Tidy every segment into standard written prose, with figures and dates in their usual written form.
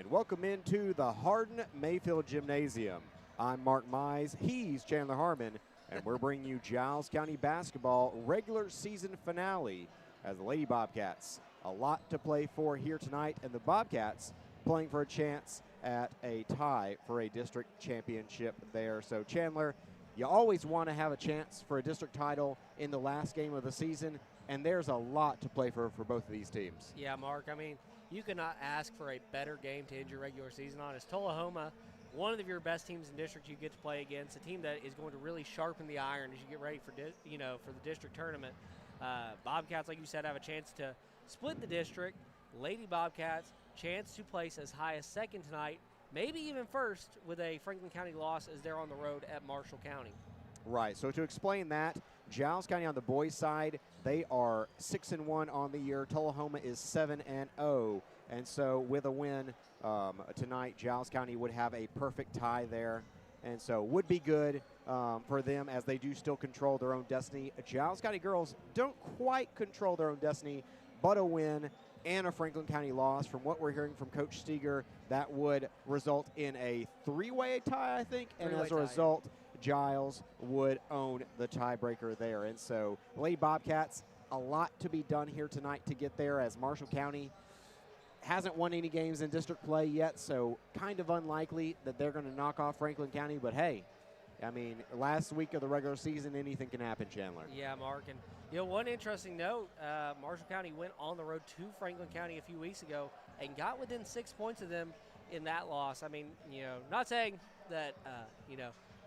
and welcome into the Hardin Mayfield Gymnasium. I'm Mark Mize, he's Chandler Harmon, and we're bringing you Giles County Basketball regular season finale as the Lady Bobcats. A lot to play for here tonight, and the Bobcats playing for a chance at a tie for a district championship there. So Chandler, you always want to have a chance for a district title in the last game of the season, and there's a lot to play for both of these teams. Yeah, Mark, I mean, you cannot ask for a better game to end your regular season on. It's Tullahoma, one of your best teams in district you get to play against, a team that is going to really sharpen the iron as you get ready for for the district tournament. Bobcats, like you said, have a chance to split the district. Lady Bobcats, chance to place as high as second tonight, maybe even first with a Franklin County loss as they're on the road at Marshall County. Right, so to explain that, Giles County on the boys' side, they are 6-1 on the year. Tullahoma is 7-0, and so with a win tonight, Giles County would have a perfect tie there, and so would be good for them as they do still control their own destiny. Giles County girls don't quite control their own destiny, but a win and a Franklin County loss. From what we're hearing from Coach Steger, that would result in a three-way tie, I think, and as a result, Giles would own the tiebreaker there. And so Lady Bobcats, a lot to be done here tonight to get there, as Marshall County hasn't won any games in district play yet, so kind of unlikely that they're going to knock off Franklin County. But hey, I mean, last week of the regular season, anything can happen, Chandler. Yeah, Mark. And, one interesting note, Marshall County went on the road to Franklin County a few weeks ago and got within 6 points of them in that loss. I mean, not saying that,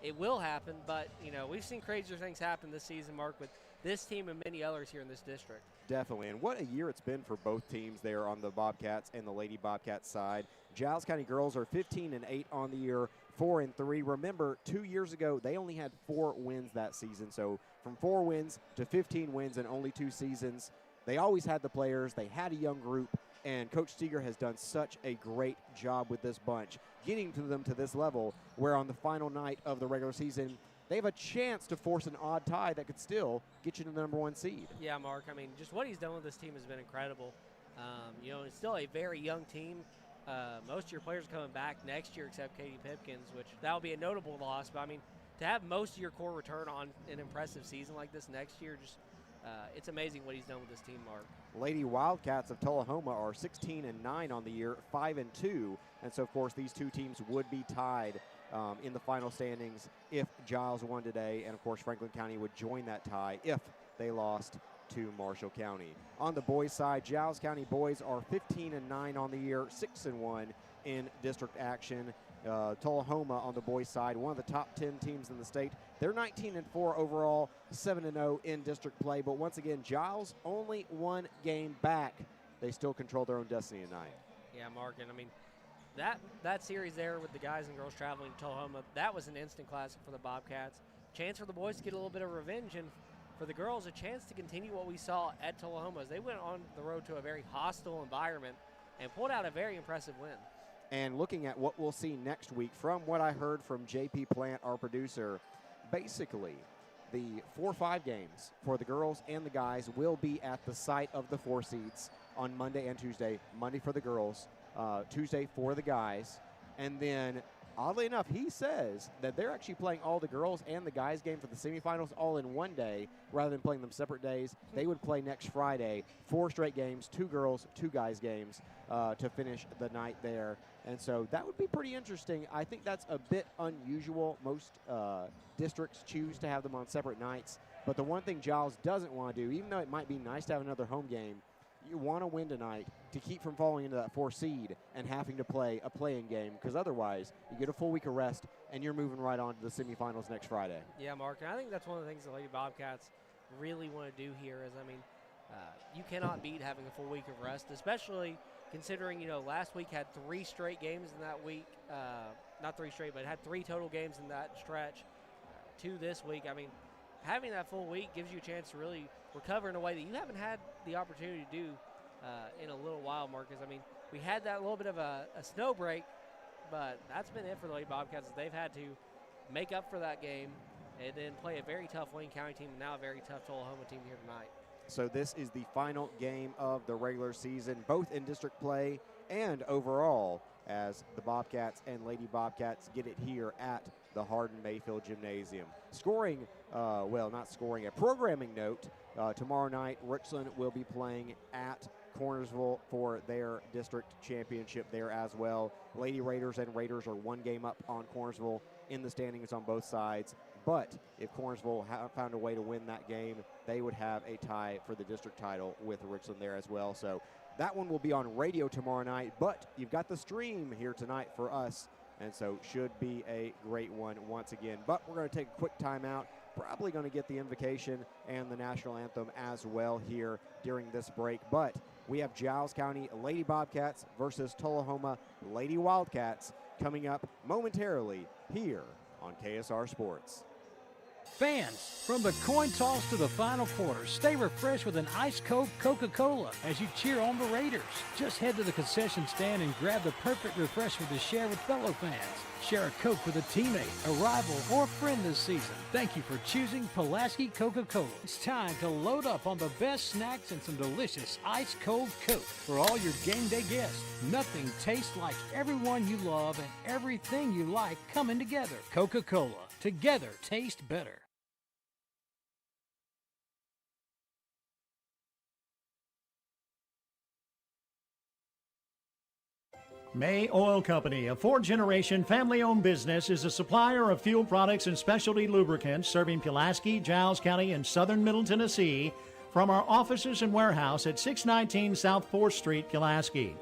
it will happen, but, we've seen crazier things happen this season, Mark, with this team and many others here in this district. Definitely, and what a year it's been for both teams there on the Bobcats and the Lady Bobcats side. Giles County girls are 15-8 on the year, 4-3. Remember, 2 years ago, they only had 4 wins that season, so from 4 wins to 15 wins in only 2 seasons. They always had the players, they had a young group, and Coach Steger has done such a great job with this bunch, getting to them to this level where on the final night of the regular season, they have a chance to force an odd tie that could still get you to the number 1 seed. Yeah, Mark, I mean, just what he's done with this team has been incredible. It's still a very young team. Most of your players are coming back next year except Katie Pipkins, which that will be a notable loss. But, I mean, to have most of your core return on an impressive season like this next year, it's amazing what he's done with this team, Mark. Lady Wildcats of Tullahoma are 16-9 on the year, 5-2. And so, of course, these two teams would be tied in the final standings if Giles won today. And, of course, Franklin County would join that tie if they lost to Marshall County. On the boys' side, Giles County boys are 15-9 on the year, 6-1 in district action. Tullahoma on the boys' side, one of the top 10 teams in the state. They're 19-4 overall, 7-0 in district play. But once again, Giles only 1 game back. They still control their own destiny tonight. Yeah, Mark, and I mean, that series there with the guys and girls traveling to Tullahoma, that was an instant classic for the Bobcats. Chance for the boys to get a little bit of revenge, and for the girls, a chance to continue what we saw at Tullahoma as they went on the road to a very hostile environment and pulled out a very impressive win. And looking at what we'll see next week, from what I heard from JP Plant, our producer, basically the 4-5 games for the girls and the guys will be at the site of the 4 seeds on Monday and Tuesday. Monday for the girls, Tuesday for the guys. And then, oddly enough, he says that they're actually playing all the girls and the guys game for the semifinals all in one day rather than playing them separate days. They would play next Friday, 4 straight games, 2 girls, 2 guys games to finish the night there. And so that would be pretty interesting. I think that's a bit unusual. Most districts choose to have them on separate nights. But the one thing Giles doesn't want to do, even though it might be nice to have another home game, you want to win tonight to keep from falling into that 4 seed and having to play a play-in game, because otherwise you get a full week of rest and you're moving right on to the semifinals next Friday. Yeah, Mark, and I think that's one of the things the Lady Bobcats really want to do here is, I mean, you cannot beat having a full week of rest, especially considering, last week had 3 straight games in that week. Not 3 straight, but had 3 total games in that stretch. 2 this week. I mean, having that full week gives you a chance to really recover in a way that you haven't had the opportunity to do in a little while, Marcus. I mean, we had that little bit of a snow break, but that's been it for the Lady Bobcats. They've had to make up for that game and then play a very tough Wayne County team and now a very tough Tullahoma team here tonight. So this is the final game of the regular season, both in district play and overall. as the Bobcats and Lady Bobcats get it here at the Hardin Mayfield Gymnasium. Scoring, not scoring, a programming note, tomorrow night Richland will be playing at Cornersville for their district championship there as well. Lady Raiders and Raiders are one game up on Cornersville in the standings on both sides. But if Cornersville found a way to win that game, they would have a tie for the district title with Richland there as well. So that one will be on radio tomorrow night, but you've got the stream here tonight for us, and so should be a great one once again. But we're going to take a quick timeout. Probably going to get the invocation and the national anthem as well here during this break. But we have Giles County Lady Bobcats versus Tullahoma Lady Wildcats coming up momentarily here on KSR Sports. Fans, from the coin toss to the final quarter, stay refreshed with an ice-cold Coca-Cola as you cheer on the Raiders. Just head to the concession stand and grab the perfect refreshment to share with fellow fans. Share a Coke with a teammate, a rival, or a friend this season. Thank you for choosing Pulaski Coca-Cola. It's time to load up on the best snacks and some delicious ice-cold Coke for all your game day guests. Nothing tastes like everyone you love and everything you like coming together. Coca-Cola. Together taste better. May Oil Company, a four-generation family-owned business, is a supplier of fuel products and specialty lubricants serving Pulaski, Giles County, and southern Middle Tennessee from our offices and warehouse at 619 South 4th Street, Pulaski.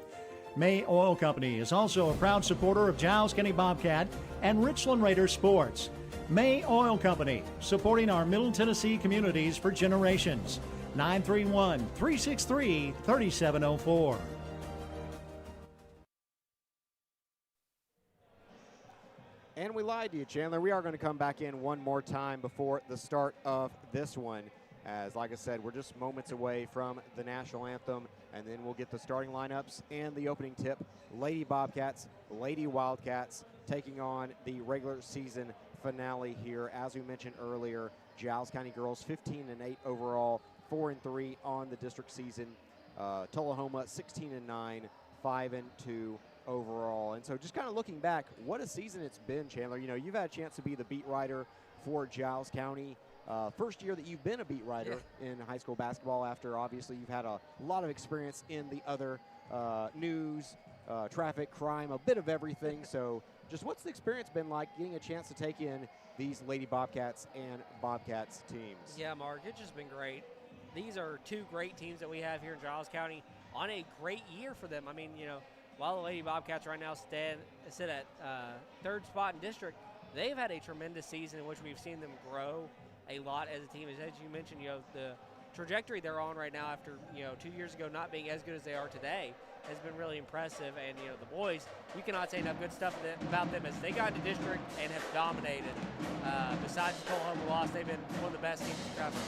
May Oil Company is also a proud supporter of Giles County Bobcat and Richland Raiders sports. May Oil Company, supporting our Middle Tennessee communities for generations. 931-363-3704. And we lied to you, Chandler. We are going to come back in one more time before the start of this one. As, like I said, we're just moments away from the national anthem, and then we'll get the starting lineups and the opening tip. Lady Bobcats, Lady Wildcats taking on the regular season finale here. As we mentioned earlier, Giles County girls 15-8 overall, 4-3 on the district season. Tullahoma 16-9, 5-2 overall. And so just kind of looking back, what a season it's been, Chandler. You know, you've had a chance to be the beat writer for Giles County. First year that you've been a beat writer in high school basketball, after obviously you've had a lot of experience in the other news, traffic, crime, a bit of everything. So just what's the experience been like getting a chance to take in these Lady Bobcats and Bobcats teams? Yeah, Mark, it's just been great. These are two great teams that we have here in Giles County on a great year for them. I mean, you know, while the Lady Bobcats right now sit at third spot in district, they've had a tremendous season in which we've seen them grow a lot as a team. As you mentioned, you know, the trajectory they're on right now after, you know, 2 years ago not being as good as they are today has been really impressive. And, you know, the boys, you cannot say enough good stuff about them as they got into district and have dominated. Besides the Tullahoma loss, they've been one of the best teams to cover.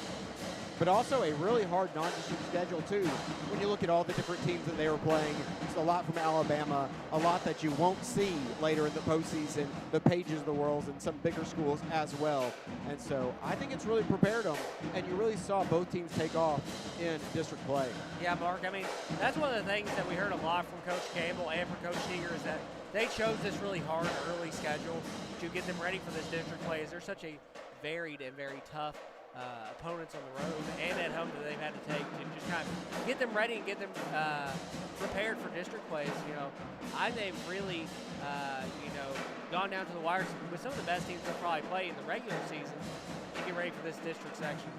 But also a really hard non-district schedule, too. When you look at all the different teams that they were playing, it's a lot from Alabama, a lot that you won't see later in the postseason, the Pages of the world, and some bigger schools as well. And so I think it's really prepared them, and you really saw both teams take off in district play. Yeah, Mark, I mean, that's one of the things that we heard a lot from Coach Campbell and from Coach Seeger is that they chose this really hard early schedule to get them ready for this district play, as they're such a varied and very tough opponents on the road and at home that they've had to take to just kind of get them ready and get them prepared for district plays. You know, they've really, gone down to the wires with some of the best teams they'll probably play in the regular season to get ready for this district section.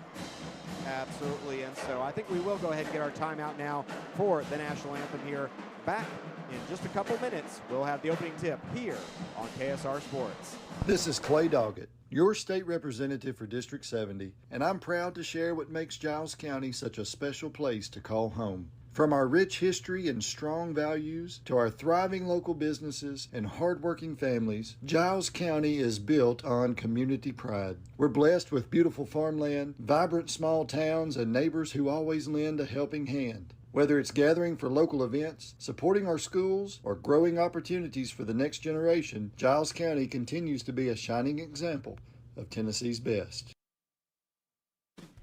Absolutely, and so I think we will go ahead and get our timeout now for the national anthem here. Back in just a couple minutes, we'll have the opening tip here on KSR Sports. This is Clay Doggett, your state representative for District 70, and I'm proud to share what makes Giles County such a special place to call home. From our rich history and strong values to our thriving local businesses and hardworking families, Giles County is built on community pride. We're blessed with beautiful farmland, vibrant small towns, and neighbors who always lend a helping hand. Whether it's gathering for local events, supporting our schools, or growing opportunities for the next generation, Giles County continues to be a shining example of Tennessee's best.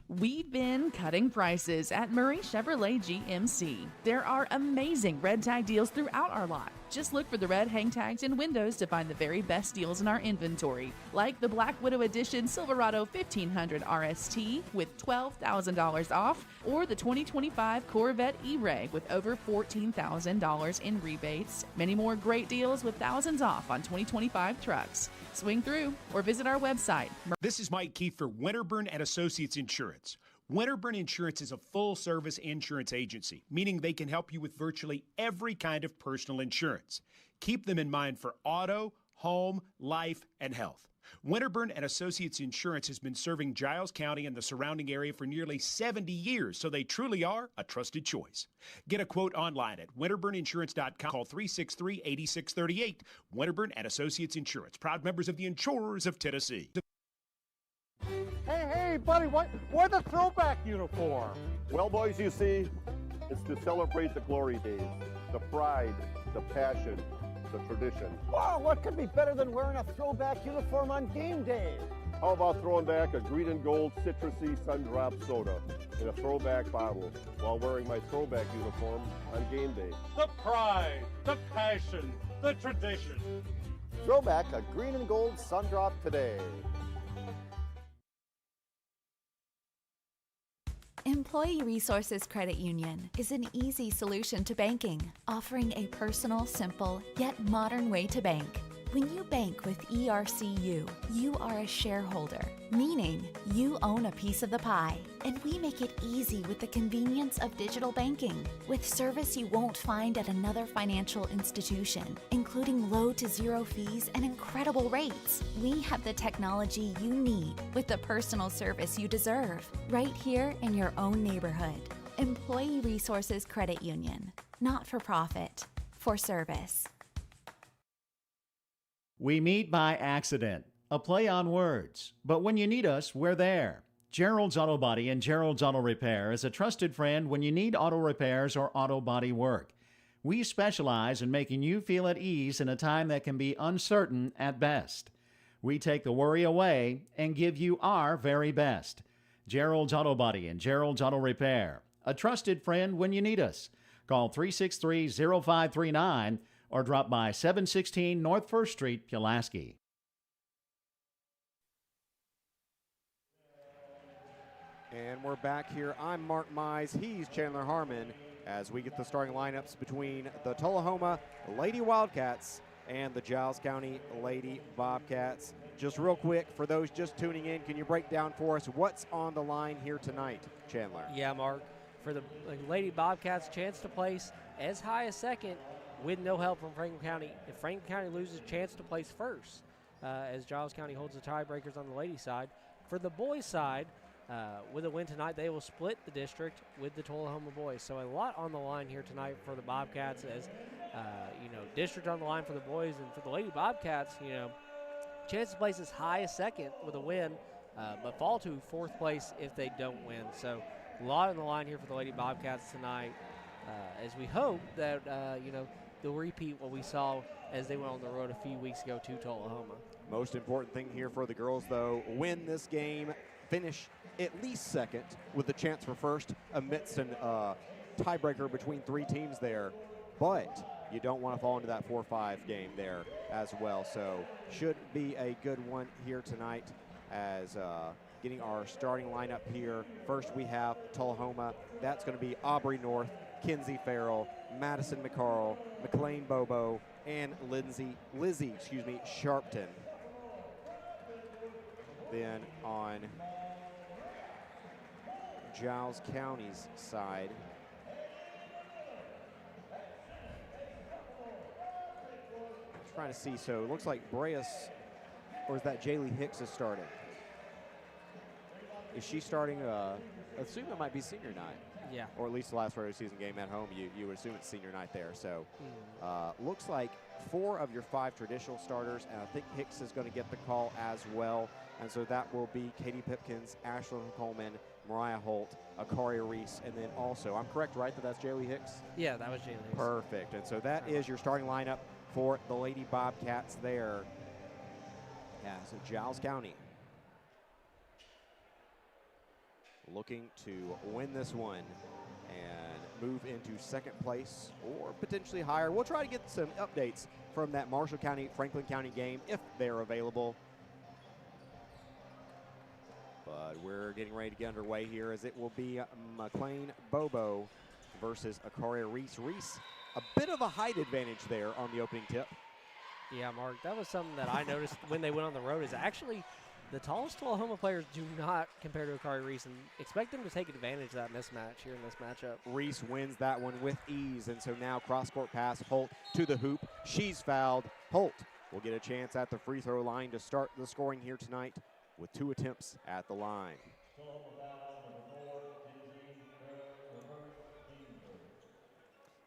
We've been cutting prices at Murray Chevrolet GMC. There are amazing red tag deals throughout our lot. Just look for the red hang tags in windows to find the very best deals in our inventory, like the Black Widow Edition Silverado 1500 RST with $12,000 off, or the 2025 Corvette E-Ray with over $14,000 in rebates. Many more great deals with thousands off on 2025 trucks. Swing through or visit our website. This is Mike Keefe for Winterburn and Associates Insurance. Winterburn Insurance is a full-service insurance agency, meaning they can help you with virtually every kind of personal insurance. Keep them in mind for auto, home, life, and health. Winterburn and Associates Insurance has been serving Giles County and the surrounding area for nearly 70 years, so they truly are a trusted choice. Get a quote online at winterburninsurance.com. Call 363-8638. Winterburn and Associates Insurance, proud members of the Insurers of Tennessee. Hey, buddy, why the throwback uniform? Well, boys, you see, it's to celebrate the glory days, the pride, the passion, the tradition. Wow, what could be better than wearing a throwback uniform on game day? How about throwing back a green and gold citrusy Sundrop soda in a throwback bottle while wearing my throwback uniform on game day? The pride, the passion, the tradition. Throwback a green and gold Sundrop today. Employee Resources Credit Union is an easy solution to banking, offering a personal, simple, yet modern way to bank. When you bank with ERCU, you are a shareholder, meaning you own a piece of the pie. And we make it easy with the convenience of digital banking, with service you won't find at another financial institution, including low to zero fees and incredible rates. We have the technology you need with the personal service you deserve, right here in your own neighborhood. Employee Resources Credit Union, not for profit, for service. We meet by accident, a play on words. But when you need us, we're there. Gerald's Auto Body and Gerald's Auto Repair is a trusted friend when you need auto repairs or auto body work. We specialize in making you feel at ease in a time that can be uncertain at best. We take the worry away and give you our very best. Gerald's Auto Body and Gerald's Auto Repair, a trusted friend when you need us. Call 363-0539 or drop by 716 North 1st Street, Pulaski. And we're back here. I'm Mark Mize. He's Chandler Harmon as we get the starting lineups between the Tullahoma Lady Wildcats and the Giles County Lady Bobcats. Just real quick, for those just tuning in, can you break down for us what's on the line here tonight, Chandler? Yeah, Mark. For the Lady Bobcats, chance to place as high as second with no help from Franklin County. If Franklin County loses, chance to place first, as Giles County holds the tiebreakers on the ladies' side. For the boys' side, with a win tonight, they will split the district with the Tullahoma boys. So a lot on the line here tonight for the Bobcats, as district on the line for the boys, and for the Lady Bobcats, chance to place as high as second with a win, but fall to fourth place if they don't win. So a lot on the line here for the Lady Bobcats tonight, as we hope that they'll repeat what we saw as they went on the road a few weeks ago to Tullahoma. Most important thing here for the girls, though, win this game, finish at least second with the chance for first amidst a tiebreaker between three teams there. But you don't want to fall into that 4-5 game there as well. So should be a good one here tonight, as getting our starting lineup here. First we have Tullahoma. That's going to be Aubrey North, Kinsey Farrell, Madison McCarl, McLean Bobo, and Lizzie Sharpton. Then on Giles County's side, I'm trying to see, so it looks like Breas, or is that Jaylee Hicks is starting? Is she starting? I assume it might be senior night. Yeah. Or at least the last regular season game at home, you would assume it's senior night there. So looks like 4 of your 5 traditional starters, and I think Hicks is going to get the call as well. And so that will be Katie Pipkins, Ashlyn Coleman, Mariah Holt, Akari Reese, and then also, I'm correct, right, that that's Jaylee Hicks? Yeah, that was Jaylee Hicks. Perfect. And so that is your starting lineup for the Lady Bobcats there. Yeah, so Giles County looking to win this one. And move into second place or potentially higher. We'll try to get some updates from that Marshall County, Franklin County game if they're available. But we're getting ready to get underway here as it will be McLean Bobo versus Akaria Reese. Reese, a bit of a height advantage there on the opening tip. Yeah, Mark, that was something that I noticed when they went on the road is actually the tallest Tullahoma players do not compare to Akaria Reese, and expect them to take advantage of that mismatch here in this matchup. Reese wins that one with ease, and so now cross-court pass, Holt to the hoop. She's fouled. Holt will get a chance at the free throw line to start the scoring here tonight with 2 attempts at the line.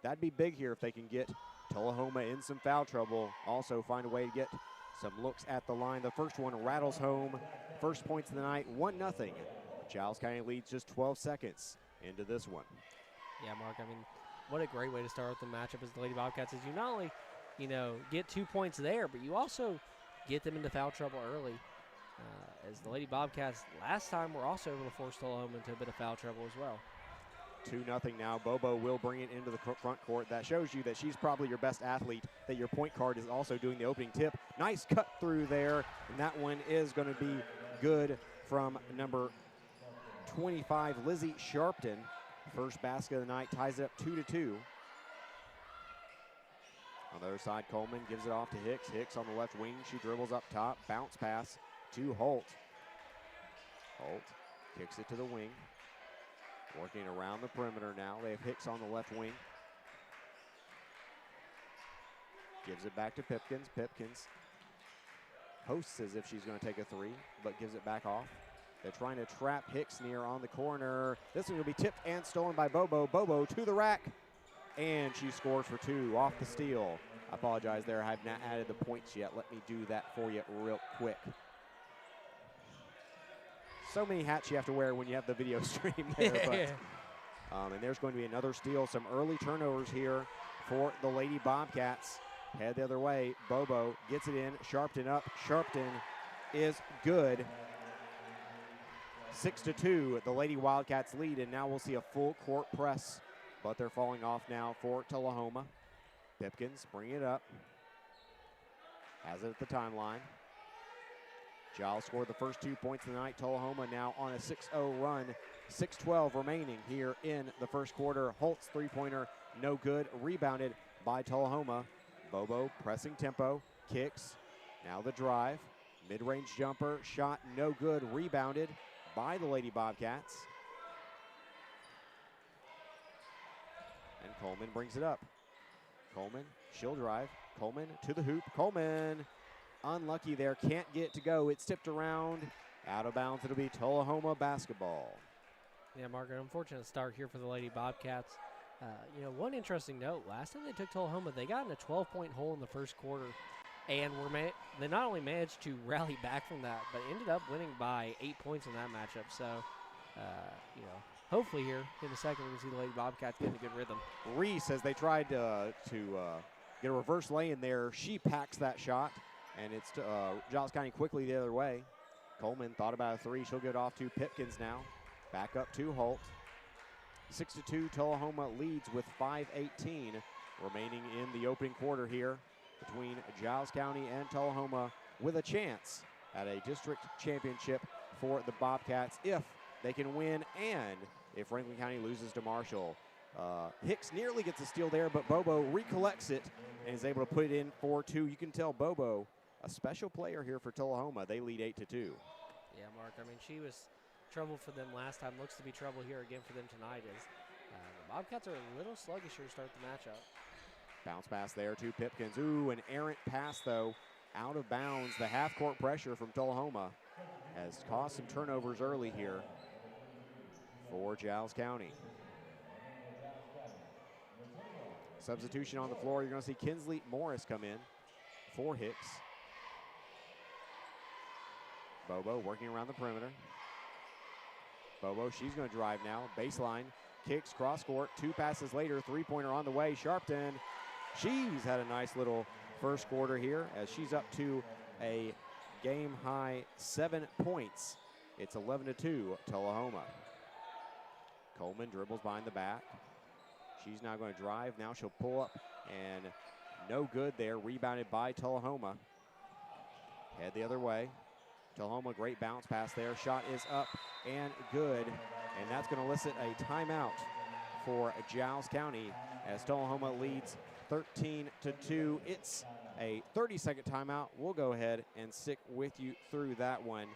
That'd be big here if they can get Tullahoma in some foul trouble. Also find a way to get some looks at the line. The first one rattles home. First points of the night, 1-0. Giles County leads just 12 seconds into this one. Yeah, Mark, I mean, what a great way to start the matchup as the Lady Bobcats is you not only, get 2 points there, but you also get them into foul trouble early. As the Lady Bobcats last time were also able to force Tullahoma into a bit of foul trouble as well. 2-0 now. Bobo will bring it into the front court. That shows you that she's probably your best athlete, that your point guard is also doing the opening tip. Nice cut through there, and that one is going to be good from number 25, Lizzie Sharpton. First basket of the night, ties it up 2-2. On the other side, Coleman gives it off to Hicks. Hicks on the left wing. She dribbles up top. Bounce pass to Holt. Holt kicks it to the wing. Working around the perimeter now. They have Hicks on the left wing. Gives it back to Pipkins. Pipkins posts as if she's going to take a 3, but gives it back off. They're trying to trap Hicks near on the corner. This one will be tipped and stolen by Bobo. Bobo to the rack, and she scores for 2 off the steal. I apologize there. I have not added the points yet. Let me do that for you real quick. So many hats you have to wear when you have the video stream there. But, and there's going to be another steal. Some early turnovers here for the Lady Bobcats. Head the other way. Bobo gets it in. Sharpton up. Sharpton is good. 6-2, the Lady Wildcats lead, and now we'll see a full court press. But they're falling off now for Tullahoma. Pipkins bring it up. Has it at the timeline. Giles scored the first 2 points of the night. Tullahoma now on a 6-0 run. 6:12 remaining here in the first quarter. Holt's three-pointer, no good. Rebounded by Tullahoma. Bobo pressing tempo, kicks. Now the drive. Mid-range jumper, shot no good. Rebounded by the Lady Bobcats. And Coleman brings it up. Coleman, she'll drive. Coleman to the hoop. Coleman unlucky there, can't get to go. It's tipped around, out of bounds. It'll be Tullahoma basketball. Yeah, Mark, an unfortunate start here for the Lady Bobcats. One interesting note, last time they took Tullahoma, they got in a 12-point hole in the first quarter, and they not only managed to rally back from that, but ended up winning by 8 points in that matchup. So, hopefully here in a second we can see the Lady Bobcats getting a good rhythm. Reese, as they tried to get a reverse lay in there, she packs that shot. And it's Giles County quickly the other way. Coleman thought about a 3. She'll get off to Pipkins now. Back up to Holt. 6-2, Tullahoma leads with 5:18 remaining in the opening quarter here between Giles County and Tullahoma, with a chance at a district championship for the Bobcats if they can win and if Franklin County loses to Marshall. Hicks nearly gets a steal there, but Bobo recollects it and is able to put it in for 2. You can tell Bobo, a special player here for Tullahoma. They lead 8-2. Yeah, Mark, I mean, she was trouble for them last time. Looks to be trouble here again for them tonight as the Bobcats are a little sluggish here to start the matchup. Bounce pass there to Pipkins. Ooh, an errant pass, though, out of bounds. The half-court pressure from Tullahoma has caused some turnovers early here for Giles County. Substitution on the floor. You're going to see Kinsley Morris come in for Hicks. Bobo working around the perimeter. Bobo, she's going to drive now. Baseline, kicks, cross court. 2 passes later, three-pointer on the way. Sharpton, she's had a nice little first quarter here as she's up to a game-high 7 points. It's 11-2, Tullahoma. Coleman dribbles behind the back. She's now going to drive. Now she'll pull up, and no good there. Rebounded by Tullahoma. Head the other way. Tullahoma, great bounce pass there. Shot is up and good. And that's going to elicit a timeout for Giles County as Tullahoma leads 13-2. It's a 30-second timeout. We'll go ahead and stick with you through that one.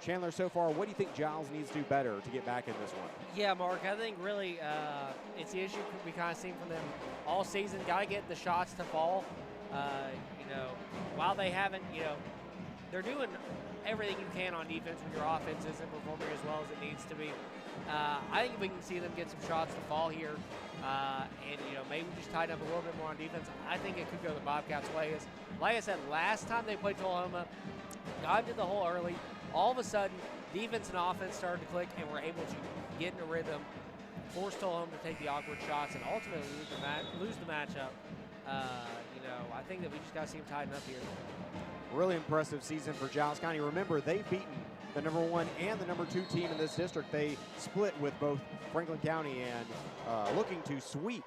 Chandler, so far, what do you think Giles needs to do better to get back in this one? Yeah, Mark, I think really it's the issue we kind of seen from them all season. Got to get the shots to fall. While they haven't, they're doing everything you can on defense when your offense isn't performing as well as it needs to be. I think if we can see them get some shots to fall here and, maybe just tighten up a little bit more on defense, I think it could go the Bobcats' way. Like I said, last time they played Tullahoma, got into the hole early. All of a sudden, defense and offense started to click, and we're able to get in a rhythm, force Tullahoma to take the awkward shots, and ultimately lose the matchup. I think that we just got to see them tighten up here. Really impressive season for Giles County. Remember, they've beaten the #1 and the #2 team in this district. They split with both Franklin County and looking to sweep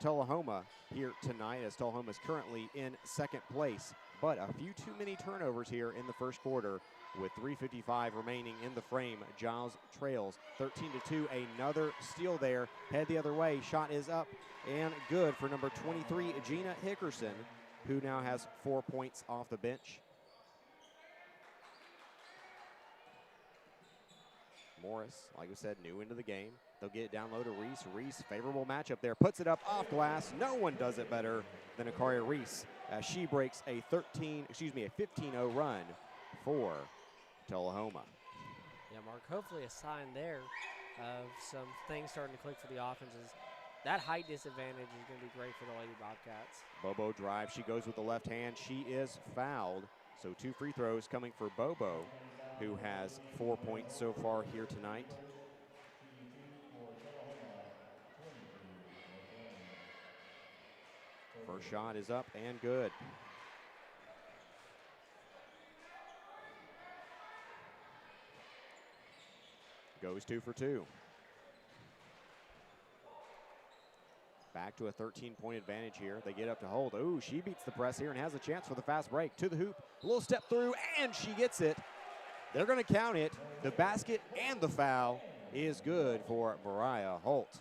Tullahoma here tonight, as Tullahoma is currently in second place. But a few too many turnovers here in the first quarter. With 3:55 remaining in the frame, Giles trails 13-2. Another steal there. Head the other way. Shot is up and good for number 23, Gina Hickerson, who now has 4 points off the bench. Morris, like we said, new into the game. They'll get it down low to Reese. Reese, favorable matchup there. Puts it up off glass. No one does it better than Akaria Reese as she breaks a 15-0 run for Tullahoma. Yeah, Mark, hopefully a sign there of some things starting to click for the offenses. That height disadvantage is going to be great for the Lady Bobcats. Bobo drives. She goes with the left hand. She is fouled. So 2 free throws coming for Bobo, who has 4 points so far here tonight. First shot is up and good. Goes 2 for 2. Back to a 13-point advantage here. They get up to hold. Ooh, she beats the press here and has a chance for the fast break. To the hoop, a little step through, and she gets it. They're going to count it. The basket and the foul is good for Mariah Holt.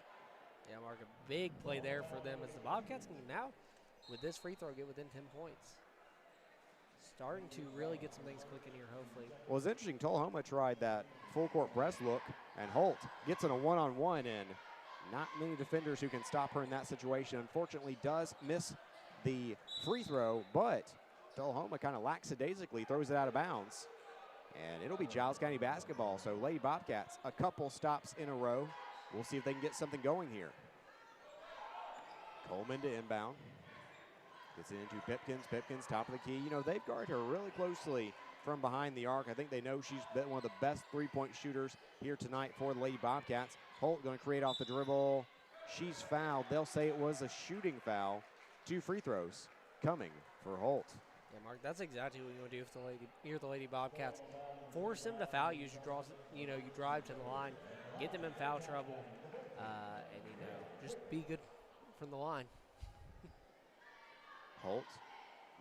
Yeah, Mark, a big play there for them as the Bobcats can now, with this free throw, get within 10 points. Starting to really get some things clicking here, hopefully. Well, it's interesting. Tullahoma tried that full-court press look, and Holt gets in a one-on-one, and not many defenders who can stop her in that situation. Unfortunately, does miss the free throw, but Tullahoma kind of lackadaisically throws it out of bounds. And it'll be Giles County basketball. So Lady Bobcats, a couple stops in a row. We'll see if they can get something going here. Coleman to inbound. Gets it into Pipkins. Pipkins, top of the key. They've guarded her really closely from behind the arc. I think they know she's been one of the best three-point shooters here tonight for the Lady Bobcats. Holt going to create off the dribble. She's fouled. They'll say it was a shooting foul. 2 free throws coming for Holt. Yeah, Mark, that's exactly what you want to do if you're the Lady Bobcats. Force them to foul you. You drive to the line, get them in foul trouble, and just be good from the line. Holt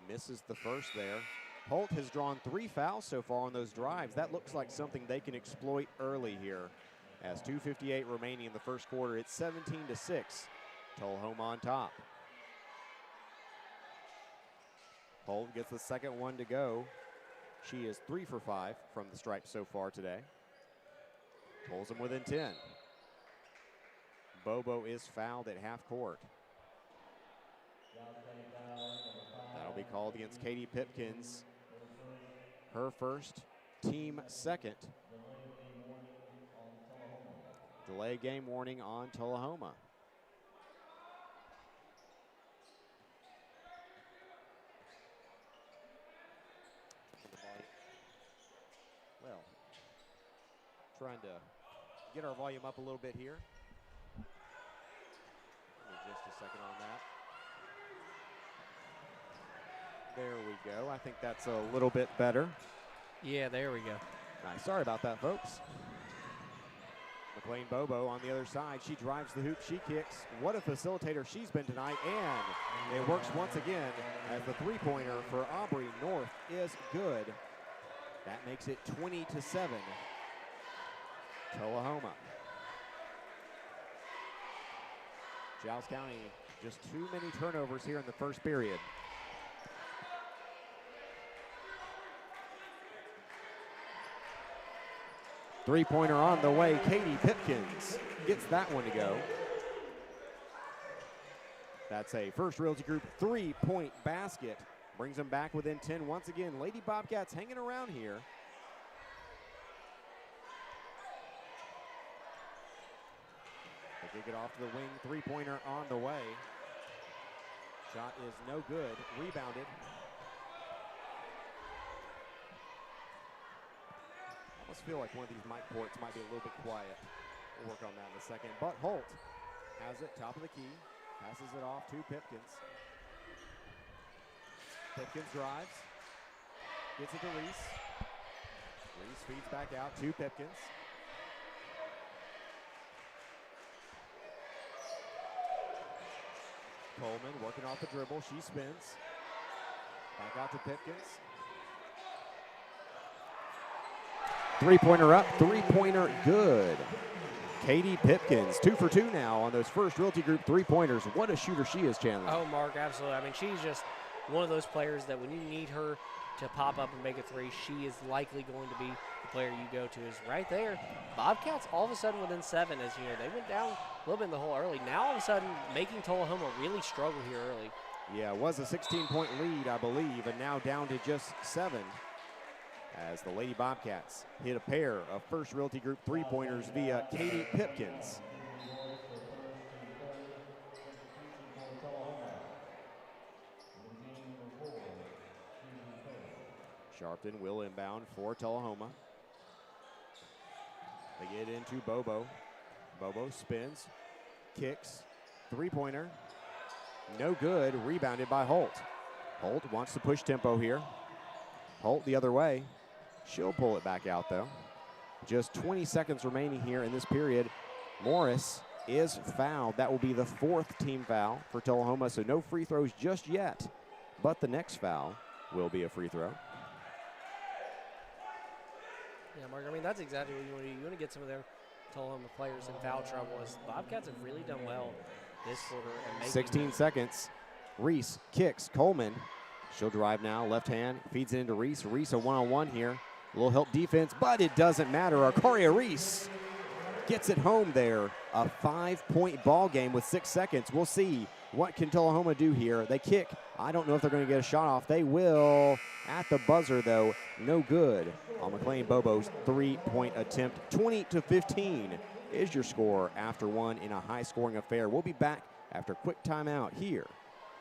misses the first there. Holt has drawn 3 fouls so far on those drives. That looks like something they can exploit early here. As 2:58 remaining in the first quarter, it's 17-6. Tullahoma on top. Holt gets the second one to go. She is 3 for 5 from the stripe so far today. Pulls them within 10. Bobo is fouled at half court. That'll be called against Katie Pipkins. Her first, team second. Delay game warning on Tullahoma. Well, trying to get our volume up a little bit here. Give me just a second on that. There we go. I think that's a little bit better. Yeah, there we go. Nice. Sorry about that, folks. McLean Bobo on the other side. She drives the hoop, she kicks. What a facilitator she's been tonight, and it works once again as the three-pointer for Aubrey North is good. That makes it 20-7, Tullahoma. Giles County, just too many turnovers here in the first period. Three-pointer on the way. Katie Pipkins gets that one to go. That's a First Realty Group three-point basket. Brings them back within 10 once again. Lady Bobcats hanging around here. They kick it off to the wing. Three-pointer on the way. Shot is no good. Rebounded. I almost feel like one of these mic ports might be a little bit quiet. We'll work on that in a second. But Holt has it, top of the key. Passes it off to Pipkins. Pipkins drives. Gets it to Reese. Reese feeds back out to Pipkins. Coleman working off the dribble. She spins. Back out to Pipkins. Three-pointer up, three-pointer good. Katie Pipkins, 2 for 2 now on those First Realty Group three-pointers. What a shooter she is, Chandler. Oh, Mark, absolutely. I mean, she's just one of those players that when you need her to pop up and make a three, she is likely going to be the player you go to. Is right there. Bobcats all of a sudden within 7, as you know, they went down a little bit in the hole early. Now all of a sudden making Tullahoma really struggle here early. Yeah, it was a 16-point lead, I believe, and now down to just 7. As the Lady Bobcats hit a pair of First Realty Group three-pointers via Katie Pipkins. Sharpton will inbound for Tullahoma. They get into Bobo. Bobo spins, kicks, three-pointer. No good, rebounded by Holt. Holt wants to push tempo here. Holt the other way. She'll pull it back out, though. Just 20 seconds remaining here in this period. Morris is fouled. That will be the 4th team foul for Tullahoma, so no free throws just yet. But the next foul will be a free throw. Yeah, Mark, I mean, that's exactly what you want to do. You want to get some of their Tullahoma players in foul trouble. As the Bobcats have really done well this quarter. And 16 seconds. Reese kicks. Coleman. She'll drive now. Left hand. Feeds it into Reese. Reese a one-on-one here. A little help defense, but it doesn't matter. Arcaria Reese gets it home there. A 5-point ball game with 6 seconds. We'll see what can Tullahoma do here. They kick. I don't know if they're going to get a shot off. They will at the buzzer, though. No good on McLean Bobo's three-point attempt. 20-15 is your score after one in a high-scoring affair. We'll be back after a quick timeout here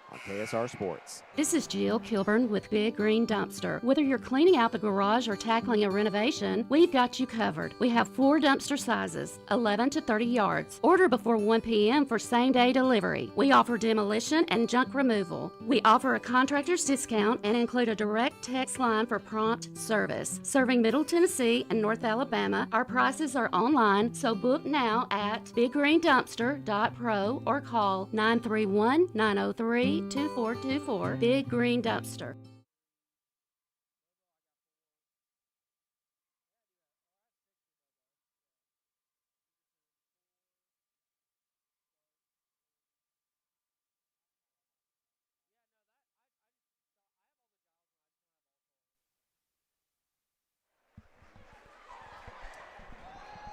on KSR Sports. This is Jill Kilburn with Big Green Dumpster. Whether you're cleaning out the garage or tackling a renovation, we've got you covered. We have 4 dumpster sizes, 11 to 30 yards. Order before 1 p.m. for same-day delivery. We offer demolition and junk removal. We offer a contractor's discount and include a direct text line for prompt service. Serving Middle Tennessee and North Alabama, our prices are online, so book now at biggreendumpster.pro or call 931-903-2424. Big Green Dumpster.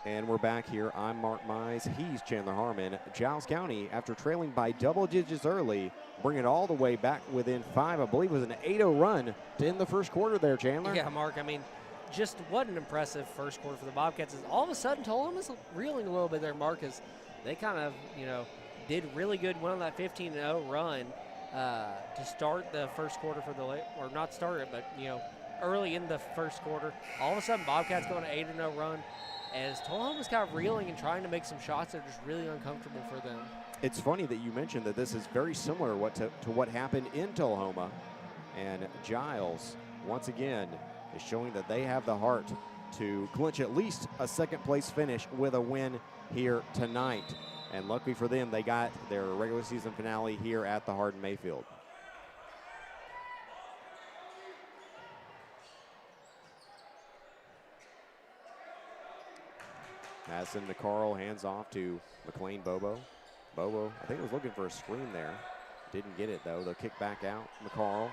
And we're back here. I'm Mark Mize. He's Chandler Harmon. Giles County, after trailing by double digits early, bring it all the way back within 5. I believe it was an 8-0 run to end the first quarter there, Chandler. Yeah, Mark, I mean, just what an impressive first quarter for the Bobcats. Is all of a sudden Tullahoma's reeling a little bit there, Mark, as they kind of, did really good, went on that 15-0 run to start the first quarter for the, or not start it, but, early in the first quarter. All of a sudden Bobcats going an 8-0 run, as Tullahoma's kind of reeling and trying to make some shots that are just really uncomfortable for them. It's funny that you mentioned that this is very similar to what happened in Tullahoma. And Giles, once again, is showing that they have the heart to clinch at least a second-place finish with a win here tonight. And luckily for them, they got their regular season finale here at the Hardin Mayfield. Madison to Carl, hands off to McLean Bobo. Bobo, I think, was looking for a screen there. Didn't get it, though. They'll kick back out. McCarl.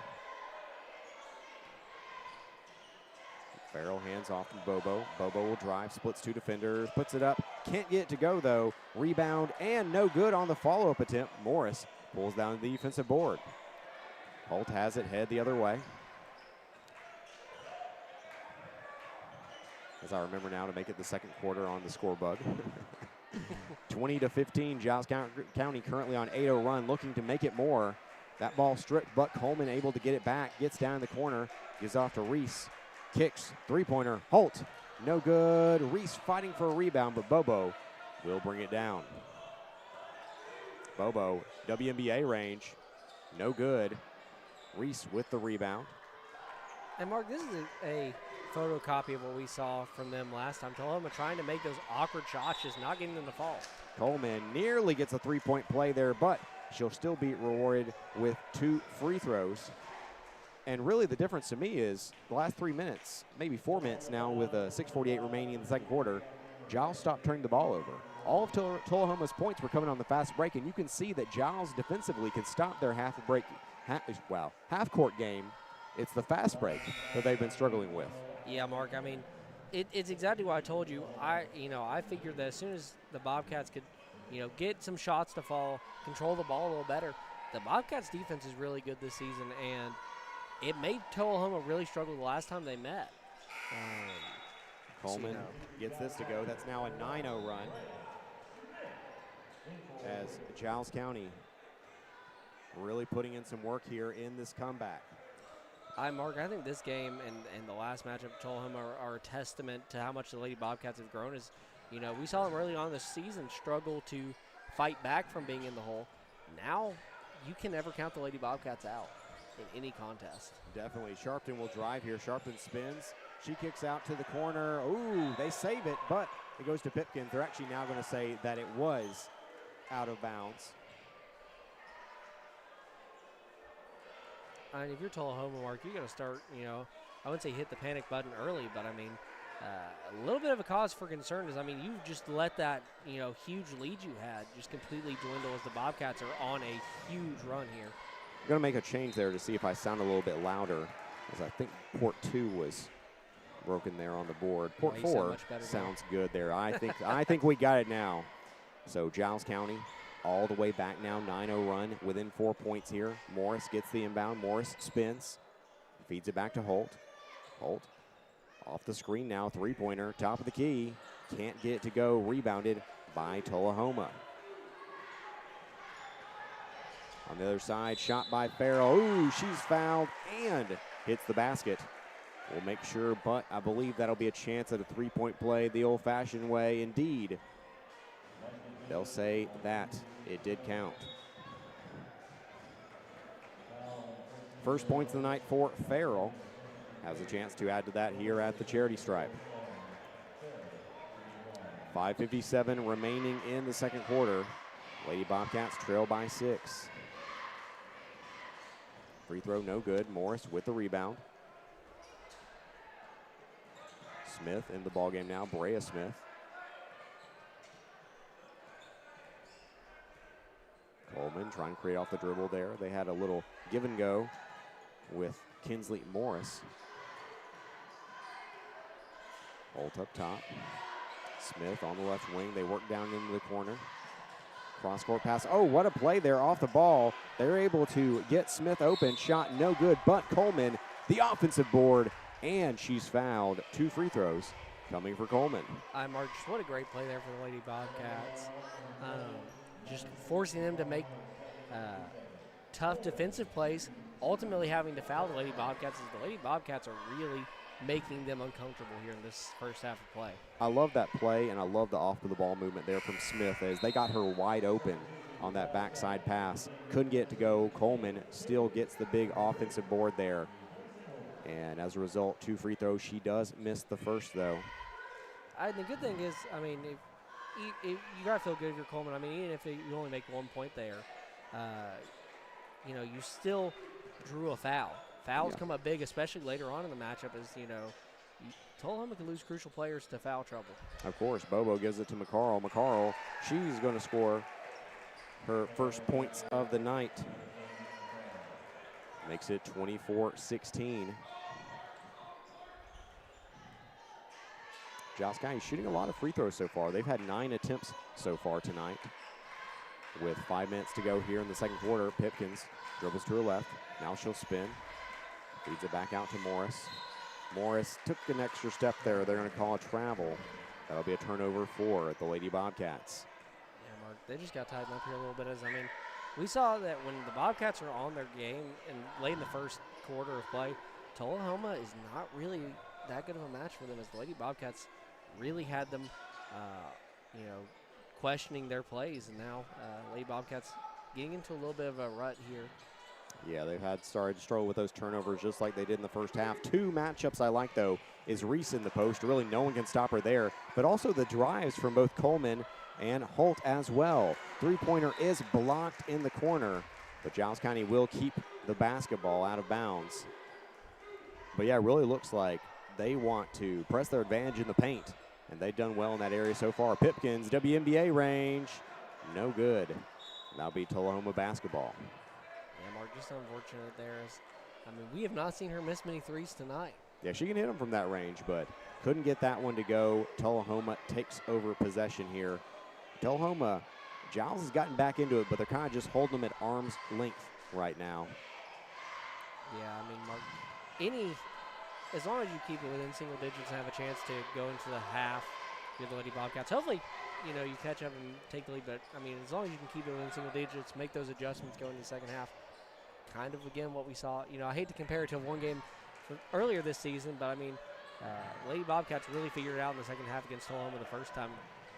Farrell hands off to Bobo. Bobo will drive, splits two defenders, puts it up. Can't get it to go, though. Rebound and no good on the follow-up attempt. Morris pulls down the defensive board. Holt has it, head the other way. As I remember now to make it the second quarter on the score bug. 20-15, Giles County currently on 8-0 run, looking to make it more. That ball stripped, but Coleman able to get it back, gets down in the corner, gives off to Reese. Kicks, three-pointer, Holt, no good. Reese fighting for a rebound, but Bobo will bring it down. Bobo, WNBA range, no good. Reese with the rebound. And Mark, this is a photocopy of what we saw from them last time. Tullahoma trying to make those awkward shots, just not getting them to fall. Coleman nearly gets a three-point play there, but she'll still be rewarded with 2 free throws. And really the difference to me is the last 3 minutes, maybe 4 minutes now with 6:48 remaining in the second quarter, Giles stopped turning the ball over. All of Tullahoma's points were coming on the fast break, and you can see that Giles defensively can stop their half-court game. It's the fast break that they've been struggling with. Yeah, Mark, I mean, it's exactly what I told you. I figured that as soon as the Bobcats could, get some shots to fall, control the ball a little better, the Bobcats defense is really good this season, and it made Tullahoma really struggle the last time they met. Coleman gets this to go. That's now a 9-0 run as Giles County really putting in some work here in this comeback. Mark, I think this game and the last matchup at Tullahoma are a testament to how much the Lady Bobcats have grown. We saw them early on in the season struggle to fight back from being in the hole. Now you can never count the Lady Bobcats out in any contest. Definitely. Sharpton will drive here. Sharpton spins. She kicks out to the corner. Ooh, they save it, but it goes to Pipkins. They're actually now going to say that it was out of bounds. I mean, if you're Tullahoma, Mark, you got to start, I wouldn't say hit the panic button early, but I mean, a little bit of a cause for concern is, you just let that, huge lead you had just completely dwindle as the Bobcats are on a huge run here. I'm going to make a change there to see if I sound a little bit louder, as I think port 2 was broken there on the board. Port 4 sounds good there. I think we got it now. So Giles County all the way back now, 9-0 run within 4 points here. Morris gets the inbound. Morris spins, feeds it back to Holt. Holt off the screen now, three-pointer, top of the key. Can't get it to go, rebounded by Tullahoma. On the other side, shot by Farrell. Ooh, she's fouled and hits the basket. We'll make sure, but I believe that'll be a chance at a three-point play the old-fashioned way. Indeed, they'll say that it did count. First points of the night for Farrell. Has a chance to add to that here at the charity stripe. 5:57 remaining in the second quarter. Lady Bobcats trail by 6. Free throw no good. Morris with the rebound. Smith in the ballgame now. Brea Smith. Coleman trying to create off the dribble there. They had a little give and go with Kinsley Morris. Holt up top. Smith on the left wing. They work down into the corner. Cross-court pass. Oh, what a play there off the ball. They're able to get Smith open. Shot no good, but Coleman, the offensive board, and she's fouled. 2 free throws coming for Coleman. Mark, what a great play there for the Lady Bobcats. Just forcing them to make tough defensive plays, ultimately having to foul the Lady Bobcats, as the Lady Bobcats are really making them uncomfortable here in this first half of play. I love that play, and I love the off-the-ball movement there from Smith as they got her wide open on that backside pass. Couldn't get it to go. Coleman still gets the big offensive board there. And as a result, 2 free throws. She does miss the first, though. The good thing is, I mean, if you got to feel good if you're Coleman. I mean, even if you only make 1 point there, you know, you still drew a foul. Fouls come up big, especially later on in the matchup, as, you know, Tullahoma can lose crucial players to foul trouble. Of course, Bobo gives it to McCarl. McCarl, she's going to score her first points of the night. Makes it 24-16. Giles County shooting a lot of free throws so far. They've had 9 attempts so far tonight. With 5 minutes to go here in the second quarter, Pipkins dribbles to her left. Now she'll spin. Feeds it back out to Morris. Morris took an extra step there. They're going to call a travel. That'll be a turnover for the Lady Bobcats. Yeah, Mark, they just got to tighten up here a little bit. I mean, we saw that when the Bobcats are on their game and late in the first quarter of play, Tullahoma is not really that good of a match for them, as the Lady Bobcats really had them, you know, questioning their plays, and now Lady Bobcats getting into a little bit of a rut here. Yeah, they've started to struggle with those turnovers just like they did in the first half. 2 matchups I like, though, is Reese in the post. Really, no one can stop her there. But also the drives from both Coleman and Holt as well. 3-pointer is blocked in the corner, but Giles County will keep the basketball out of bounds. But, yeah, it really looks like they want to press their advantage in the paint, and they've done well in that area so far. Pipkins, WNBA range, no good. That'll be Tullahoma basketball. Yeah, Mark, just unfortunate there. I mean, we have not seen her miss many threes tonight. Yeah, she can hit them from that range, but couldn't get that one to go. Tullahoma takes over possession here. Tullahoma, Giles has gotten back into it, but they're kind of just holding them at arm's length right now. Yeah, I mean, Mark, as long as you keep it within single digits and have a chance to go into the half with the Lady Bobcats, hopefully, you know, you catch up and take the lead. But, I mean, as long as you can keep it within single digits, make those adjustments going into the second half, kind of, again, what we saw. You know, I hate to compare it to one game from earlier this season, but, I mean, Lady Bobcats really figured it out in the second half against Tullahoma the first time,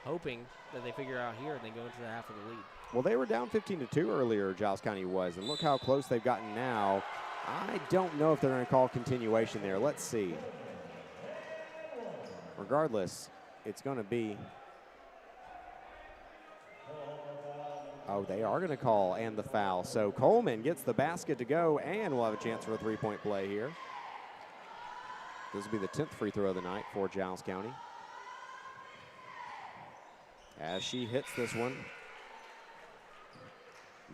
hoping that they figure out here and then go into the half of the lead. Well, they were down 15-2 earlier, Giles County was, and look how close they've gotten now. I don't know if they're going to call continuation there. Let's see. Regardless, it's going to be. Oh, they are going to call and the foul. So Coleman gets the basket to go, and we'll have a chance for a 3-point play here. This will be the 10th free throw of the night for Giles County. As she hits this one,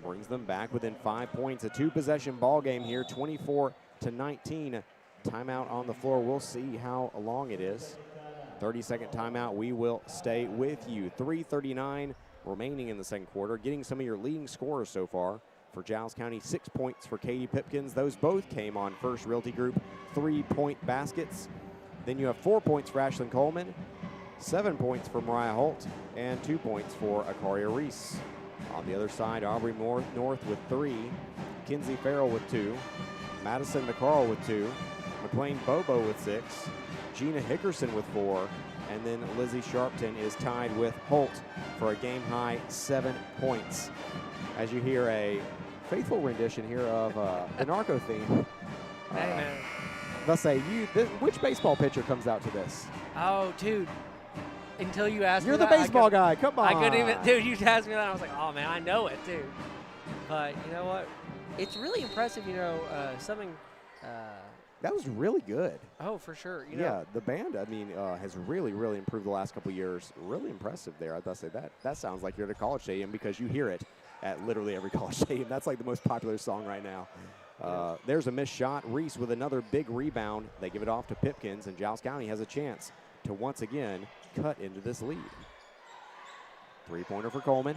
brings them back within 5 points. A 2-possession ball game here, 24-19. Timeout on the floor. We'll see how long it is. 30-second timeout. We will stay with you. 3:39 remaining in the second quarter. Getting some of your leading scorers so far for Giles County. 6 points for Katie Pipkins. Those both came on First Realty Group 3-point baskets. Then you have 4 points for Ashlyn Coleman, 7 points for Mariah Holt, and 2 points for Akaria Reese. On the other side, Aubrey North with 3, Kinsey Farrell with 2, Madison McCarl with 2, McLean Bobo with 6, Gina Hickerson with 4, and then Lizzie Sharpton is tied with Holt for a game-high 7 points. As you hear a faithful rendition here of the Narco theme. Hey, man. Let's say, which baseball pitcher comes out to this? Oh, dude. Until you asked me You're the baseball guy. Come on. I couldn't even, dude, you asked me that. I was like, oh, man, I know it, too. But you know what? It's really impressive, you know, something. That was really good. Oh, for sure. You Yeah, know, the band, I mean, has really, really improved the last couple of years. Really impressive there. I'd say that sounds like you're at a college stadium because you hear it at literally every college stadium. That's like the most popular song right now. There's a missed shot. Reese with another big rebound. They give it off to Pipkins, and Giles County has a chance to once again cut into this lead. 3-pointer for Coleman.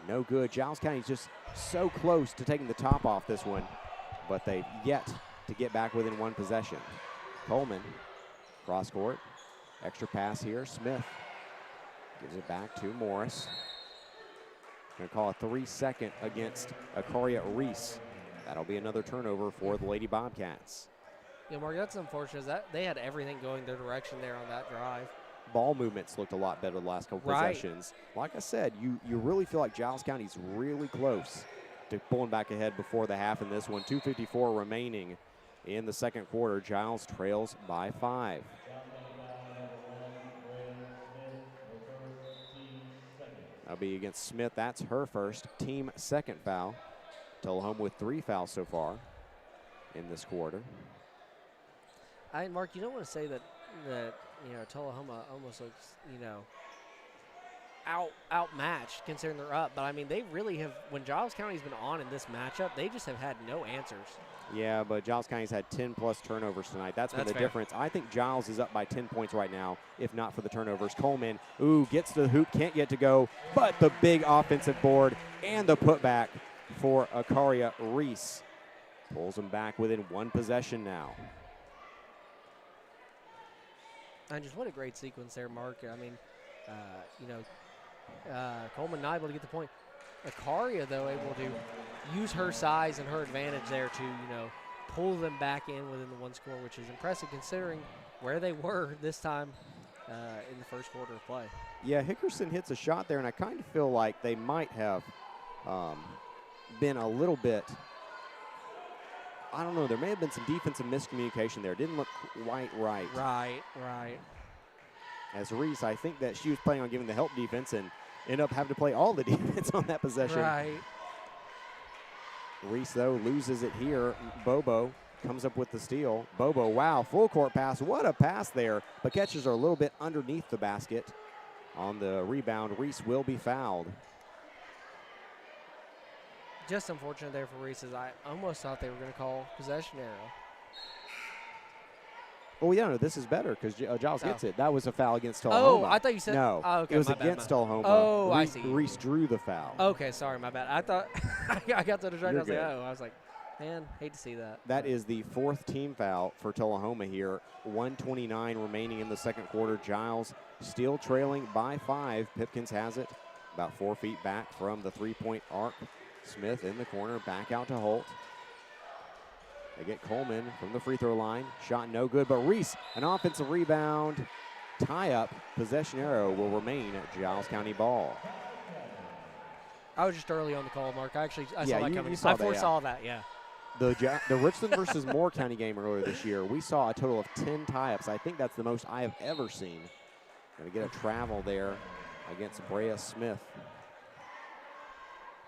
No good. Giles County's just so close to taking the top off this one, but they've yet to get back within 1 possession. Coleman, cross court, extra pass here. Smith gives it back to Morris. Going to call a 3-second against Akaria Reese. That'll be another turnover for the Lady Bobcats. Yeah, Mark, that's unfortunate. That they had everything going their direction there on that drive. Ball movements looked a lot better the last couple possessions. Like I said, you really feel like Giles County's really close to pulling back ahead before the half in this one. 2:54 remaining in the second quarter. Giles trails by 5. That'll be against Smith. That's her first, team second foul. Tullahoma with 3 fouls so far in this quarter. Mark, you don't want to say that Tullahoma almost looks, outmatched considering they're up. But, I mean, they really have, when Giles County's been on in this matchup, they just have had no answers. Yeah, but Giles County's had 10-plus turnovers tonight. That's been the difference. I think Giles is up by 10 points right now, if not for the turnovers. Coleman, gets to the hoop, can't get to go, but the big offensive board and the putback for Akaria Reese. Pulls them back within 1 possession now. And just what a great sequence there, Mark. I mean, Coleman not able to get the point. Akaria, though, able to use her size and her advantage there to, pull them back in within the 1 score, which is impressive considering where they were this time in the first quarter of play. Yeah, Hickerson hits a shot there, and I kind of feel like they might have been a little bit, I don't know, there may have been some defensive miscommunication there. Didn't look quite right. Right. As Reese, I think that she was planning on giving the help defense and ended up having to play all the defense on that possession. Right. Reese, though, loses it here. Bobo comes up with the steal. Bobo, wow, full court pass. What a pass there, but catches her a little bit underneath the basket. On the rebound, Reese will be fouled. Just unfortunate there for Reese, as I almost thought they were going to call possession arrow. Oh, yeah, no, this is better because Giles gets it. That was a foul against Tullahoma. Oh, I thought you said. No, oh, okay, it was my bad, against Tullahoma. Oh, I see. Reese drew the foul. Okay, sorry, my bad. I thought I got to the distracted. You're I was like, man, hate to see that. That is the 4th team foul for Tullahoma here. 1:29 remaining in the second quarter. Giles still trailing by 5. Pipkins has it about 4 feet back from the 3-point arc. Smith in the corner, back out to Holt. They get Coleman from the free throw line. Shot no good, but Reese, an offensive rebound. Tie up, possession arrow will remain at Giles County ball. I was just early on the call, Mark. I saw that coming. You saw I foresaw that, yeah. The Richland versus Moore County game earlier this year, we saw a total of 10 tie-ups. I think that's the most I have ever seen. Going to get a travel there against Brea Smith.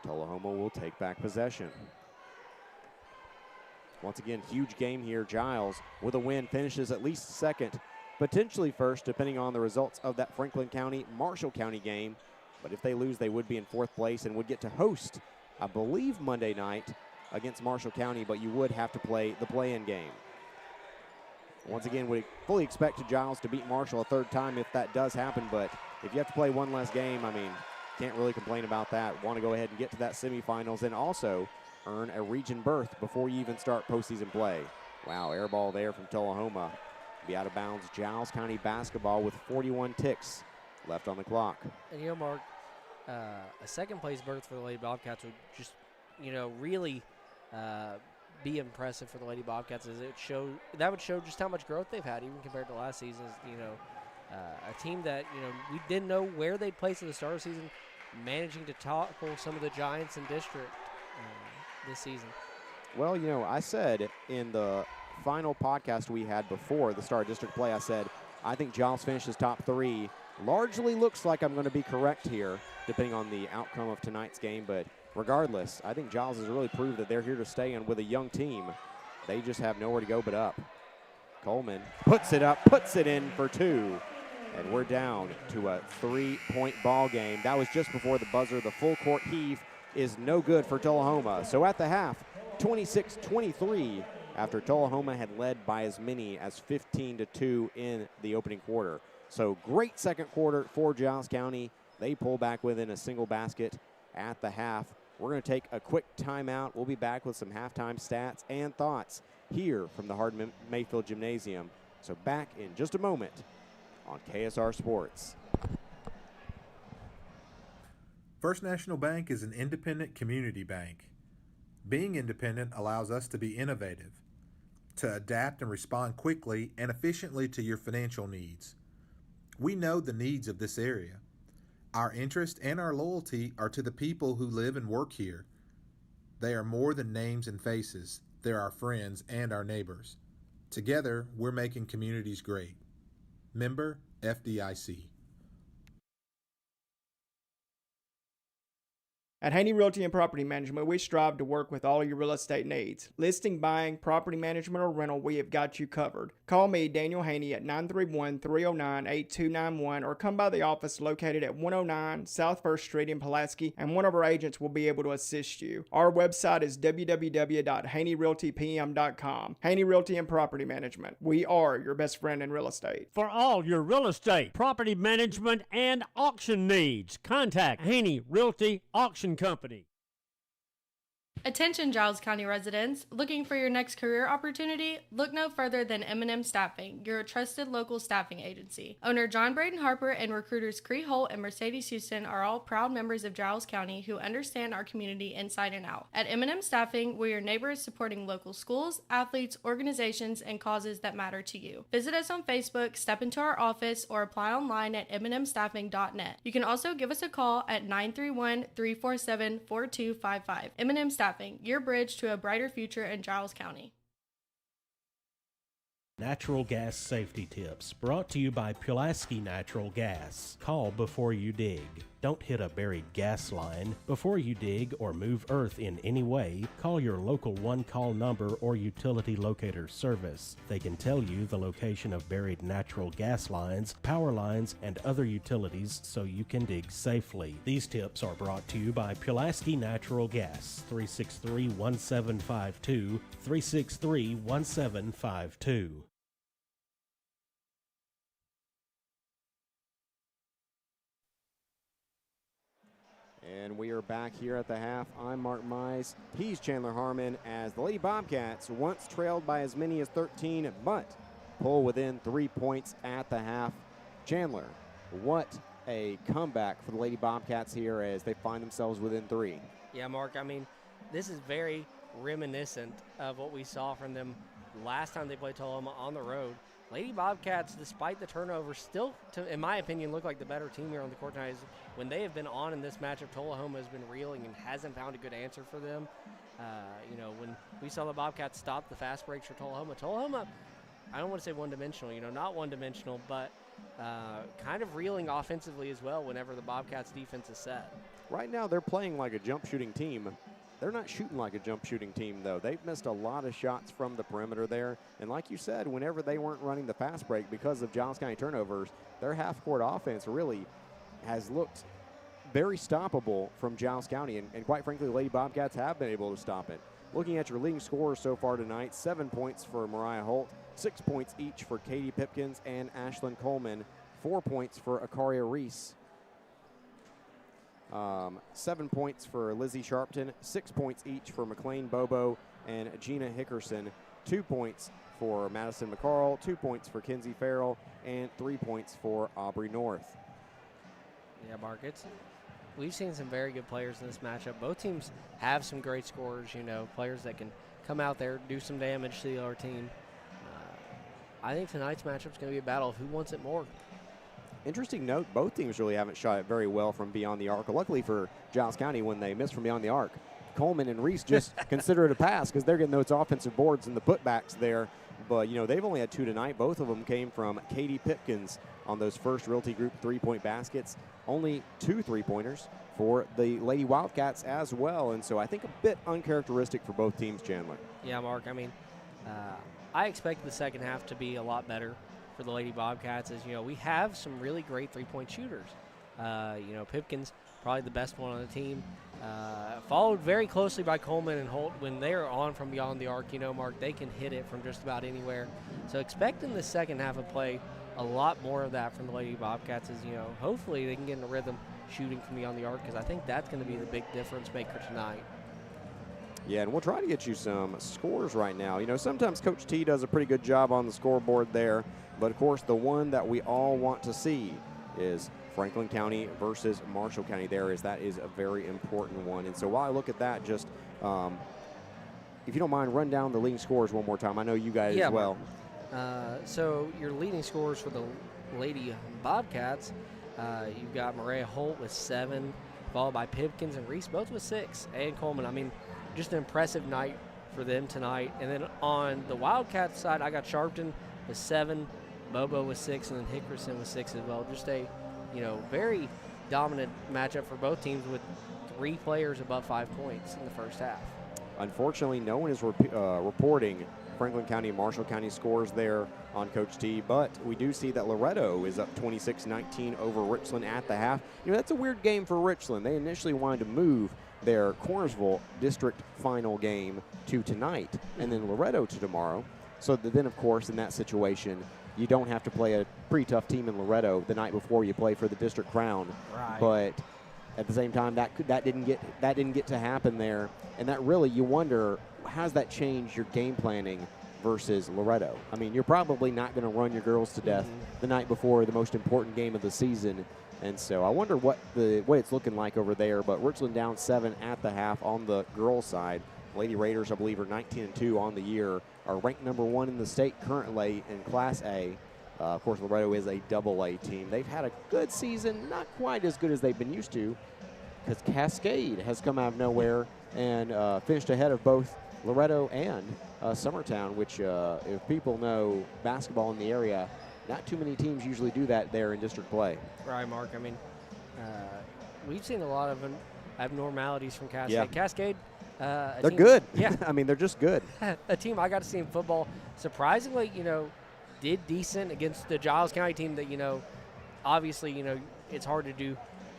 Tullahoma will take back possession. Once again, huge game here. Giles, with a win, finishes at least second, potentially first, depending on the results of that Franklin County, Marshall County game. But if they lose, they would be in 4th place and would get to host, I believe, Monday night against Marshall County, but you would have to play the play-in game. Once again, we fully expect Giles to beat Marshall a 3rd time if that does happen, but if you have to play one less game, I mean, can't really complain about that. Want to go ahead and get to that semifinals and also earn a region berth before you even start postseason play. Wow, air ball there from Tullahoma. Be out of bounds. Giles County basketball with 41 ticks left on the clock. And, Mark, a second-place berth for the Lady Bobcats would just, really be impressive for the Lady Bobcats. As that would show just how much growth they've had, even compared to last season. A team that, we didn't know where they'd place in the start of the season, managing to topple some of the giants in district this season. Well, I said in the final podcast we had before the start of district play, I said, I think Giles finishes top 3. Largely looks like I'm going to be correct here, depending on the outcome of tonight's game. But regardless, I think Giles has really proved that they're here to stay, and with a young team, they just have nowhere to go but up. Coleman puts it up, puts it in for 2. And we're down to a 3-point ball game. That was just before the buzzer. The full court heave is no good for Tullahoma. So at the half, 26-23, after Tullahoma had led by as many as 15-2 in the opening quarter. So great second quarter for Giles County. They pull back within a single basket at the half. We're going to take a quick timeout. We'll be back with some halftime stats and thoughts here from the Hardin Mayfield Gymnasium. So back in just a moment on KSR Sports. First National Bank is an independent community bank. Being independent allows us to be innovative, to adapt and respond quickly and efficiently to your financial needs. We know the needs of this area. Our interest and our loyalty are to the people who live and work here. They are more than names and faces. They're our friends and our neighbors. Together, we're making communities great. Member FDIC. At Haney Realty and Property Management, we strive to work with all your real estate needs. Listing, buying, property management, or rental, we have got you covered. Call me, Daniel Haney, at 931-309-8291 or come by the office located at 109 South 1st Street in Pulaski, and one of our agents will be able to assist you. Our website is www.haneyrealtypm.com. Haney Realty and Property Management. We are your best friend in real estate. For all your real estate, property management, and auction needs, contact Haney Realty Auction Company. Attention Giles County residents, looking for your next career opportunity? Look no further than M&M Staffing, your trusted local staffing agency. Owner John Braden Harper and recruiters Cree Holt and Mercedes Houston are all proud members of Giles County who understand our community inside and out. At M&M Staffing, we're your neighbors supporting local schools, athletes, organizations, and causes that matter to you. Visit us on Facebook, step into our office, or apply online at mnmstaffing.net. You can also give us a call at 931-347-4255. M&M Staffing, your bridge to a brighter future in Giles County. Natural gas safety tips brought to you by Pulaski Natural Gas. Call before you dig. Don't hit a buried gas line. Before you dig or move earth in any way, call your local one-call number or utility locator service. They can tell you the location of buried natural gas lines, power lines, and other utilities so you can dig safely. These tips are brought to you by Pulaski Natural Gas, 363-1752, 363-1752. And we are back here at the half. I'm Mark Mize. He's Chandler Harmon as the Lady Bobcats, once trailed by as many as 13, but pull within 3 points at the half. Chandler, what a comeback for the Lady Bobcats here as they find themselves within 3. Yeah, Mark, I mean, this is very reminiscent of what we saw from them last time they played Tullahoma on the road. Lady Bobcats, despite the turnovers, still, in my opinion, look like the better team here on the court tonight. When they have been on in this matchup, Tullahoma has been reeling and hasn't found a good answer for them. When we saw the Bobcats stop the fast breaks for Tullahoma, I don't want to say one-dimensional, not one-dimensional, but kind of reeling offensively as well whenever the Bobcats' defense is set. Right now they're playing like a jump shooting team. They're not shooting like a jump shooting team, though. They've missed a lot of shots from the perimeter there. And like you said, whenever they weren't running the fast break because of Giles County turnovers, their half-court offense really has looked very stoppable from Giles County. And quite frankly, the Lady Bobcats have been able to stop it. Looking at your leading scorers so far tonight, 7 points for Mariah Holt, 6 points each for Katie Pipkins and Ashlyn Coleman, 4 points for Akaria Reese. 7 points for Lizzie Sharpton, 6 points each for McLean Bobo and Gina Hickerson, 2 points for Madison McCarl, 2 points for Kinsey Farrell, and 3 points for Aubrey North. Yeah, Mark, we've seen some very good players in this matchup. Both teams have some great scorers, players that can come out there, do some damage to the other team. I think tonight's matchup is going to be a battle of who wants it more. Interesting note, both teams really haven't shot it very well from beyond the arc. Luckily for Giles County, when they missed from beyond the arc, Coleman and Reese just consider it a pass because they're getting those offensive boards and the putbacks there. But, they've only had 2 tonight. Both of them came from Katie Pipkins on those first Realty Group 3-point baskets. Only 2 3-pointers for the Lady Wildcats as well. And so I think a bit uncharacteristic for both teams, Chandler. Yeah, Mark, I expect the second half to be a lot better for the Lady Bobcats. As we have some really great 3-point shooters. Pipkins, probably the best one on the team. Followed very closely by Coleman and Holt. When they're on from beyond the arc, Mark, they can hit it from just about anywhere. So expect in the second half of play a lot more of that from the Lady Bobcats as, hopefully they can get in a rhythm shooting from beyond the arc because I think that's going to be the big difference maker tonight. Yeah, and we'll try to get you some scores right now. Sometimes Coach T does a pretty good job on the scoreboard there, but of course the one that we all want to see is Franklin County versus Marshall County that is a very important one. And so while I look at that, just if you don't mind, run down the leading scores one more time. I know you guys as well. So your leading scores for the Lady Bobcats, you've got Mariah Holt with 7, followed by Pipkins and Reese, both with 6, and Coleman. Just an impressive night for them tonight. And then on the Wildcats side, I got Sharpton with 7, Bobo with 6, and then Hickerson with 6 as well. Just a, very dominant matchup for both teams with 3 players above 5 points in the first half. Unfortunately, no one is reporting Franklin County and Marshall County scores there on Coach T, but we do see that Loretto is up 26-19 over Richland at the half. That's a weird game for Richland. They initially wanted to move their Cornersville district final game to tonight and then Loretto to tomorrow. So then, of course, in that situation, you don't have to play a pretty tough team in Loretto the night before you play for the district crown. Right. But at the same time, that didn't get to happen there, and that really, you wonder, how does that change your game planning versus Loretto? I mean, you're probably not going to run your girls to death the night before the most important game of the season, and so I wonder what it's looking like over there. But Richland down 7 at the half on the girls' side. Lady Raiders, I believe, are 19-2 on the year, are ranked number 1 in the state currently in Class A. Of course, Loretto is a AA team. They've had a good season, not quite as good as they've been used to, because Cascade has come out of nowhere and finished ahead of both Loretto and Summertown, which if people know basketball in the area, not too many teams usually do that there in district play. Right, Mark. I mean, we've seen a lot of abnormalities from Cascade. Yeah. Cascade, they're good. Yeah. I mean, they're just good. A team I got to see in football, surprisingly, did decent against the Giles County team that, obviously, it's hard to do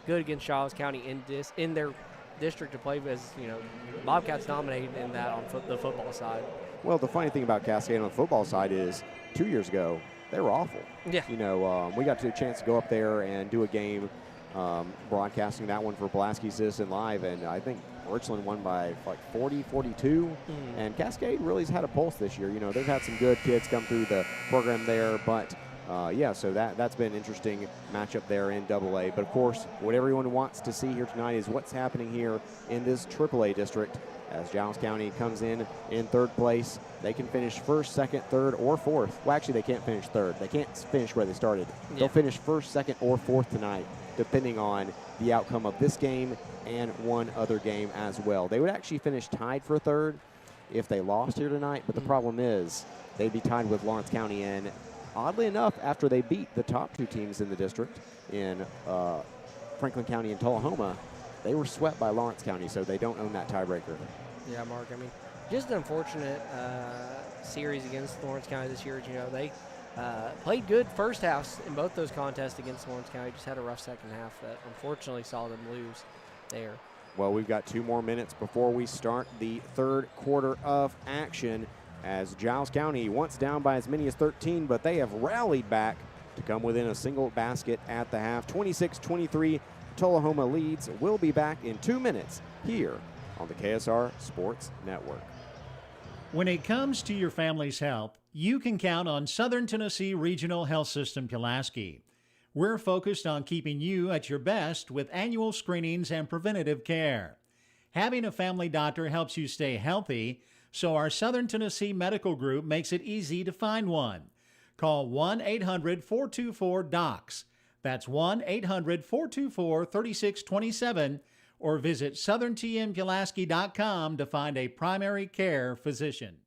good against Giles County in their district to play because, Bobcats dominated in that on the football side. Well, the funny thing about Cascade on the football side is 2 years ago, they were awful. Yeah. We got a chance to go up there and do a game broadcasting that one for Pulaski Citizen Live, and I think Richland won by like 40-42, and Cascade really has had a pulse this year. They've had some good kids come through the program there, but so that's been an interesting matchup there in AA. But of course, what everyone wants to see here tonight is what's happening here in this AAA district. As Giles County comes in 3rd place, they can finish 1st, 2nd, 3rd, or 4th. Well, actually, they can't finish 3rd. They can't finish where they started. Yeah. They'll finish 1st, 2nd, or 4th tonight, depending on the outcome of this game and one other game as well. They would actually finish tied for 3rd if they lost here tonight, but the problem is they'd be tied with Lawrence County, and oddly enough, after they beat the top 2 teams in the district in Franklin County and Tullahoma, they were swept by Lawrence County, so they don't own that tiebreaker. Yeah, Mark, I mean, just an unfortunate series against Lawrence County this year. They played good first halves in both those contests against Lawrence County, just had a rough second half that unfortunately saw them lose there. Well, we've got 2 more minutes before we start the 3rd quarter of action, as Giles County once down by as many as 13, but they have rallied back to come within a single basket at the half. 26-23, Tullahoma leads. We'll be back in 2 minutes here on the KSR Sports Network. When it comes to your family's health, you can count on Southern Tennessee Regional Health System Pulaski. We're focused on keeping you at your best with annual screenings and preventative care. Having a family doctor helps you stay healthy, so our Southern Tennessee Medical Group makes it easy to find one. Call 1-800-424-DOCS. That's 1-800-424-3627, or visit southerntmpulaski.com to find a primary care physician.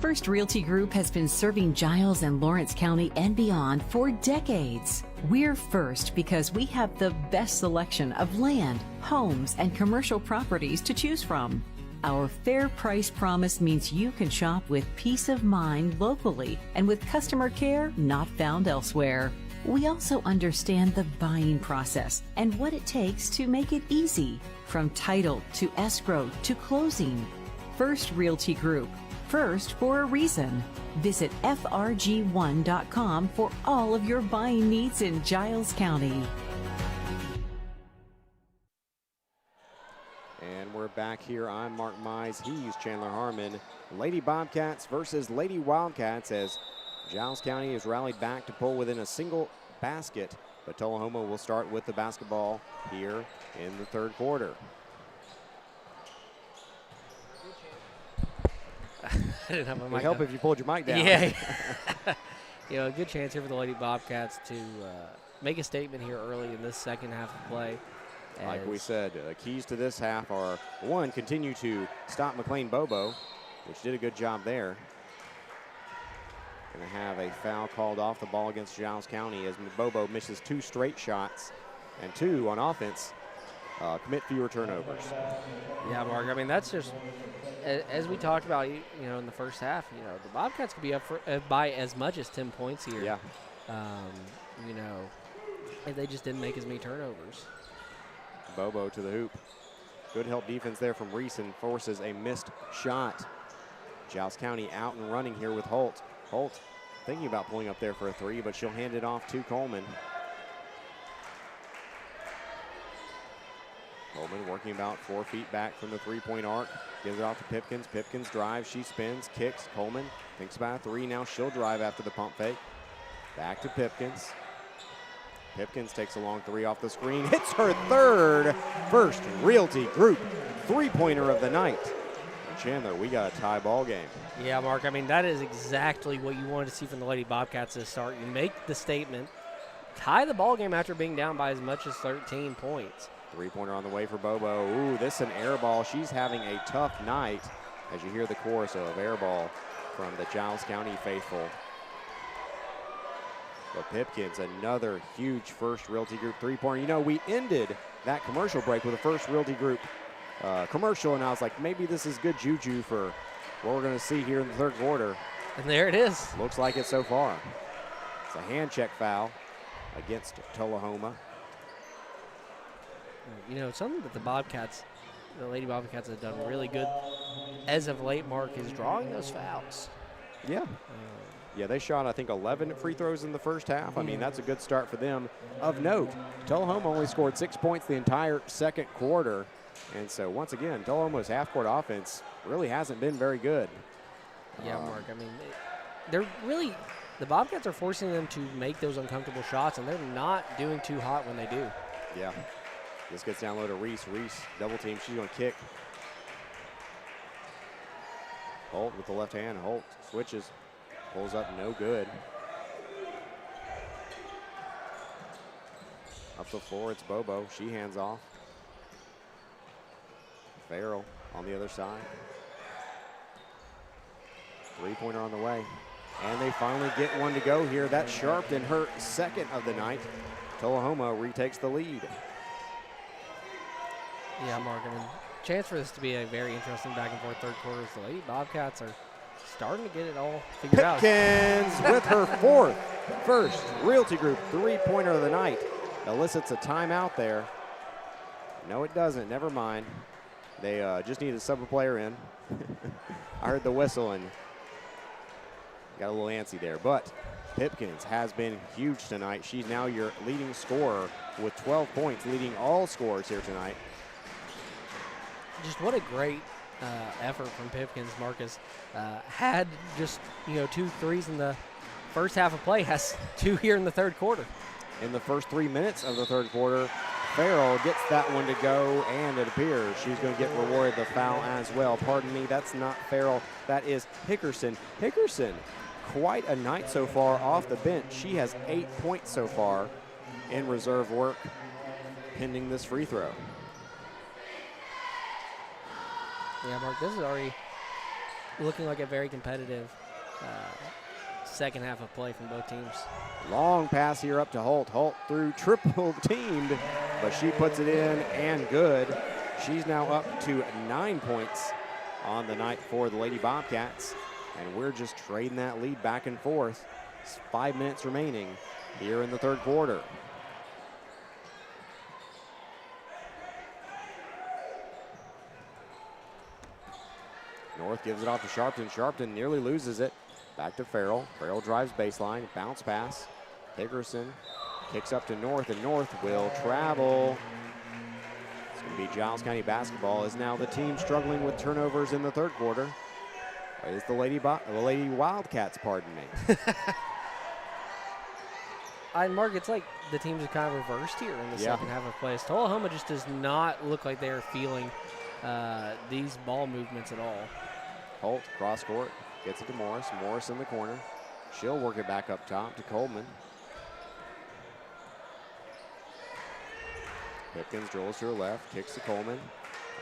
First Realty Group has been serving Giles and Lawrence County and beyond for decades. We're first because we have the best selection of land, homes, and commercial properties to choose from. Our fair price promise means you can shop with peace of mind locally and with customer care not found elsewhere. We also understand the buying process and what it takes to make it easy, from title to escrow to closing. First Realty Group. First for a reason. Visit FRG1.com for all of your buying needs in Giles County. And we're back here. I'm Mark Mize. He's Chandler Harmon. Lady Bobcats versus Lady Wildcats as Giles County has rallied back to pull within a single basket. But Tullahoma will start with the basketball here in the third quarter. I didn't have my mic. It would help if you pulled your mic down. Yeah. A good chance here for the Lady Bobcats to make a statement here early in this second half of play. Like we said, keys to this half are, one, continue to stop McLean Bobo, which did a good job there. Going to have a foul called off the ball against Giles County as Bobo misses 2 straight shots, and 2 on offense commit fewer turnovers. Yeah, Mark, I mean, that's just, as we talked about, in the first half, the Bobcats could be up by as much as 10 points here. Yeah. If they just didn't make as many turnovers. Bobo to the hoop. Good help defense there from Reese and forces a missed shot. Giles County out and running here with Holt. Holt thinking about pulling up there for a 3, but she'll hand it off to Coleman. Coleman working about 4 feet back from the 3-point arc. Gives it off to Pipkins. Pipkins drives, she spins, kicks. Coleman thinks about a 3. Now she'll drive after the pump fake. Back to Pipkins. Pipkins takes a long 3 off the screen. Hits her first Realty Group 3-pointer of the night. Chandler, we got a tie ball game. Yeah, Mark, I mean, that is exactly what you wanted to see from the Lady Bobcats to start. You make the statement, tie the ball game after being down by as much as 13 points. 3-pointer on the way for Bobo. Ooh, this is an air ball. She's having a tough night as you hear the chorus of air ball from the Giles County faithful. But Pipkins, another huge first Realty Group 3-pointer. We ended that commercial break with a first Realty Group commercial, and I was like, maybe this is good juju for what we're going to see here in the third quarter. And there it is. Looks like it so far. It's a hand check foul against Tullahoma. Something that the Lady Bobcats have done really good as of late, Mark, is drawing those fouls. Yeah. Yeah, they shot, I think, 11 free throws in the first half. I mean, that's a good start for them. Of note, Tullahoma only scored 6 points the entire second quarter. And so, once again, Tullahoma's half-court offense really hasn't been very good. Yeah, Mark, I mean, they're really – the Bobcats are forcing them to make those uncomfortable shots, and they're not doing too hot when they do. Yeah. This gets down low to Reese. Reese, double team. She's going to kick. Holt with the left hand. Holt switches. Pulls up, no good. Up the floor, it's Bobo. She hands off. Farrell on the other side. 3-pointer on the way. And they finally get one to go here. That's Sharpton, her second of the night. Tullahoma retakes the lead. Yeah, Mark, I mean, chance for this to be a very interesting back and forth third quarter. The Lady Bobcats are starting to get it all figured out. Pipkins with her first Realty Group 3-pointer of the night. Elicits a timeout there. No, it doesn't. Never mind. They just need to sub a player in. I heard the whistle and got a little antsy there. But Pipkins has been huge tonight. She's now your leading scorer with 12 points, leading all scorers here tonight. Just what a great effort from Pipkins. Marcus had just 2 threes in the first half of play, has 2 here in the third quarter. In the first 3 minutes of the third quarter, Farrell gets that one to go, and it appears she's going to get rewarded the foul as well. Pardon me, that's not Farrell, that is Hickerson. Hickerson, quite a night so far off the bench. She has 8 points so far in reserve work pending this free throw. Yeah, Mark, this is already looking like a very competitive second half of play from both teams. Long pass here up to Holt. Holt through triple teamed, but she puts it in and good. She's now up to 9 points on the night for the Lady Bobcats, and we're just trading that lead back and forth. It's 5 minutes remaining here in the third quarter. North gives it off to Sharpton. Sharpton nearly loses it. Back to Farrell. Farrell drives baseline. Bounce pass. Hickerson kicks up to North, and North will travel. It's going to be Giles County basketball, as now the team struggling with turnovers in the third quarter is the Lady Wildcats, pardon me. Mark, it's like the teams are kind of reversed here in the second half of play. Tullahoma just does not look like they're feeling these ball movements at all. Holt, cross court, gets it to Morris. Morris in the corner. She'll work it back up top to Coleman. Pipkins drills to her left, kicks to Coleman.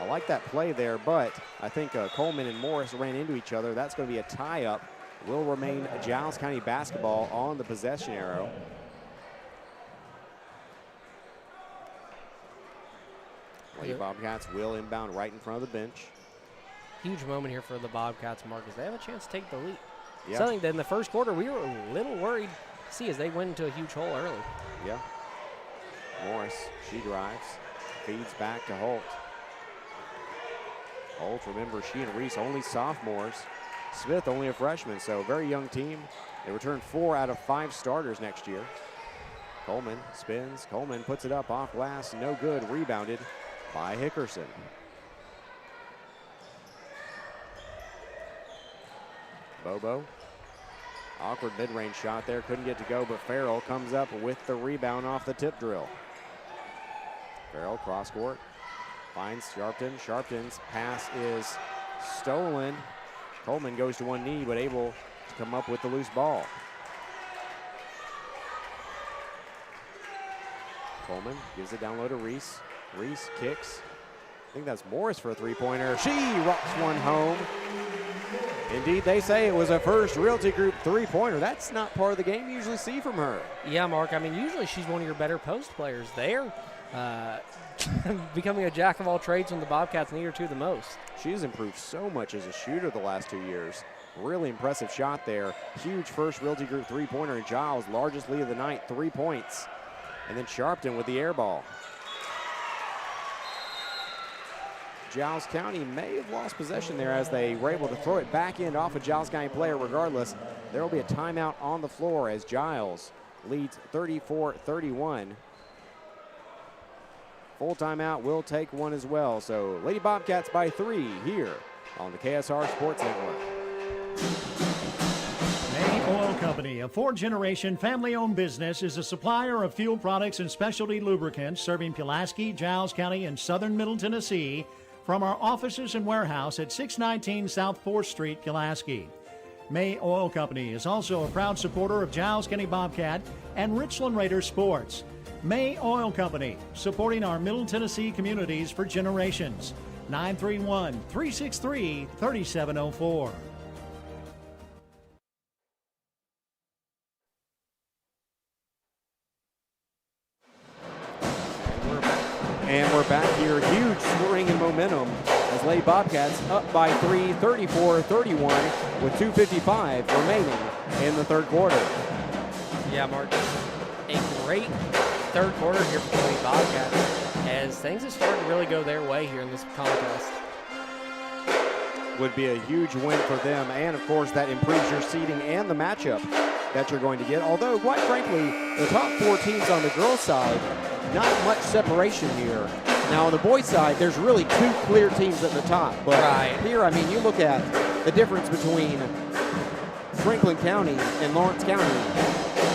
I like that play there, but I think Coleman and Morris ran into each other. That's going to be a tie-up. Will remain Giles County basketball on the possession arrow. Lady Bobcats will inbound right in front of the bench. Huge moment here for the Bobcats, Marcus. They have a chance to take the lead. Yeah. Something that in the first quarter we were a little worried to see as they went into a huge hole early. Yeah. Morris, she drives, feeds back to Holt. Holt, remember, she and Reese only sophomores. Smith only a freshman, so very young team. They return 4 out of 5 starters next year. Coleman spins. Coleman puts it up off glass. No good. Rebounded by Hickerson. Bobo. Awkward mid-range shot there. Couldn't get to go, but Farrell comes up with the rebound off the tip drill. Farrell cross court. Finds Sharpton. Sharpton's pass is stolen. Coleman goes to one knee, but able to come up with the loose ball. Coleman gives it down low to Reese. Reese kicks. I think that's Morris for a three-pointer. She rocks one home. Indeed, they say it was a first Realty Group three-pointer. That's not part of the game you usually see from her. Yeah, Mark. I mean, usually she's one of your better post players there. Becoming a jack of all trades when the Bobcats need her to the most. She has improved so much as a shooter the last 2 years. Really impressive shot there. Huge first Realty Group three-pointer, and Giles, largest lead of the night, 3 points. And then Sharpton with the air ball. Giles County may have lost possession there as they were able to throw it back in off a Giles County player. Regardless, there will be a timeout on the floor as Giles leads 34-31. Full timeout will take one as well. So Lady Bobcats by 3 here on the KSR Sports Network. May Oil Company, a 4-generation family-owned business, is a supplier of fuel products and specialty lubricants serving Pulaski, Giles County, and southern Middle Tennessee from our offices and warehouse at 619 South 4th Street, Pulaski. May Oil Company is also a proud supporter of Giles County Bobcat and Richland Raiders sports. May Oil Company, supporting our Middle Tennessee communities for generations. 931-363-3704. And we're back here. Huge swing and momentum as Lady Bobcats up by 3, 34-31 with 2:55 remaining in the third quarter. Yeah, Mark, a great third quarter here for the Lady Bobcats as things have started to really go their way here in this contest. Would be a huge win for them, and of course that improves your seeding and the matchup that you're going to get. Although, quite frankly, the top 4 teams on the girls' side, not much separation here. Now on the boys' side, there's really 2 clear teams at the top. But here, I mean, you look at the difference between Franklin County and Lawrence County.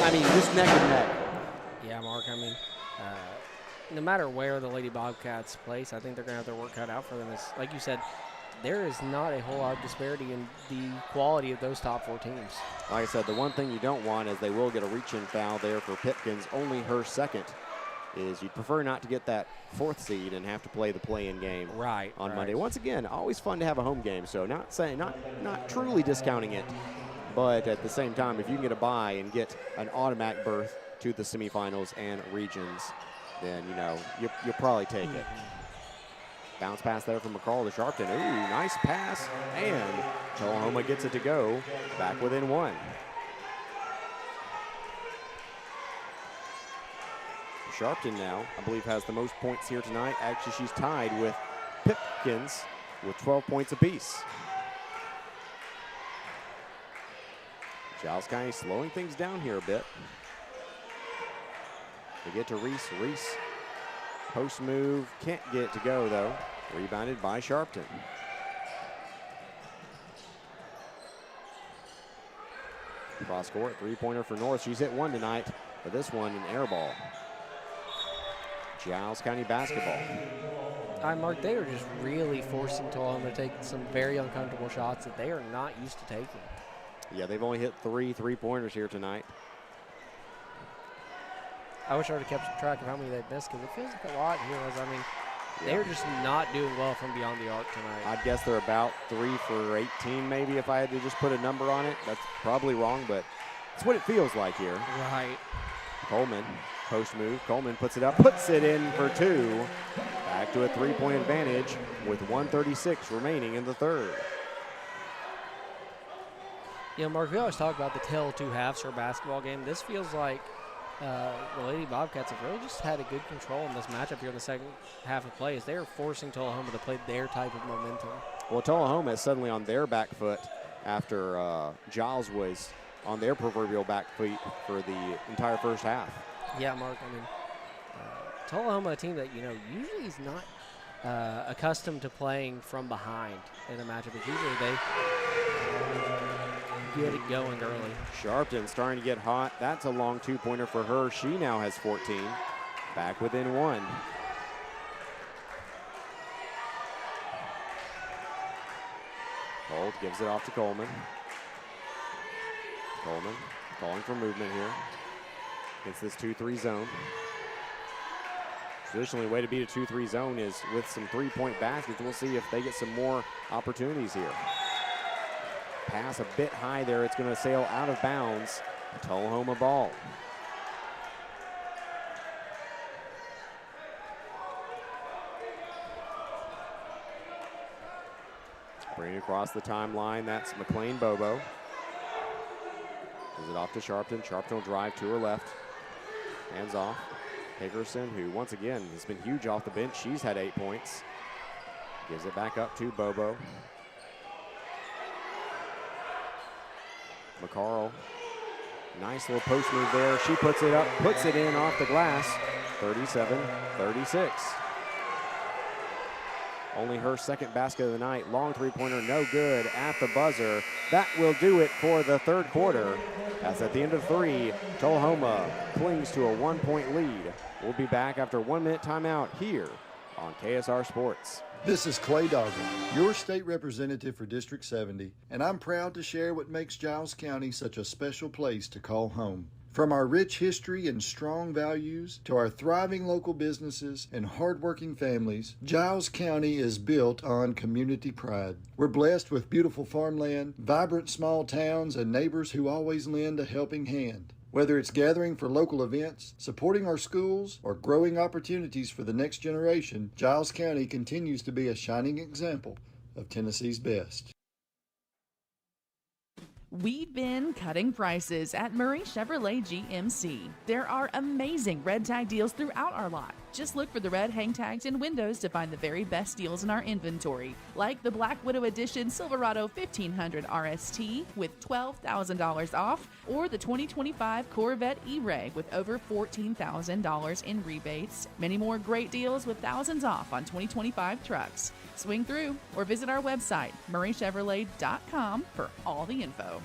I mean, just neck and neck. Yeah, Mark, I mean, no matter where the Lady Bobcats place, I think they're going to have their work cut out for them. It's, like you said, there is not a whole lot of disparity in the quality of those top 4 teams. Like I said, the one thing you don't want is they will get a reach-in foul there for Pipkins, only her second. Is you'd prefer not to get that 4th seed and have to play the play-in game on Monday. Once again, always fun to have a home game, so not truly discounting it, but at the same time, if you can get a bye and get an automatic berth to the semifinals and regions, then you'll probably take it. Bounce pass there from McCall to Sharpton. Ooh, nice pass, and Tullahoma gets it to go back within 1. Sharpton now, I believe, has the most points here tonight. Actually, she's tied with Pipkins with 12 points apiece. Giles kind of slowing things down here a bit. They get to Reese. Reese, post move, can't get it to go though. Rebounded by Sharpton. Cross court, three-pointer for North. She's hit one tonight, but this one an air ball. Giles County basketball. Mark, they are just really forcing Tullahoma to take some very uncomfortable shots that they are not used to taking. Yeah, they've only hit three-pointers here tonight. I wish I would have kept track of how many they've missed, because it feels like a lot here. They're just not doing well from beyond the arc tonight. I'd guess they're about 3 for 18 maybe if I had to just put a number on it. That's probably wrong, but it's what it feels like here. Right. Coleman, post move. Coleman puts it up, puts it in for 2. Back to a three-point advantage with 1:36 remaining in the third. You know, Mark, we always talk about the tale of two halves for a basketball game. This feels like the Lady Bobcats have really just had a good control in this matchup here in the second half of play as they are forcing Tullahoma to play their type of momentum. Well, Tullahoma is suddenly on their back foot after Giles was on their proverbial back feet for the entire first half. Yeah, Mark, Tullahoma, a team that, usually is not accustomed to playing from behind in a matchup. But usually they get it going early. Sharpton starting to get hot. That's a long two-pointer for her. She now has 14. Back within 1. Holt gives it off to Coleman. Coleman calling for movement here against this 2-3 zone. Traditionally, way to beat a 2-3 zone is with some three-point baskets. We'll see if they get some more opportunities here. Pass a bit high there. It's going to sail out of bounds. Tullahoma ball. Bring it across the timeline. That's McLean Bobo. Gives it off to Sharpton. Sharpton will drive to her left. Hands off. Hickerson, who once again has been huge off the bench. She's had 8 points. Gives it back up to Bobo. McCarl. Nice little post move there. She puts it up, puts it in off the glass. 37-36. Only her second basket of the night. Long three-pointer, no good at the buzzer. That will do it for the third quarter. As at the end of 3, Tullahoma clings to a 1-point lead. We'll be back after a 1-minute timeout here on KSR Sports. This is Clay Dogger, your state representative for District 70, and I'm proud to share what makes Giles County such a special place to call home. From our rich history and strong values to our thriving local businesses and hardworking families, Giles County is built on community pride. We're blessed with beautiful farmland, vibrant small towns, and neighbors who always lend a helping hand. Whether it's gathering for local events, supporting our schools, or growing opportunities for the next generation, Giles County continues to be a shining example of Tennessee's best. We've been cutting prices at Murray Chevrolet GMC. There are amazing red tag deals throughout our lot. Just look for the red hang tags and windows to find the very best deals in our inventory, like the Black Widow Edition Silverado 1500 RST with $12,000 off, or the 2025 Corvette E-Ray with over $14,000 in rebates. Many more great deals with thousands off on 2025 trucks. Swing through or visit our website, murraychevrolet.com, for all the info.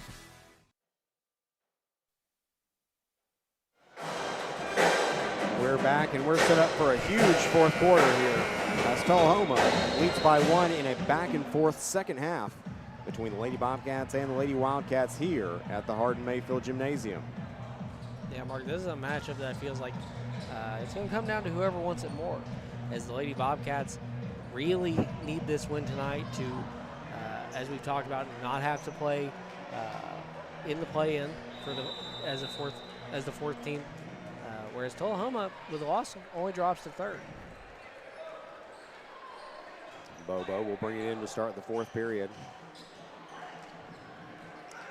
We're back and we're set up for a huge fourth quarter here as Tullahoma leads by 1 in a back-and-forth second half between the Lady Bobcats and the Lady Wildcats here at the Hardin Mayfield Gymnasium. Yeah, Mark, this is a matchup that feels like it's going to come down to whoever wants it more, as the Lady Bobcats really need this win tonight to, as we've talked about, not have to play in the play-in for as the fourth team. Whereas Tullahoma, with a loss, only drops to third. Bobo will bring it in to start the fourth period.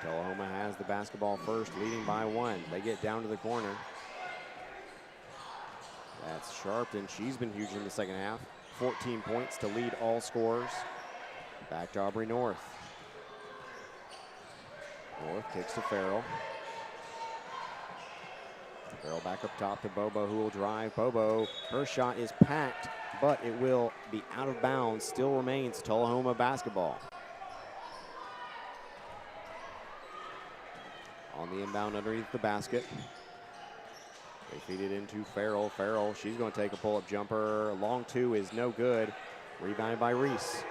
Tullahoma has the basketball first, leading by 1. They get down to the corner. That's Sharpton. She's been huge in the second half. 14 points to lead all scorers. Back to Aubrey North. North kicks to Farrell. Farrell back up top to Bobo, who will drive. Bobo, her shot is packed, but it will be out of bounds. Still remains Tullahoma basketball. On the inbound underneath the basket. They feed it into Farrell. Farrell, she's going to take a pull-up jumper. Long two is no good. Rebounded by Reese.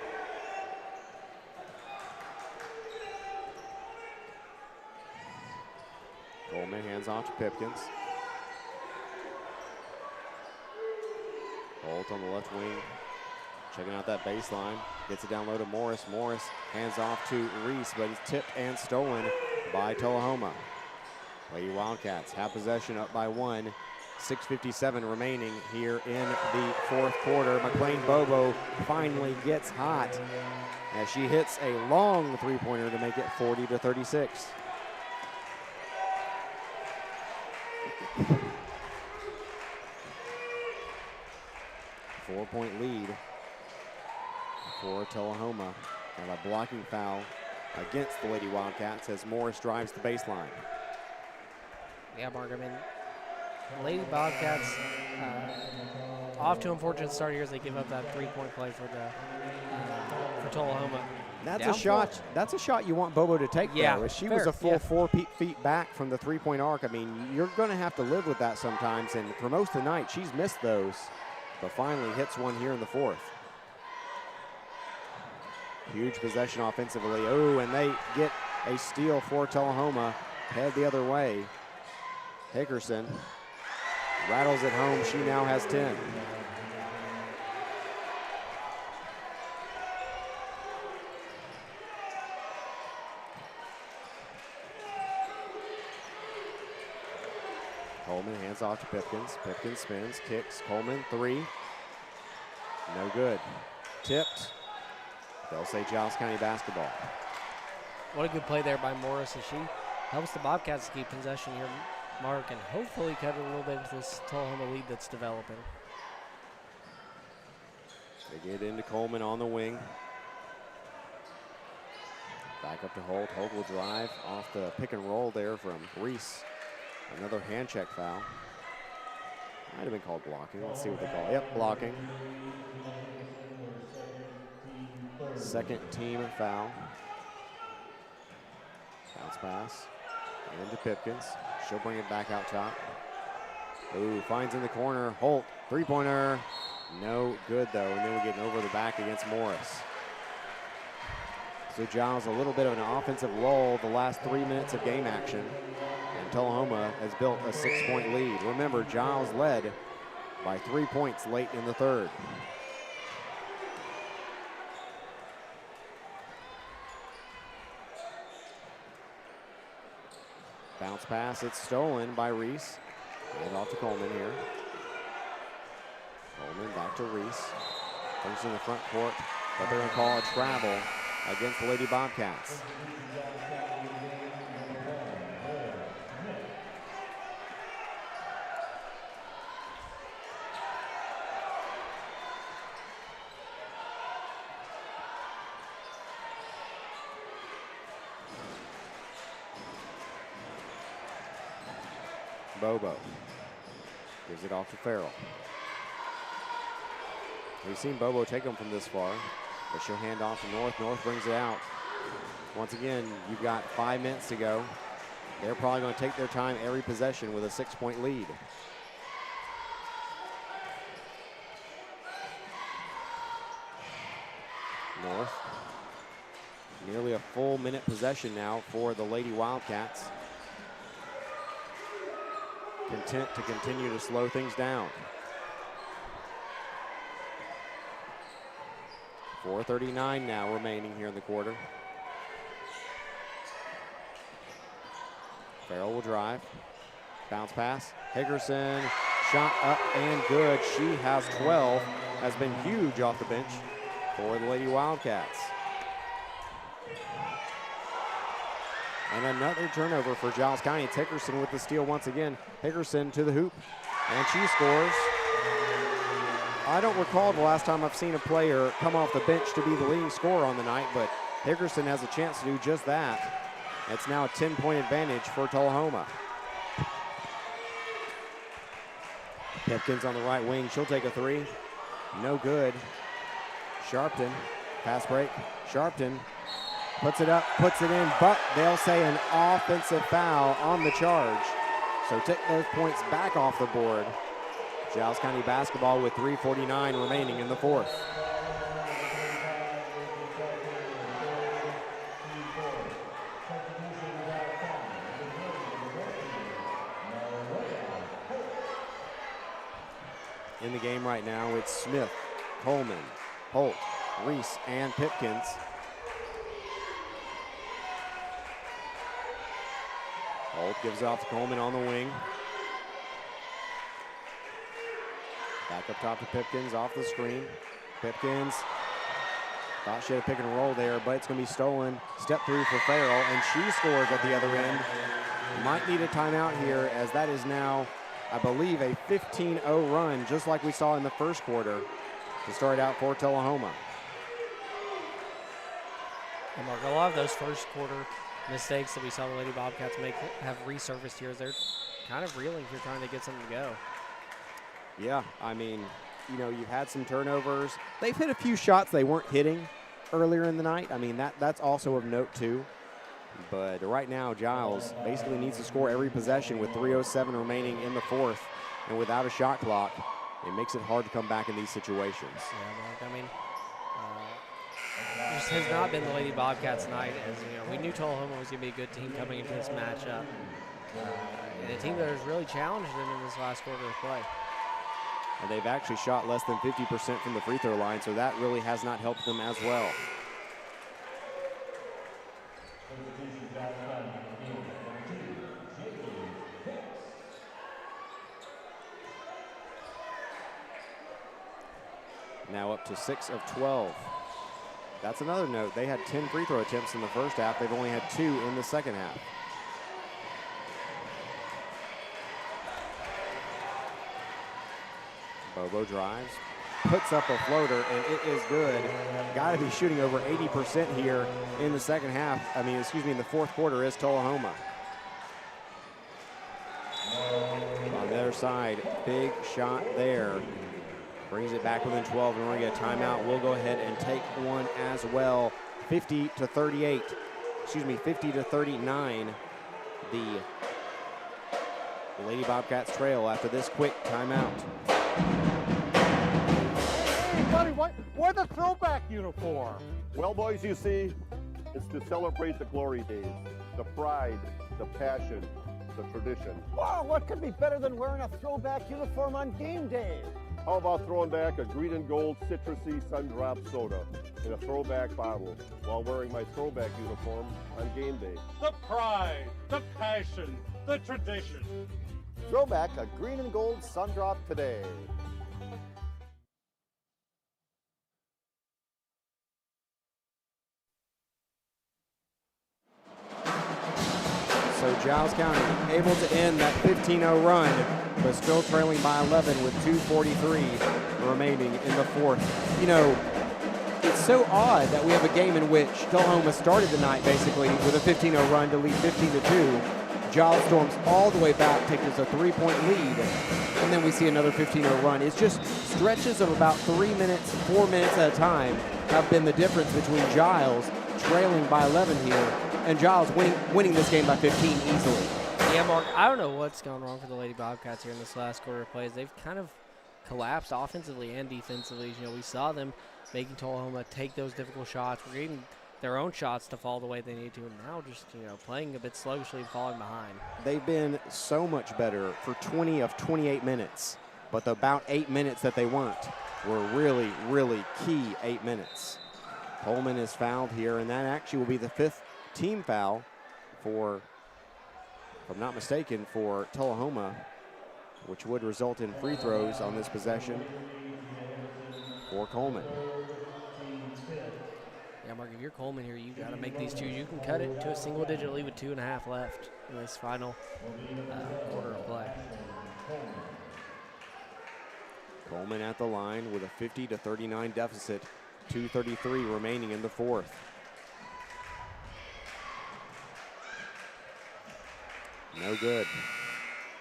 Coleman hands off to Pipkins. Holt on the left wing, checking out that baseline. Gets it down low to Morris. Morris hands off to Reese, but it's tipped and stolen by Tullahoma. Lady Wildcats have possession, up by 1. 6:57 remaining here in the fourth quarter. McLean Bobo finally gets hot as she hits a long three-pointer to make it 40-36. Four-point lead for Tullahoma, and a blocking foul against the Lady Wildcats as Morris drives the baseline. Yeah, Mark, I mean, the Lady Bobcats, off to an unfortunate start here as they give up that three-point play for Tullahoma. That's a shot. That's a shot you want Bobo to take. Yeah, though. If she fair, was a full yeah. 4 feet back from the three-point arc, I mean, you're going to have to live with that sometimes. And for most of the night, she's missed those, but finally hits one here in the fourth. Huge possession offensively. Oh, and they get a steal for Tullahoma. Head the other way. Hickerson rattles it home. She now has 10. Coleman hands off to Pipkins. Pipkins spins, kicks. Coleman, three. No good. Tipped. They'll say Giles County basketball. What a good play there by Morris as she helps the Bobcats keep possession here, Mark, and hopefully cut a little bit into this Tullahoma lead that's developing. They get into Coleman on the wing. Back up to Holt. Holt will drive off the pick and roll there from Reese. Another hand check foul. Might have been called blocking. Let's see what they call it. Yep, blocking. Second team foul. Bounce pass. Into Pipkins. She'll bring it back out top. Ooh, finds in the corner. Holt, three-pointer. No good, though. And then we're getting over the back against Morris. So Giles, a little bit of an offensive lull the last 3 minutes of game action. And Tullahoma has built a 6-point lead. Remember, Giles led by 3 points late in the third. Bounce pass, it's stolen by Reese. And off to Coleman here. Coleman back to Reese. Brings in the front court, but they're going to call a travel against the Lady Bobcats. Bobo gives it off to Farrell. We've seen Bobo take them from this far, but she'll hand off to North. North brings it out. Once again, you've got 5 minutes to go. They're probably going to take their time every possession with a 6-point lead. North. Nearly a full minute possession now for the Lady Wildcats. Content to continue to slow things down. 4:39 now remaining here in the quarter. Farrell will drive. Bounce pass. Hickerson, shot up and good. She has 12. Has been huge off the bench for the Lady Wildcats. And another turnover for Giles County. It's Hickerson with the steal once again. Hickerson to the hoop, and she scores. I don't recall the last time I've seen a player come off the bench to be the leading scorer on the night, but Hickerson has a chance to do just that. It's now a 10-point advantage for Tullahoma. Pipkins on the right wing. She'll take a three. No good. Sharpton, pass break. Sharpton puts it up, puts it in, but they'll say an offensive foul on the charge. So take those points back off the board. Giles County basketball with 3:49 remaining in the fourth. In the game right now, it's Smith, Coleman, Holt, Reese, and Pipkins. Holt gives off to Coleman on the wing. Back up top to Pipkins, off the screen. Pipkins thought she had a pick and roll there, but it's going to be stolen. Step through for Farrell, and she scores at the other end. Might need a timeout here, as that is now, I believe, a 15-0 run, just like we saw in the first quarter, to start out for Tullahoma. And Mark, a lot of those first quarter mistakes that we saw the Lady Bobcats make have resurfaced here. They're kind of reeling here, trying to get something to go. Yeah, I mean, you know, you've had some turnovers. They've hit a few shots they weren't hitting earlier in the night. I mean, that's also of note too. But right now, Giles basically needs to score every possession with 3:07 remaining in the fourth. And without a shot clock, it makes it hard to come back in these situations. Yeah, Mark, I mean, this has not been the Lady Bobcats night. As you know, we knew Tullahoma was going to be a good team coming into this matchup. And a team that has really challenged them in this last quarter of play. And they've actually shot less than 50% from the free throw line, so that really has not helped them as well. Now up to 6 of 12. That's another note. They had 10 free throw attempts in the first half. They've only had 2 in the second half. Bobo drives, puts up a floater, and it is good. Got to be shooting over 80% here in the second half. In the fourth quarter is Tullahoma. On the other side, big shot there. Brings it back within 12, and we're going to get a timeout. We'll go ahead and take one as well. 50 to 39. The Lady Bobcats trail after this quick timeout. Hey, buddy, why the throwback uniform? Well, boys, you see, it's to celebrate the glory days, the pride, the passion, the tradition. Wow, what could be better than wearing a throwback uniform on game day? How about throwing back a green and gold citrusy sun-drop soda in a throwback bottle while wearing my throwback uniform on game day? The pride, the passion, the tradition. Throwback a green and gold sun-drop today. So Giles County able to end that 15-0 run, but still trailing by 11 with 2:43 remaining in the fourth. You know, it's so odd that we have a game in which Tullahoma started the night basically with a 15-0 run to lead 15-2. Giles storms all the way back, takes us a 3-point lead, and then we see another 15-0 run. It's just stretches of about 3 minutes, 4 minutes at a time have been the difference between Giles trailing by 11 here and Giles winning this game by 15 easily. Yeah, Mark, I don't know what's gone wrong for the Lady Bobcats here in this last quarter of plays. They've kind of collapsed offensively and defensively. You know, we saw them making Tullahoma take those difficult shots. We're getting their own shots to fall the way they need to, and now just, you know, playing a bit sluggishly and falling behind. They've been so much better for 20 of 28 minutes, but the about 8 minutes that they weren't were really, really key 8 minutes. Coleman is fouled here, and that actually will be the 5th team foul for, if I'm not mistaken, for Tullahoma, which would result in free throws on this possession for Coleman. Yeah, Mark, if you're Coleman here, you got to make these two. You can cut it to a single-digit lead with 2.5 left in this final quarter of play. Coleman at the line with a 50-39 deficit, 2:33 remaining in the fourth. No good.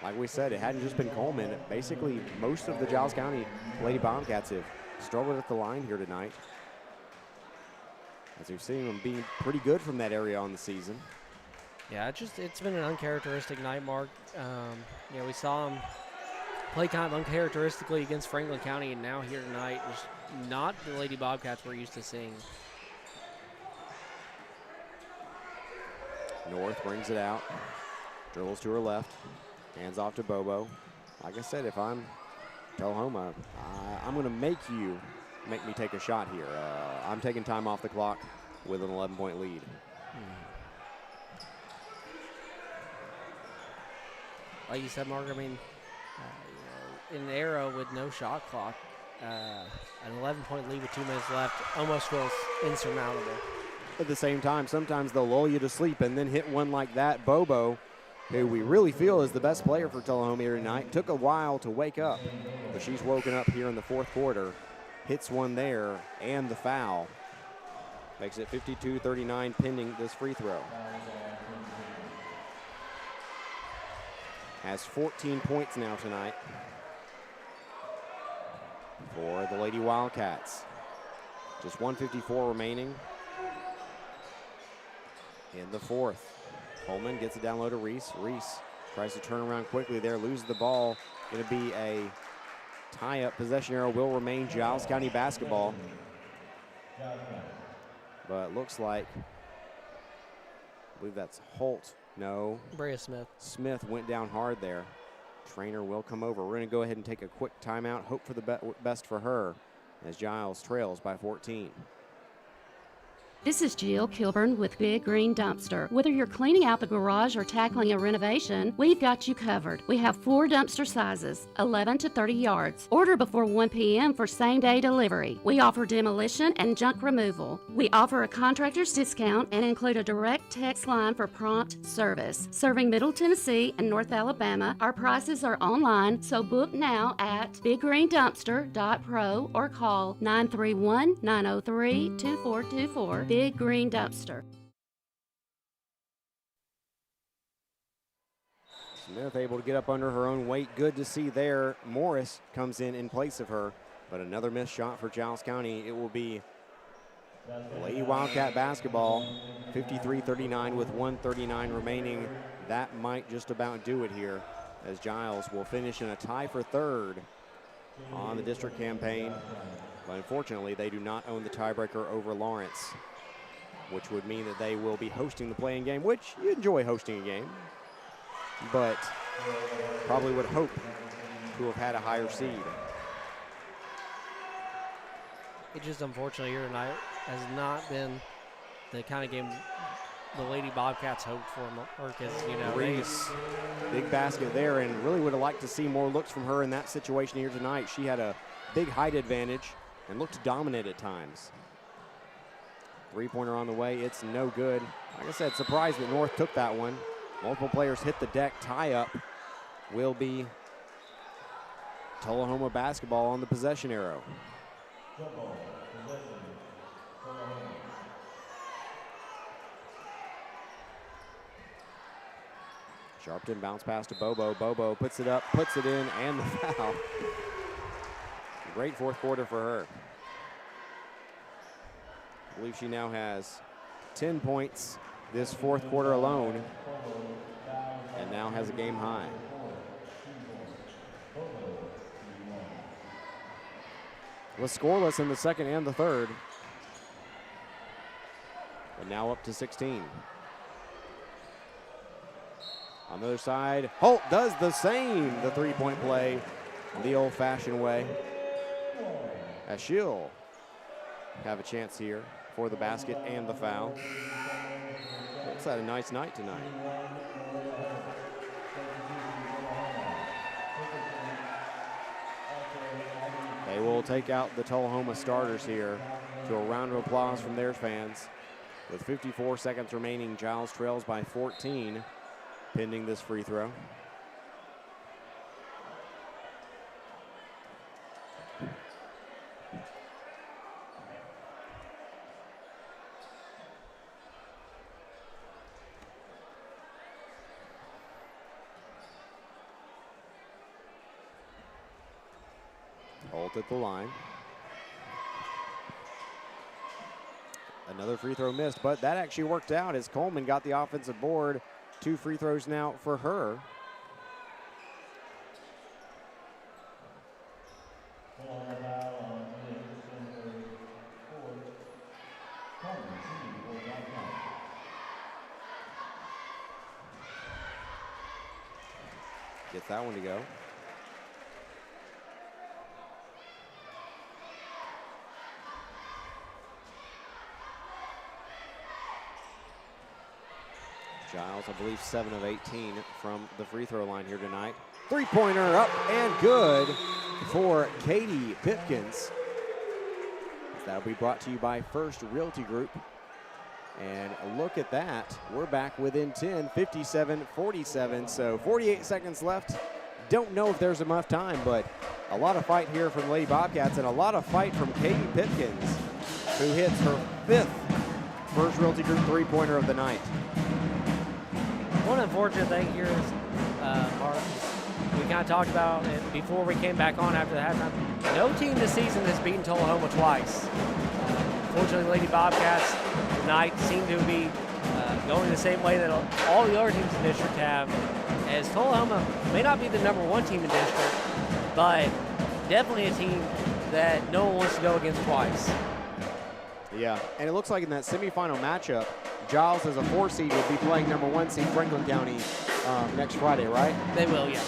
Like we said, it hadn't just been Coleman. Basically, most of the Giles County Lady Bobcats have struggled at the line here tonight, as we've seen them being pretty good from that area on the season. Yeah, it's been an uncharacteristic night, Mark. We saw them play kind of uncharacteristically against Franklin County, and now here tonight, just not the Lady Bobcats we're used to seeing. North brings it out, dribbles to her left, hands off to Bobo. Like I said, if I'm Tullahoma, I'm going to make me take a shot here. I'm taking time off the clock with an 11-point lead. Like you said, Mark, I mean, in an era with no shot clock, an 11-point lead with 2 minutes left almost feels insurmountable. At the same time, sometimes they'll lull you to sleep and then hit one like that. Bobo, who we really feel is the best player for Tullahoma here tonight, took a while to wake up, but she's woken up here in the fourth quarter. Hits one there and the foul. Makes it 52-39 pending this free throw. Has 14 points now tonight for the Lady Wildcats. Just 1:54 remaining in the fourth. Coleman gets it down low to Reese. Reese tries to turn around quickly there, loses the ball. Going to be a tie-up. Possession arrow will remain Giles County basketball. But looks like, I believe that's Holt. No. Brea Smith. Smith went down hard there. Trainer will come over. We're going to go ahead and take a quick timeout. Hope for the best for her as Giles trails by 14. This is Jill Kilburn with Big Green Dumpster. Whether you're cleaning out the garage or tackling a renovation, we've got you covered. We have 4 dumpster sizes, 11 to 30 yards. Order before 1 p.m. for same-day delivery. We offer demolition and junk removal. We offer a contractor's discount and include a direct text line for prompt service. Serving Middle Tennessee and North Alabama, our prices are online, so book now at biggreendumpster.pro or call 931-903-2424. Big Green Dumpster. Smith able to get up under her own weight. Good to see there. Morris comes in place of her, but another missed shot for Giles County. It will be Lady Wildcat basketball, 53-39 with 1:39 remaining. That might just about do it here, as Giles will finish in a tie for third on the district campaign. But unfortunately, they do not own the tiebreaker over Lawrence, which would mean that they will be hosting the play-in game, which you enjoy hosting a game, but probably would hope to have had a higher seed. It just unfortunately here tonight has not been the kind of game the Lady Bobcats hoped for, because, Reese, big basket there, and really would have liked to see more looks from her in that situation here tonight. She had a big height advantage and looked dominant at times. Three-pointer on the way, it's no good. Like I said, surprised that North took that one. Multiple players hit the deck. Tie-up will be Tullahoma basketball on the possession arrow. Sharpton bounce pass to Bobo. Bobo puts it up, puts it in, and the foul. Great fourth quarter for her. I believe she now has 10 points this fourth quarter alone, and now has a game high. Was scoreless in the second and the third, but now up to 16. On the other side, Holt does the same, the three-point play, the old-fashioned way. As she'll have a chance here for the basket and the foul. It's had a nice night tonight. They will take out the Tullahoma starters here to a round of applause from their fans. With 54 seconds remaining, Giles trails by 14, pending this free throw. Holt at the line. Another free throw missed, but that actually worked out as Coleman got the offensive board. 2 free throws now for her. Gets that one to go. Giles, I believe, 7 of 18 from the free throw line here tonight. Three-pointer up and good for Katie Pipkins. That'll be brought to you by First Realty Group. And look at that. We're back within 10, 57-47. So 48 seconds left. Don't know if there's enough time, but a lot of fight here from the Lady Bobcats and a lot of fight from Katie Pipkins, who hits her 5th First Realty Group three-pointer of the night. One unfortunate thing here is, Mark, we kind of talked about it before we came back on after the halftime. No team this season has beaten Tullahoma twice. Fortunately, Lady Bobcats tonight seem to be going the same way that all the other teams in the district have, as Tullahoma may not be the #1 team in district, but definitely a team that no one wants to go against twice. Yeah, and it looks like in that semifinal matchup, Giles as a 4 seed will be playing #1 seed Franklin County next Friday, right? They will, yeah.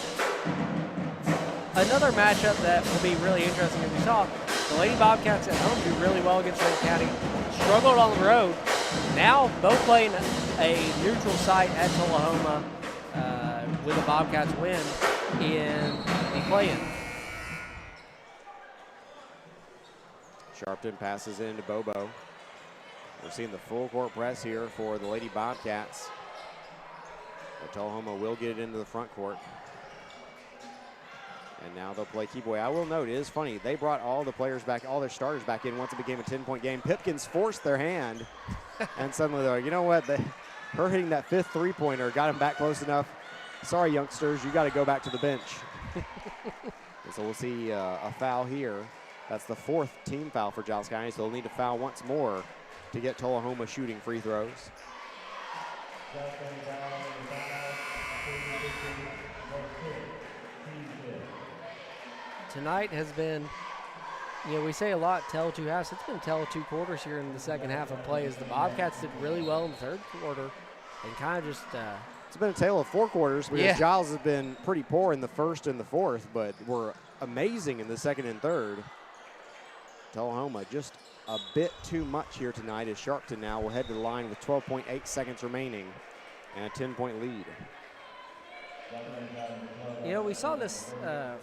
Another matchup that will be really interesting, as we saw, the Lady Bobcats at home do really well against Franklin County, struggled on the road. Now both playing a neutral site at Tullahoma with a Bobcats win in the play-in. Sharpton passes in to Bobo. We're seeing the full court press here for the Lady Bobcats. But Tullahoma will get it into the front court. And now they'll play keep away. I will note, it is funny, they brought all the players back, all their starters back in once it became a 10-point game. Pipkins forced their hand, and suddenly they're like, you know what, her hitting that 5th three-pointer got them back close enough. Sorry, youngsters, you got to go back to the bench. So we'll see a foul here. That's the 4th team foul for Giles County, so they'll need to foul once more to get Tullahoma shooting free throws. Tonight has been, we say a lot, tell 2 halves. It's been tell 2 quarters here in the second half of play, as the Bobcats did really well in the 3rd quarter and kind of just it's been a tale of 4 quarters because yeah. Giles has been pretty poor in the 1st and the 4th, but were amazing in the 2nd and 3rd. Tullahoma just a bit too much here tonight, as Sharpton now will head to the line with 12.8 seconds remaining and a 10-point lead. We saw this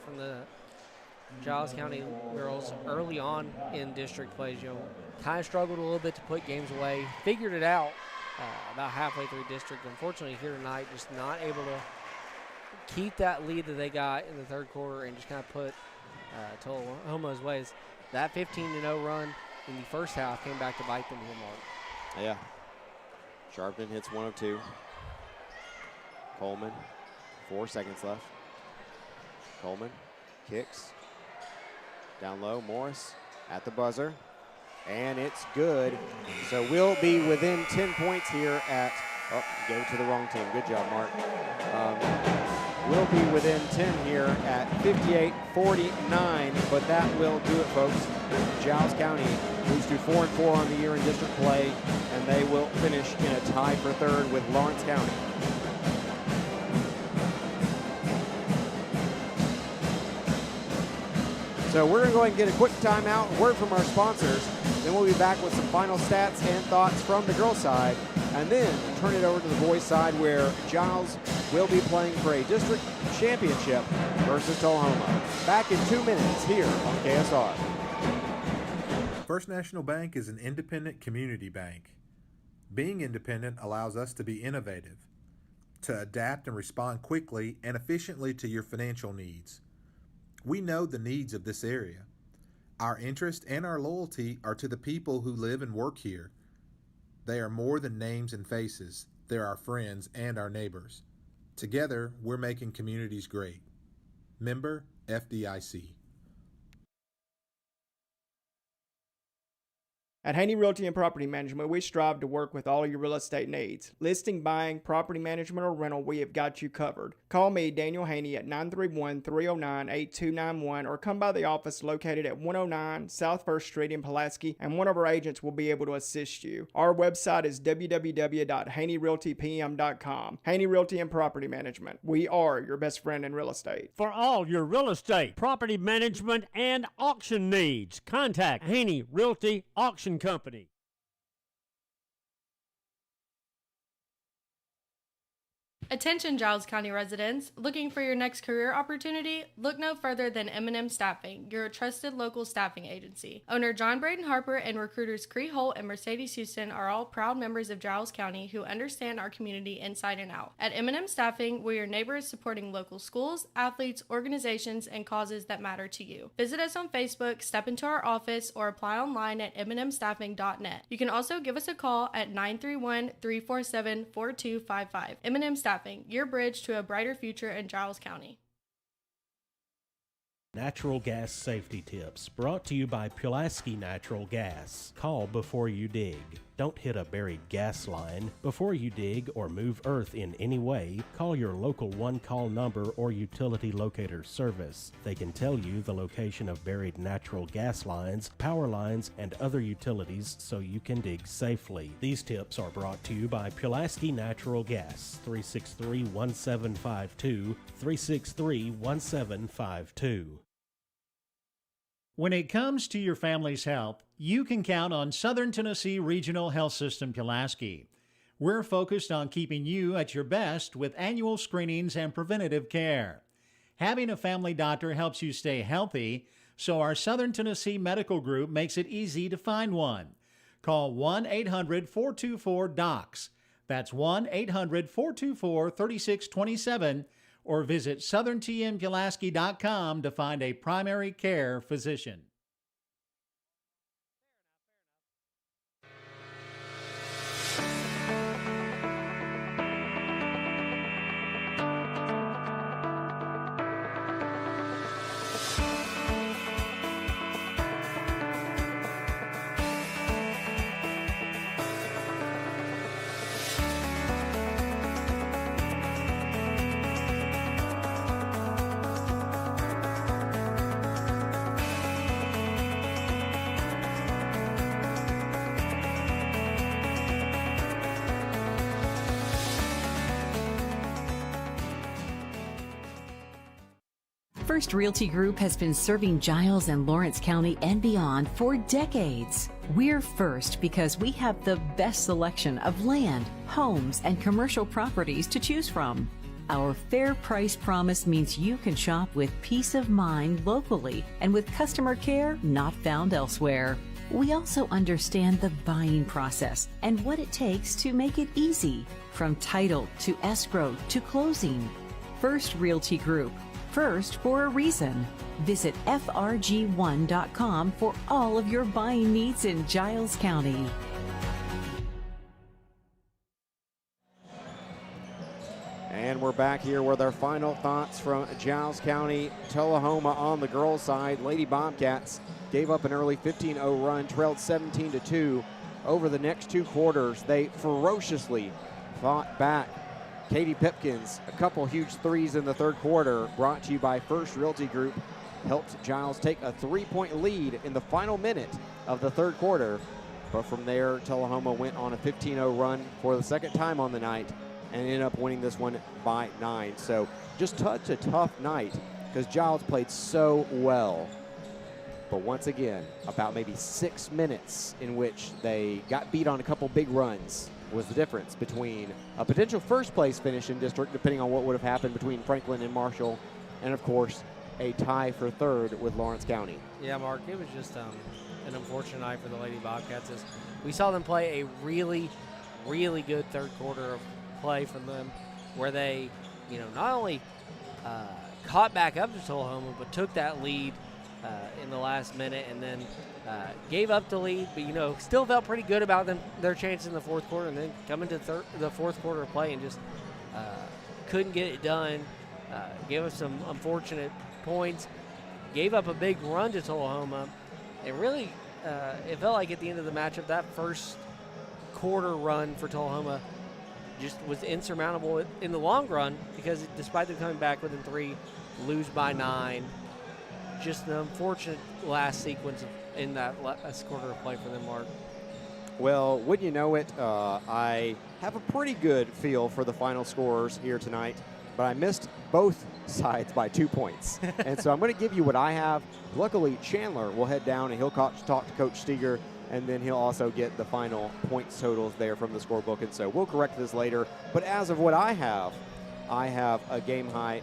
from the Giles County girls early on in district plays. Kind of struggled a little bit to put games away. Figured it out about halfway through district. Unfortunately, here tonight, just not able to keep that lead that they got in the 3rd quarter and just kind of put Tullahoma's ways. That 15-0 run in the 1st half came back to bite them here, Mark. Yeah. Sharpton hits 1 of 2. Coleman, 4 seconds left. Coleman kicks. Down low, Morris at the buzzer. And it's good. So we'll be within 10 points here at, gave it to the wrong team. Good job, Mark. We'll be within 10 here at 58-49, but that will do it, folks. Giles County moves to 4-4 on the year in district play, and they will finish in a tie for 3rd with Lawrence County. So we're going to go ahead and get a quick timeout, word from our sponsors. Then we'll be back with some final stats and thoughts from the girls' side, and then turn it over to the boys' side, where Giles will be playing for a district championship versus Tullahoma. Back in 2 minutes here on KSR. First National Bank is an independent community bank. Being independent allows us to be innovative, to adapt and respond quickly and efficiently to your financial needs. We know the needs of this area. Our interest and our loyalty are to the people who live and work here. They are more than names and faces. They're our friends and our neighbors. Together, we're making communities great. Member FDIC. At Haney Realty and Property Management, we strive to work with all of your real estate needs. Listing, buying, property management, or rental, we have got you covered. Call me, Daniel Haney, at 931-309-8291 or come by the office located at 109 South 1st Street in Pulaski, and one of our agents will be able to assist you. Our website is www.haneyrealtypm.com. Haney Realty and Property Management. We are your best friend in real estate. For all your real estate, property management, and auction needs, contact Haney Realty Auction Company. Attention Giles County residents, looking for your next career opportunity? Look no further than M&M Staffing, your trusted local staffing agency. Owner John Braden Harper and recruiters Cree Holt and Mercedes Houston are all proud members of Giles County who understand our community inside and out. At M&M Staffing, we're your neighbors supporting local schools, athletes, organizations, and causes that matter to you. Visit us on Facebook, step into our office, or apply online at mnmstaffing.net. You can also give us a call at 931-347-4255. M&M Staffing, your bridge to a brighter future in Giles County. Natural gas safety tips brought to you by Pulaski Natural Gas. Call before you dig. Don't hit a buried gas line. Before you dig or move earth in any way, call your local one-call number or utility locator service. They can tell you the location of buried natural gas lines, power lines, and other utilities so you can dig safely. These tips are brought to you by Pulaski Natural Gas, 363-1752, 363-1752. When it comes to your family's health, you can count on Southern Tennessee Regional Health System Pulaski. We're focused on keeping you at your best with annual screenings and preventative care. Having a family doctor helps you stay healthy, so our Southern Tennessee Medical Group makes it easy to find one. Call 1-800-424-DOCS. That's 1-800-424-3627. Or visit southerntmpulaski.com to find a primary care physician. First Realty Group has been serving Giles and Lawrence County and beyond for decades. We're first because we have the best selection of land, homes, and commercial properties to choose from. Our fair price promise means you can shop with peace of mind locally and with customer care not found elsewhere. We also understand the buying process and what it takes to make it easy, from title to escrow to closing. First Realty Group. First for a reason. Visit frg1.com for all of your buying needs in Giles County. And we're back here with our final thoughts from Giles County. Tullahoma on the girls' side. Lady Bobcats gave up an early 15-0 run, trailed 17-2. Over the next two quarters, they ferociously fought back. Katie Pipkins, a couple huge threes in the third quarter, brought to you by First Realty Group, helped Giles take a 3-point lead in the final minute of the third quarter. But from there, Tullahoma went on a 15-0 run for the second time on the night and ended up winning this one by 9. So just such a tough night because Giles played so well. But once again, about maybe 6 minutes in which they got beat on a couple big runs was the difference between a potential first place finish in district, depending on what would have happened between Franklin and Marshall, and of course a tie for third with Lawrence County. Yeah, Mark, it was just an unfortunate night for the Lady Bobcats. As we saw them play a really, really good third quarter of play from them, where they, not only caught back up to Tullahoma, but took that lead in the last minute, and then gave up the lead, but still felt pretty good about their chances in the fourth quarter, and then come into the fourth quarter of play and just couldn't get it done. Gave us some unfortunate points, gave up a big run to Tullahoma, and really it felt like at the end of the matchup, that first quarter run for Tullahoma just was insurmountable in the long run, because despite them coming back within 3, lose by 9. Just the unfortunate last sequence in that last quarter of play for them, Mark. Well, wouldn't you know it, I have a pretty good feel for the final scores here tonight, but I missed both sides by 2 points. And so I'm going to give you what I have. Luckily, Chandler will head down and he'll talk to Coach Steger, and then he'll also get the final points totals there from the scorebook. And so we'll correct this later. But as of what I have a game high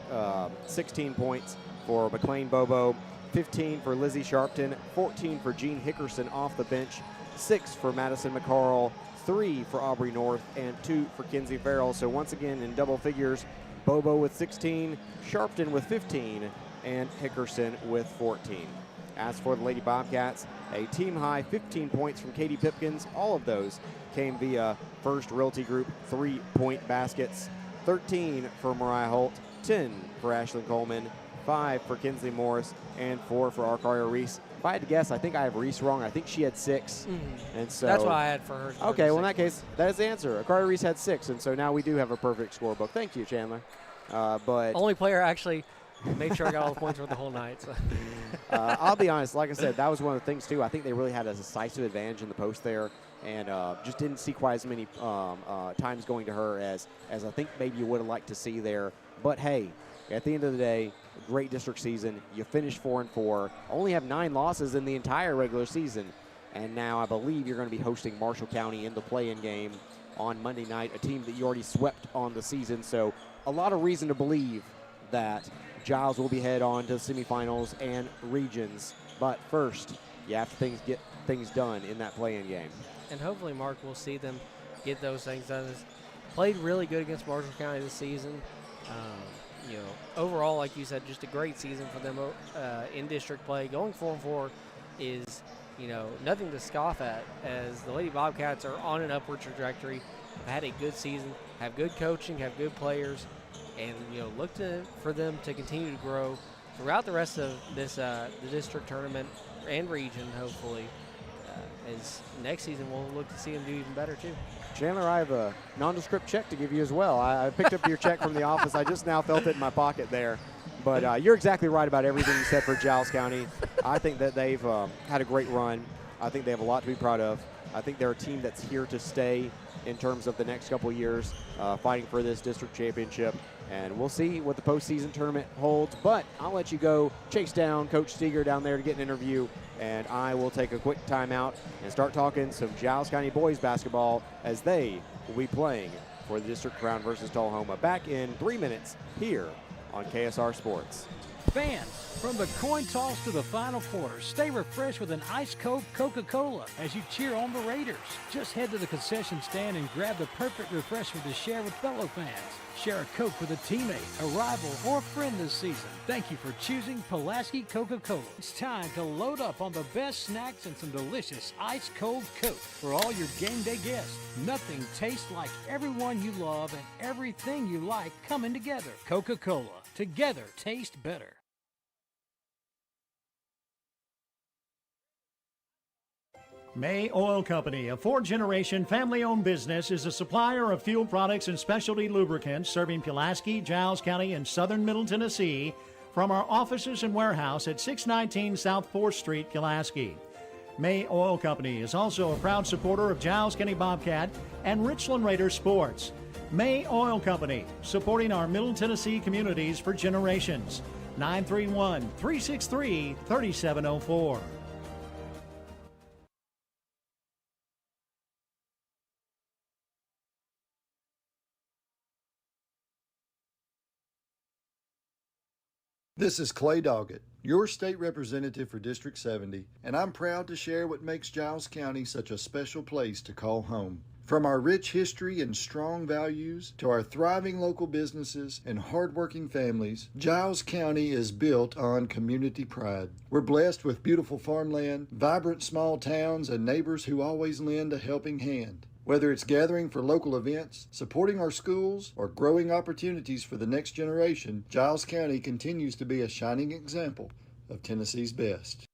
16 points for McLean Bobo, 15 for Lizzie Sharpton, 14 for Jean Hickerson off the bench, 6 for Madison McCarl, 3 for Aubrey North, and 2 for Kinsey Farrell. So once again in double figures, Bobo with 16, Sharpton with 15, and Hickerson with 14. As for the Lady Bobcats, a team-high 15 points from Katie Pipkins. All of those came via First Realty Group 3-point baskets. 13 for Mariah Holt, 10 for Ashlyn Coleman, 5 for Kinsley Morris, and 4 for Arcaria Reese. If I had to guess, I think I have Reese wrong. I think she had 6. And so that's what I had for her. Okay, well, in that case, that is the answer. Arcaria Reese had 6, and so now we do have a perfect scorebook. Thank you, Chandler. But only player actually made sure I got all the points for the whole night. So. I'll be honest. Like I said, that was one of the things, too. I think they really had a decisive advantage in the post there, and just didn't see quite as many times going to her as I think maybe you would have liked to see there. But, hey, at the end of the day, great district season. You finished 4-4, only have 9 losses in the entire regular season. And now I believe you're going to be hosting Marshall County in the play-in game on Monday night, a team that you already swept on the season. So a lot of reason to believe that Giles will be head on to the semifinals and regions. But first, you have to get things done in that play-in game. And hopefully, Mark, will see them get those things done. Played really good against Marshall County this season. Overall, like you said, just a great season for them in district play. Going 4-4 is, nothing to scoff at, as the Lady Bobcats are on an upward trajectory. Have had a good season, have good coaching, have good players, and look for them to continue to grow throughout the rest of this the district tournament and region. Hopefully, as next season we'll look to see them do even better too. Chandler, I have a nondescript check to give you as well. I picked up your check from the office. I just now felt it in my pocket there. But you're exactly right about everything you said for Giles County. I think that they've had a great run. I think they have a lot to be proud of. I think they're a team that's here to stay in terms of the next couple of years, fighting for this district championship. And we'll see what the postseason tournament holds. But I'll let you go chase down Coach Steger down there to get an interview. And I will take a quick timeout and start talking some Giles County boys basketball as they will be playing for the district crown versus Tullahoma. Back in 3 minutes here on KSR Sports. Fans, from the coin toss to the final quarter, stay refreshed with an ice-cold Coca-Cola as you cheer on the Raiders. Just head to the concession stand and grab the perfect refreshment to share with fellow fans. Share a Coke with a teammate, a rival, or a friend this season. Thank you for choosing Pulaski Coca-Cola. It's time to load up on the best snacks and some delicious ice-cold Coke for all your game day guests. Nothing tastes like everyone you love and everything you like coming together. Coca-Cola. Together, taste better. May Oil Company, a 4th-generation family-owned business, is a supplier of fuel products and specialty lubricants serving Pulaski, Giles County, and southern Middle Tennessee from our offices and warehouse at 619 South 4th Street, Pulaski. May Oil Company is also a proud supporter of Giles County Bobcat and Richland Raiders sports. May Oil Company, supporting our Middle Tennessee communities for generations. 931-363-3704. This is Clay Doggett, your state representative for District 70, and I'm proud to share what makes Giles County such a special place to call home. From our rich history and strong values to our thriving local businesses and hardworking families, Giles County is built on community pride. We're blessed with beautiful farmland, vibrant small towns, and neighbors who always lend a helping hand. Whether it's gathering for local events, supporting our schools, or growing opportunities for the next generation, Giles County continues to be a shining example of Tennessee's best.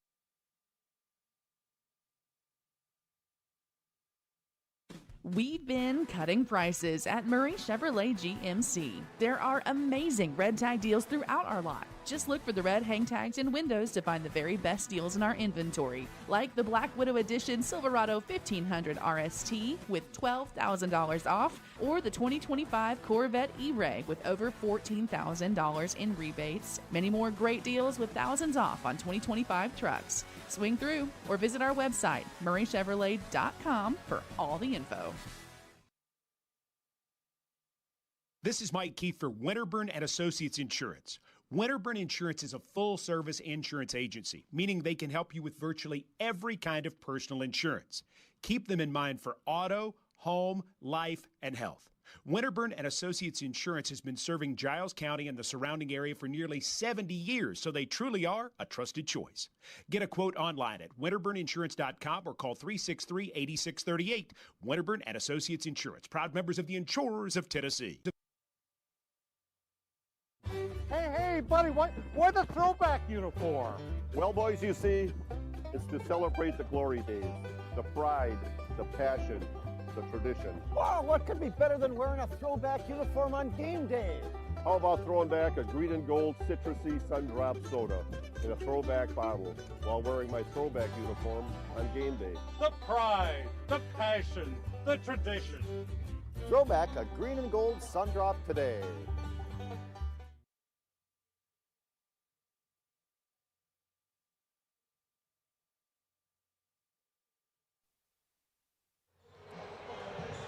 We've been cutting prices at Murray Chevrolet GMC. There are amazing red tag deals throughout our lot. Just look for the red hang tags and windows to find the very best deals in our inventory, like the Black Widow Edition Silverado 1500 RST with $12,000 off, or the 2025 Corvette E-Ray with over $14,000 in rebates. Many more great deals with thousands off on 2025 trucks. Swing through or visit our website, murraychevrolet.com, for all the info. This is Mike Keith for Winterburn and Associates Insurance. Winterburn Insurance is a full-service insurance agency, meaning they can help you with virtually every kind of personal insurance. Keep them in mind for auto, home, life, and health. Winterburn and Associates Insurance has been serving Giles County and the surrounding area for nearly 70 years, so they truly are a trusted choice. Get a quote online at winterburninsurance.com or call 363-8638. Winterburn and Associates Insurance, proud members of the Insurers of Tennessee. Hey, buddy, why the throwback uniform? Well, boys, you see, it's to celebrate the glory days, the pride, the passion, the tradition. Wow, what could be better than wearing a throwback uniform on game day? How about throwing back a green and gold citrusy sun-drop soda in a throwback bottle while wearing my throwback uniform on game day? The pride, the passion, the tradition. Throwback a green and gold sun-drop today.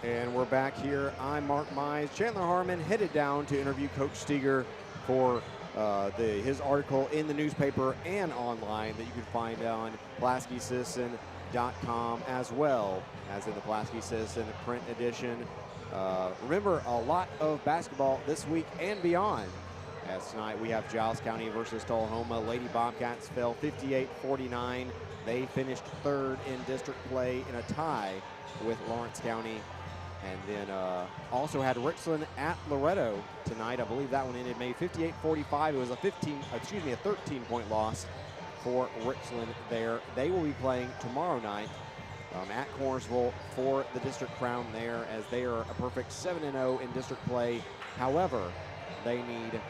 And we're back here. I'm Mark Mize. Chandler Harmon headed down to interview Coach Steger for his article in the newspaper and online that you can find on PulaskiCitizen.com, as well as in the Pulaski Citizen print edition. Remember, a lot of basketball this week and beyond, as tonight we have Giles County versus Tullahoma. Lady Bobcats fell 58-49. They finished third in district play in a tie with Lawrence County. And then also had Richland at Loretto tonight. I believe that one ended May 58-45. It was a 13-point loss for Richland there. They will be playing tomorrow night at Cornersville for the district crown there, as they are a perfect 7-0 in district play. However, they need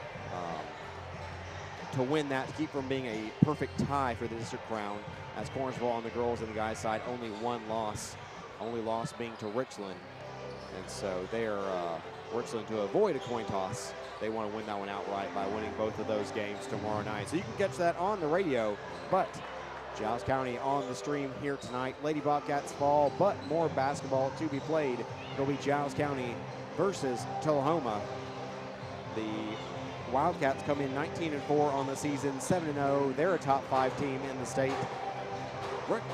to win that to keep from being a perfect tie for the district crown, as Cornersville on the girls and the guys side only one loss, only loss being to Richland. And so they are Richland, to avoid a coin toss, they want to win that one outright by winning both of those games tomorrow night. So you can catch that on the radio, but Giles County on the stream here tonight. Lady Bobcats fall, but more basketball to be played. It'll be Giles County versus Tullahoma. The Wildcats come in 19-4 on the season, 7-0. They're a top 5 team in the state.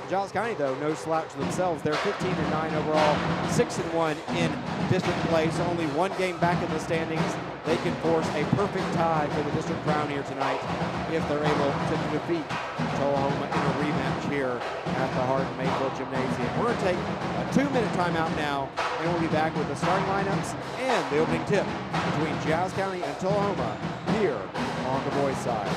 Giles County, though, no slouch themselves. They're 15-9 overall, 6-1 in district play, so only one game back in the standings. They can force a perfect tie for the district crown here tonight if they're able to defeat Tullahoma in a rematch here at the Hardin Mayfield Gymnasium. We're going to take a 2-minute timeout now, and we'll be back with the starting lineups and the opening tip between Giles County and Tullahoma here on the boys' side.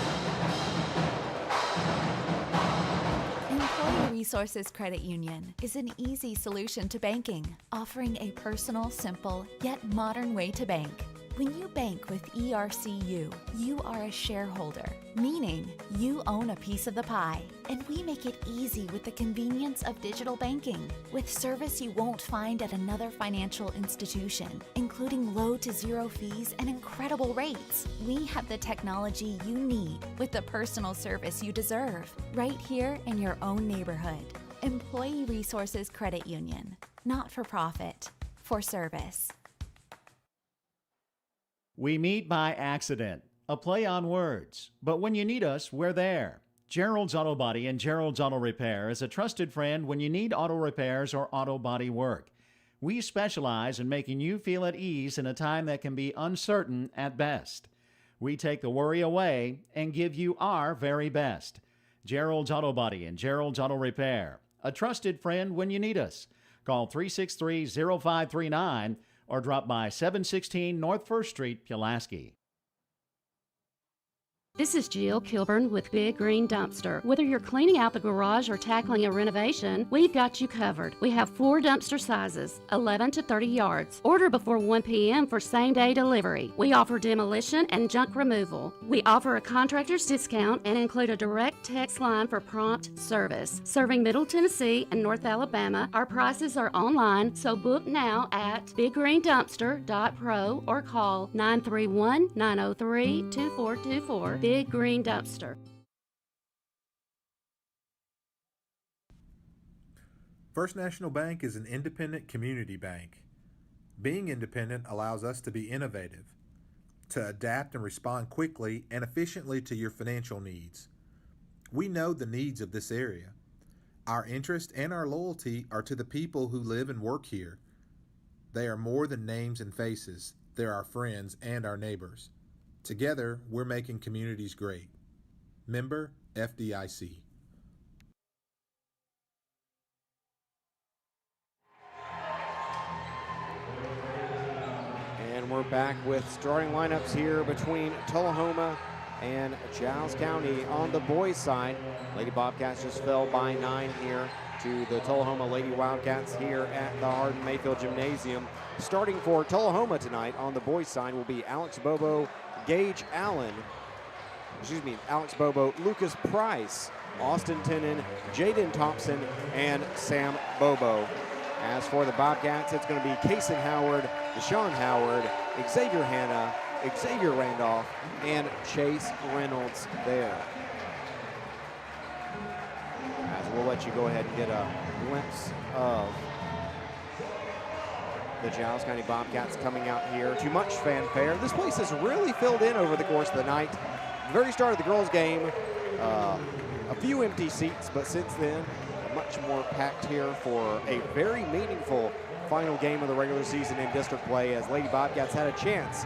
Resources Credit Union is an easy solution to banking, offering a personal, simple, yet modern way to bank. When you bank with ERCU, you are a shareholder, meaning you own a piece of the pie. And we make it easy with the convenience of digital banking, with service you won't find at another financial institution, including low to zero fees and incredible rates. We have the technology you need with the personal service you deserve, right here in your own neighborhood. Employee Resources Credit Union, not for profit, for service. We meet by accident, a play on words, but when you need us, we're there. Gerald's Auto Body and Gerald's Auto Repair is a trusted friend when you need auto repairs or auto body work. We specialize in making you feel at ease in a time that can be uncertain at best. We take the worry away and give you our very best. Gerald's Auto Body and Gerald's Auto Repair, a trusted friend when you need us. Call 363-0539 or drop by 716 North 1st Street, Pulaski. This is Jill Kilburn with Big Green Dumpster. Whether you're cleaning out the garage or tackling a renovation, we've got you covered. We have 4 dumpster sizes, 11 to 30 yards. Order before 1 p.m. for same-day delivery. We offer demolition and junk removal. We offer a contractor's discount and include a direct text line for prompt service. Serving Middle Tennessee and North Alabama, our prices are online, so book now at bigggreendumpster.pro or call 931-903-2424. Big Green Dumpster. First National Bank is an independent community bank. Being independent allows us to be innovative, to adapt and respond quickly and efficiently to your financial needs. We know the needs of this area. Our interest and our loyalty are to the people who live and work here. They are more than names and faces. They're our friends and our neighbors. Together, we're making communities great. Member FDIC. And we're back with starting lineups here between Tullahoma and Giles County. On the boys' side, Lady Bobcats just fell by 9 here to the Tullahoma Lady Wildcats here at the Hardin Mayfield Gymnasium. Starting for Tullahoma tonight on the boys' side will be Alex Bobo, Alex Bobo, Lucas Price, Austin Tenen, Jaden Thompson, and Sam Bobo. As for the Bobcats, it's going to be Kaysen Howard, Deshaun Howard, Xavier Hanna, Xavier Randolph, and Chase Reynolds there. As we'll let you go ahead and get a glimpse of the Giles County Bobcats coming out here to much fanfare. This place has really filled in over the course of the night. The very start of the girls' game, a few empty seats, but since then, much more packed here for a very meaningful final game of the regular season in district play, as Lady Bobcats had a chance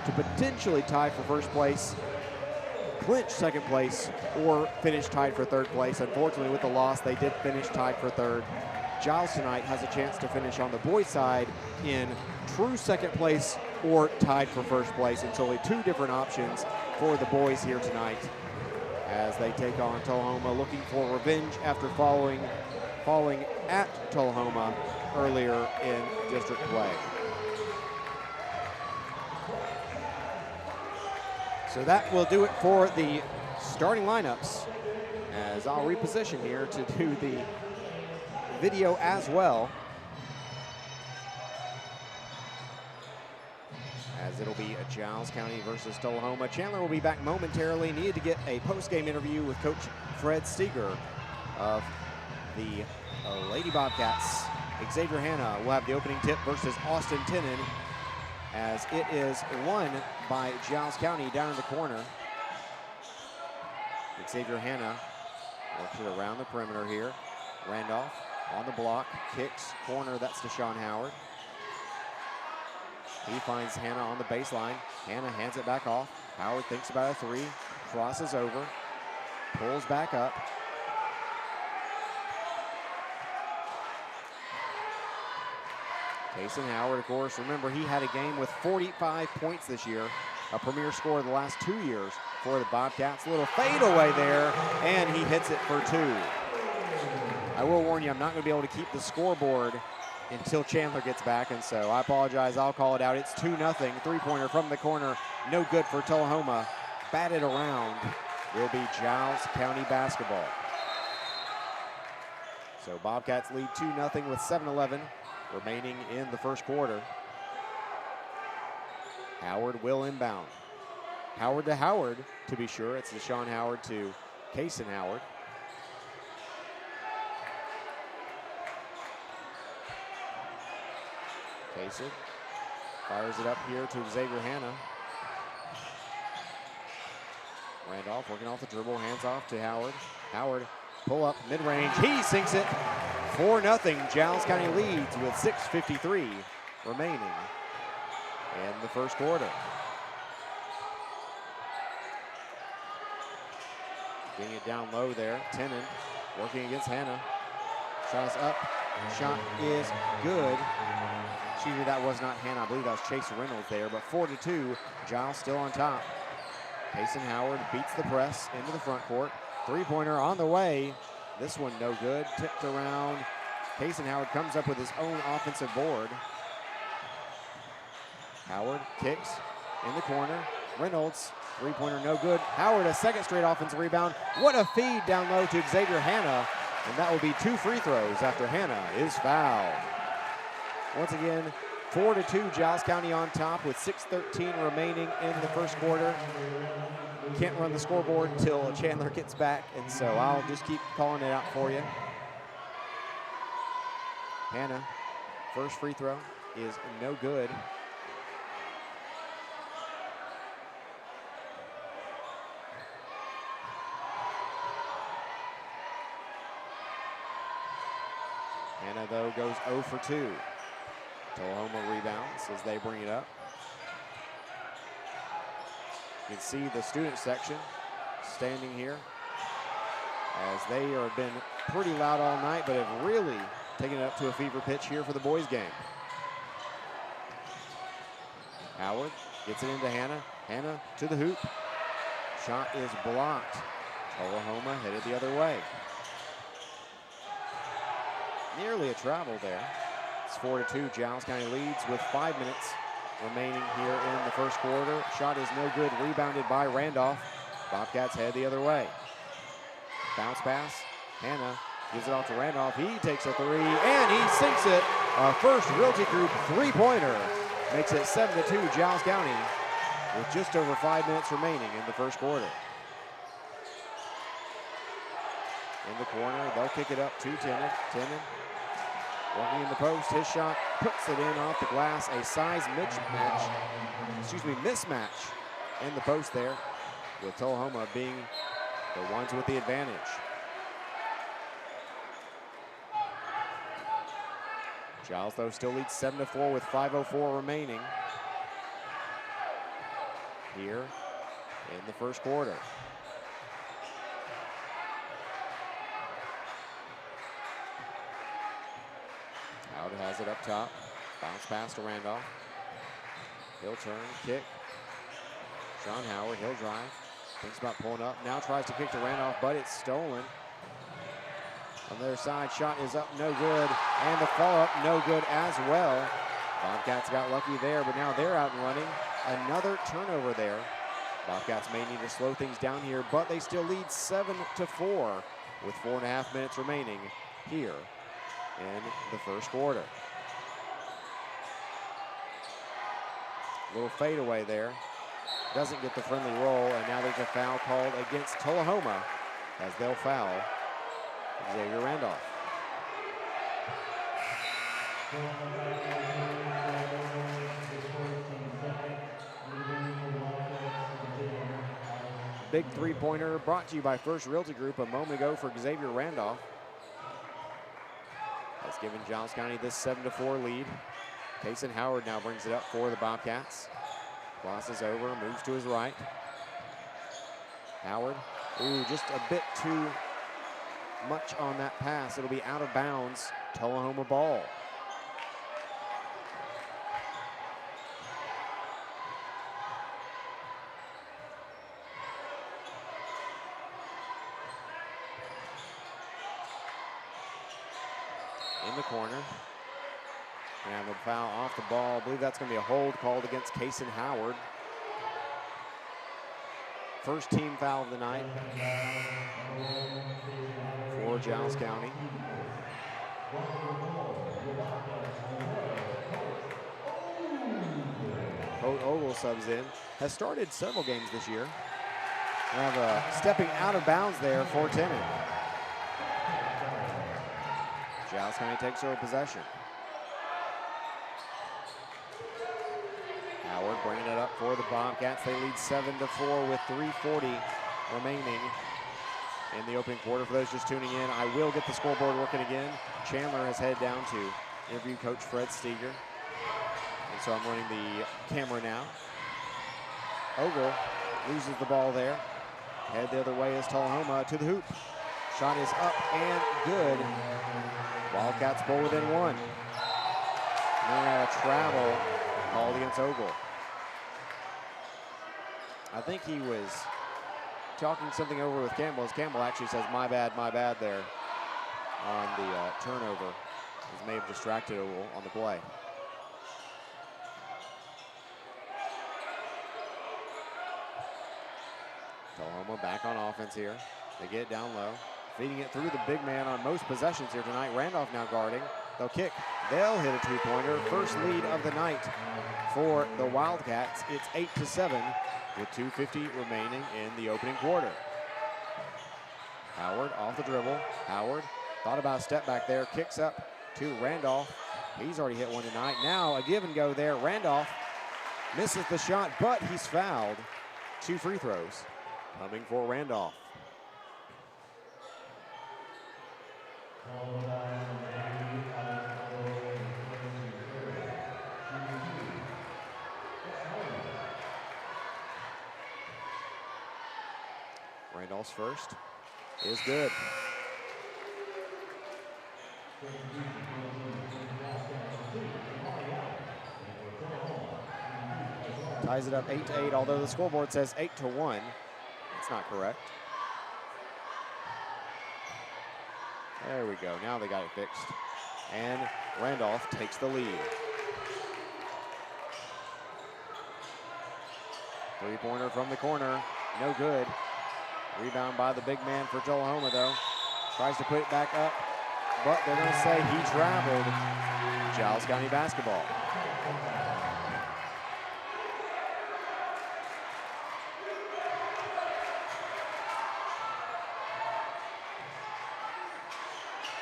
to potentially tie for first place, clinch second place, or finish tied for third place. Unfortunately, with the loss, they did finish tied for third. Giles tonight has a chance to finish on the boys' side in true second place or tied for first place. It's only 2 different options for the boys here tonight as they take on Tullahoma, looking for revenge after falling at Tullahoma earlier in district play. So that will do it for the starting lineups, as I'll reposition here to do the video as well, as it'll be a Giles County versus Tullahoma. Chandler will be back momentarily. Needed to get a post-game interview with Coach Fred Steger of the Lady Bobcats. Xavier Hanna will have the opening tip versus Austin Tenen, as it is won by Giles County down in the corner. Xavier Hanna works it around the perimeter here. Randolph on the block, kicks, corner, that's Deshaun Howard. He finds Hanna on the baseline. Hanna hands it back off. Howard thinks about a 3, crosses over, pulls back up. Kaysen Howard, of course, remember he had a game with 45 points this year, a premier score the last 2 years for the Bobcats. Little fadeaway there, and he hits it for 2. I will warn you, I'm not going to be able to keep the scoreboard until Chandler gets back, and so I apologize. I'll call it out. It's 2-0. 3-pointer from the corner. No good for Tullahoma. Batted around will be Giles County basketball. So Bobcats lead 2-0 with 7:11 remaining in the first quarter. Howard will inbound. Howard to Howard, to be sure. It's Deshaun Howard to Kaysen Howard. Kaysen fires it up here to Xavier Hanna. Randolph working off the dribble, hands off to Howard. Howard, pull up, mid-range, he sinks it. 4-0, Giles County leads with 6:53 remaining in the first quarter. Getting it down low there, Tenen working against Hanna. Shot is up, shot is good. That was not Hanna, I believe that was Chase Reynolds there, but 4-2, Giles still on top. Payson Howard beats the press into the front court. Three-pointer on the way. This one no good. Tipped around. Payson Howard comes up with his own offensive board. Howard kicks in the corner. Reynolds, three-pointer no good. Howard, a second straight offensive rebound. What a feed down low to Xavier Hanna. And that will be 2 free throws after Hanna is fouled. Once again, 4-2, Giles County on top with 6:13 remaining in the first quarter. Can't run the scoreboard until Chandler gets back, and so I'll just keep calling it out for you. Hanna, first free throw is no good. Hanna, though, goes 0 for 2. Tullahoma rebounds as they bring it up. You can see the student section standing here as they have been pretty loud all night, but have really taken it up to a fever pitch here for the boys' game. Howard gets it into Hanna. Hanna to the hoop. Shot is blocked. Tullahoma headed the other way. Nearly a travel there. It's 4-2. Giles County leads with 5 minutes remaining here in the first quarter. Shot is no good. Rebounded by Randolph. Bobcats head the other way. Bounce pass. Hanna gives it off to Randolph. He takes a three and he sinks it. Our first Realty Group three-pointer makes it 7-2 Giles County with just over 5 minutes remaining in the first quarter. In the corner, they'll kick it up to Tenen. Tenen working in the post. His shot puts it in off the glass. A size mismatch in the post there, with Tullahoma being the ones with the advantage. Giles, though, still leads 7-4 with 5:04 remaining here in the first quarter. Howard has it up top. Bounce pass to Randolph. He'll turn, kick. Sean Howard, he'll drive. Thinks about pulling up. Now tries to kick to Randolph, but it's stolen. On the other side, shot is up, no good. And the follow-up, no good as well. Bobcats got lucky there, but now they're out and running. Another turnover there. Bobcats may need to slow things down here, but they still lead 7-4 with 4.5 minutes remaining here in the first quarter. Little fadeaway there. Doesn't get the friendly roll, and now there's a foul called against Tullahoma as they'll foul Xavier Randolph. Big three-pointer brought to you by First Realty Group a moment ago for Xavier Randolph. That's given Giles County this 7-4 lead. Payson Howard now brings it up for the Bobcats. Crosses over, moves to his right. Howard, just a bit too much on that pass. It'll be out of bounds. Tullahoma ball. In the corner. And a foul off the ball. I believe that's going to be a hold called against Kaysen Howard. First team foul of the night for Giles County. Coach Ogle subs in. Has started several games this year. We have a stepping out of bounds there for Tenen. Giles County takes over possession. Howard bringing it up for the Bobcats. They lead 7-4 with 3:40 remaining in the opening quarter. For those just tuning in, I will get the scoreboard working again. Chandler has headed down to interview Coach Fred Steger. And so I'm running the camera now. Ogle loses the ball there. Head the other way is Tullahoma to the hoop. Shot is up and good. Wildcats pull within one. And then a travel called against Ogle. I think he was talking something over with Campbell, as Campbell actually says, my bad there on the turnover. He may have distracted a little on the play. Tullahoma back on offense here. They get it down low, feeding it through the big man on most possessions here tonight. Randolph now guarding. They'll kick. They'll hit a two-pointer. First lead of the night for the Wildcats. It's 8-7 with 2:50 remaining in the opening quarter. Howard off the dribble. Howard thought about a step back there. Kicks up to Randolph. He's already hit one tonight. Now a give and go there. Randolph misses the shot, but he's fouled. 2 free throws coming for Randolph. Randolph's first is good. Ties it up 8-8, although the scoreboard says 8-1. That's not correct. There we go. Now they got it fixed. And Randolph takes the lead. Three-pointer from the corner. No good. Rebound by the big man for Tullahoma, though. Tries to put it back up, but they're going to say he traveled. Giles County basketball.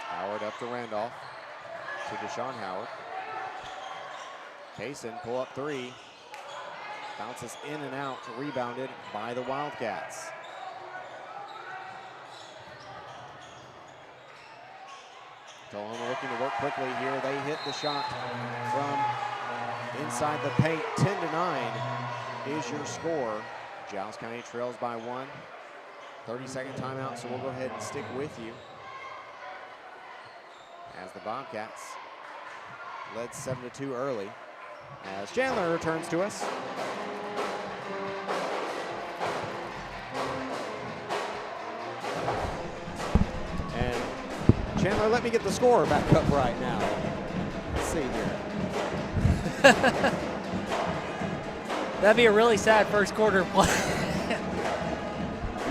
Howard up to Randolph. To Deshaun Howard. Kaysen pull up three. Bounces in and out, rebounded by the Wildcats. Tullahoma looking to work quickly here. They hit the shot from inside the paint. 10-9 is your score. Giles County trails by 1. 30-second timeout, so we'll go ahead and stick with you. As the Bobcats led 7-2 early. As Chandler returns to us. And Chandler, let me get the score back up right now. Let's see here. That'd be a really sad first quarter play.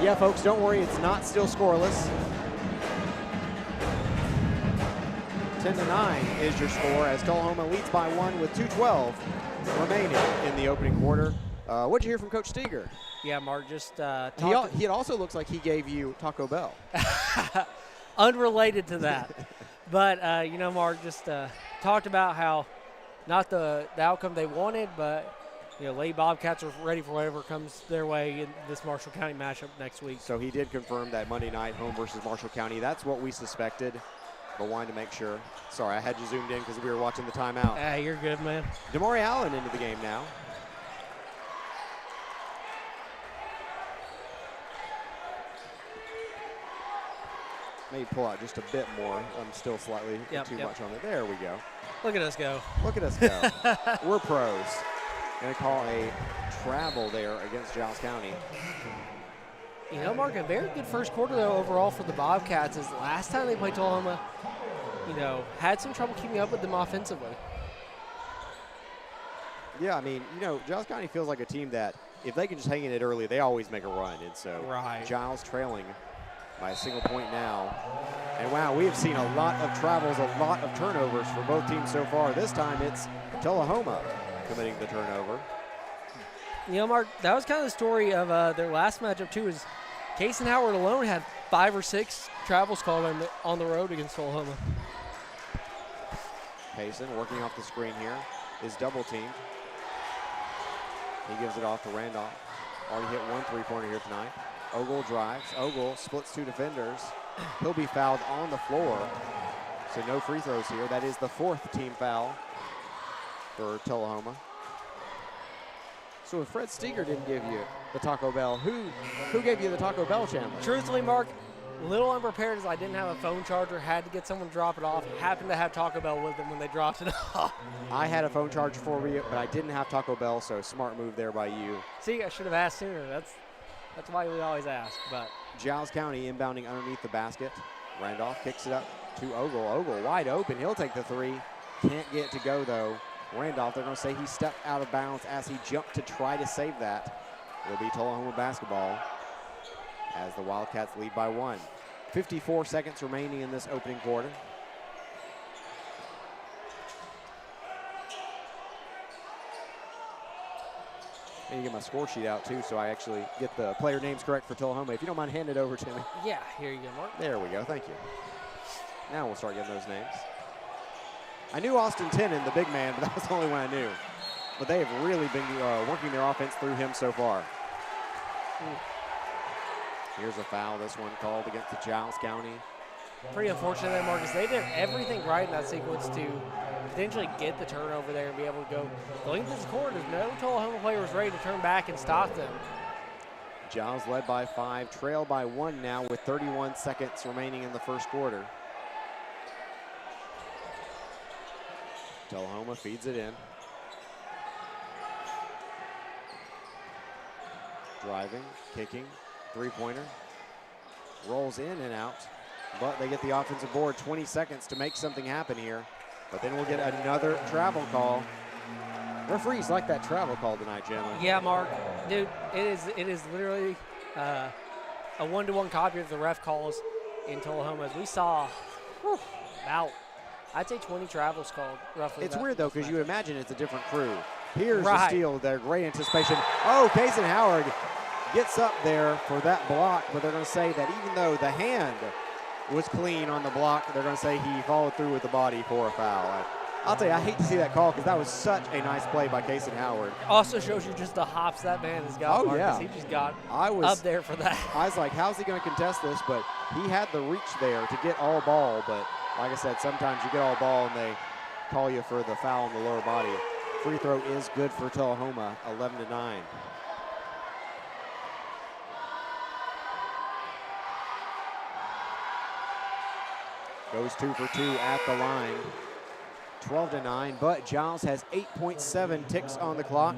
Yeah, folks, don't worry. It's not still scoreless. 10-9 is your score as Tullahoma leads by 1 with 2:12 remaining in the opening quarter. What'd you hear from Coach Steger? Yeah, Mark, just he also looks like he gave you Taco Bell. Unrelated to that. But, Mark just talked about how not the outcome they wanted, but, Lady Bobcats are ready for whatever comes their way in this Marshall County matchup next week. So he did confirm that Monday night home versus Marshall County. That's what we suspected, but wanted to make sure. Sorry, I had you zoomed in because we were watching the timeout. You're good, man. Damari Allen into the game now. Maybe pull out just a bit more. I'm still slightly too much on it. There we go. Look at us go. Look at us go. We're pros. Going to call a travel there against Giles County. Mark, a very good first quarter, though, overall for the Bobcats. Is last time they played Tullahoma, had some trouble keeping up with them offensively. Yeah, I mean, Giles County feels like a team that if they can just hang in it early, they always make a run. And so Giles trailing by a single point now. And wow, we have seen a lot of travels, a lot of turnovers for both teams so far. This time it's Tullahoma committing the turnover. Mark, that was kind of the story of their last matchup, too, is Case and Howard alone had 5 or 6 travels called on the road against Tullahoma. Payson working off the screen here is double teamed. He gives it off to Randolph. Already hit 1 3-pointer here tonight. Ogle drives. Ogle splits 2 defenders. He'll be fouled on the floor. So no free throws here. That is the 4th team foul for Tullahoma. So if Fred Steger didn't give you the Taco Bell, who gave you the Taco Bell, Chandler? Truthfully, Mark, Little unprepared as I didn't have a phone charger, had to get someone to drop it off. Happened to have Taco Bell with them when they dropped it off. I had a phone charger for you, but I didn't have Taco Bell, so smart move there by you. See, I should have asked sooner. That's why we always ask. But Giles County inbounding underneath the basket. Randolph kicks it up to Ogle. Ogle wide open. He'll take the three. Can't get it to go, though. Randolph, they're going to say he stepped out of bounds as he jumped to try to save that. It'll be Tullahoma basketball as the Wildcats lead by 1. 54 seconds remaining in this opening quarter. I need to get my score sheet out, too, so I actually get the player names correct for Tullahoma. If you don't mind, hand it over to me. Yeah, here you go, Mark. There we go. Thank you. Now we'll start getting those names. I knew Austin Tennant, the big man, but that was the only one I knew. But they have really been working their offense through him so far. Here's a foul. This one called against the Giles County. Pretty unfortunate there, Marcus. They did everything right in that sequence to potentially get the turnover there and be able to go into this quarter. No Tullahoma player was ready to turn back and stop them. Giles led by 5, trailed by 1 now with 31 seconds remaining in the first quarter. Tullahoma feeds it in. Driving, kicking, three-pointer. Rolls in and out, but they get the offensive board. 20 seconds to make something happen here. But then we'll get another travel call. Referees like that travel call tonight, gentlemen. Yeah, Mark. Dude, it is literally a one-to-one copy of the ref calls in Tullahoma. As we saw about, I'd say 20 travels called roughly. It's weird, though, because you imagine it's a different crew. Here's right. the steal there. Great anticipation. Oh, Kaysen Howard gets up there for that block, but they're going to say that even though the hand was clean on the block, they're going to say he followed through with the body for a foul. I'll tell you, I hate to see that call because that was such a nice play by Kaysen Howard. Also shows you just the hops that man has got. Oh, Marcus. yeah. He just got up there for that. I was like, how's he going to contest this? But he had the reach there to get all ball. But like I said, sometimes you get all ball and they call you for the foul on the lower body. Free throw is good for Tullahoma, 11-9. Goes 2 for 2 at the line. 12-9, but Giles has 8.7 ticks on the clock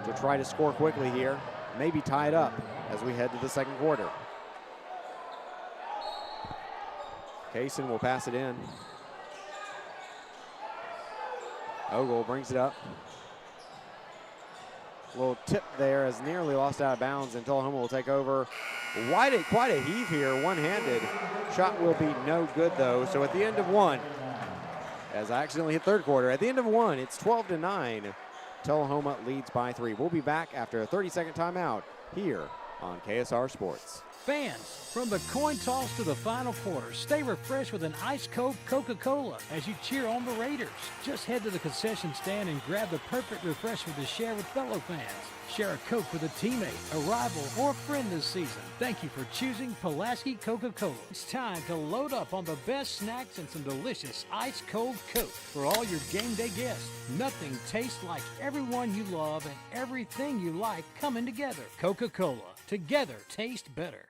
to try to score quickly here. Maybe tie it up as we head to the second quarter. Kaysen will pass it in. Ogle brings it up. Little tip there as nearly lost out of bounds, and Tullahoma will take over. Quite a heave here, one-handed. Shot will be no good, though. So at the end of 1, as I accidentally hit third quarter, at the end of 1, it's 12-9. Tullahoma leads by 3. We'll be back after a 30-second timeout here on KSR Sports. Fans, from the coin toss to the final quarter, stay refreshed with an ice-cold Coca-Cola as you cheer on the Raiders. Just head to the concession stand and grab the perfect refreshment to share with fellow fans. Share a Coke with a teammate, a rival, or a friend this season. Thank you for choosing Pulaski Coca-Cola. It's time to load up on the best snacks and some delicious ice-cold Coke for all your game day guests. Nothing tastes like everyone you love and everything you like coming together. Coca-Cola. Together, taste better.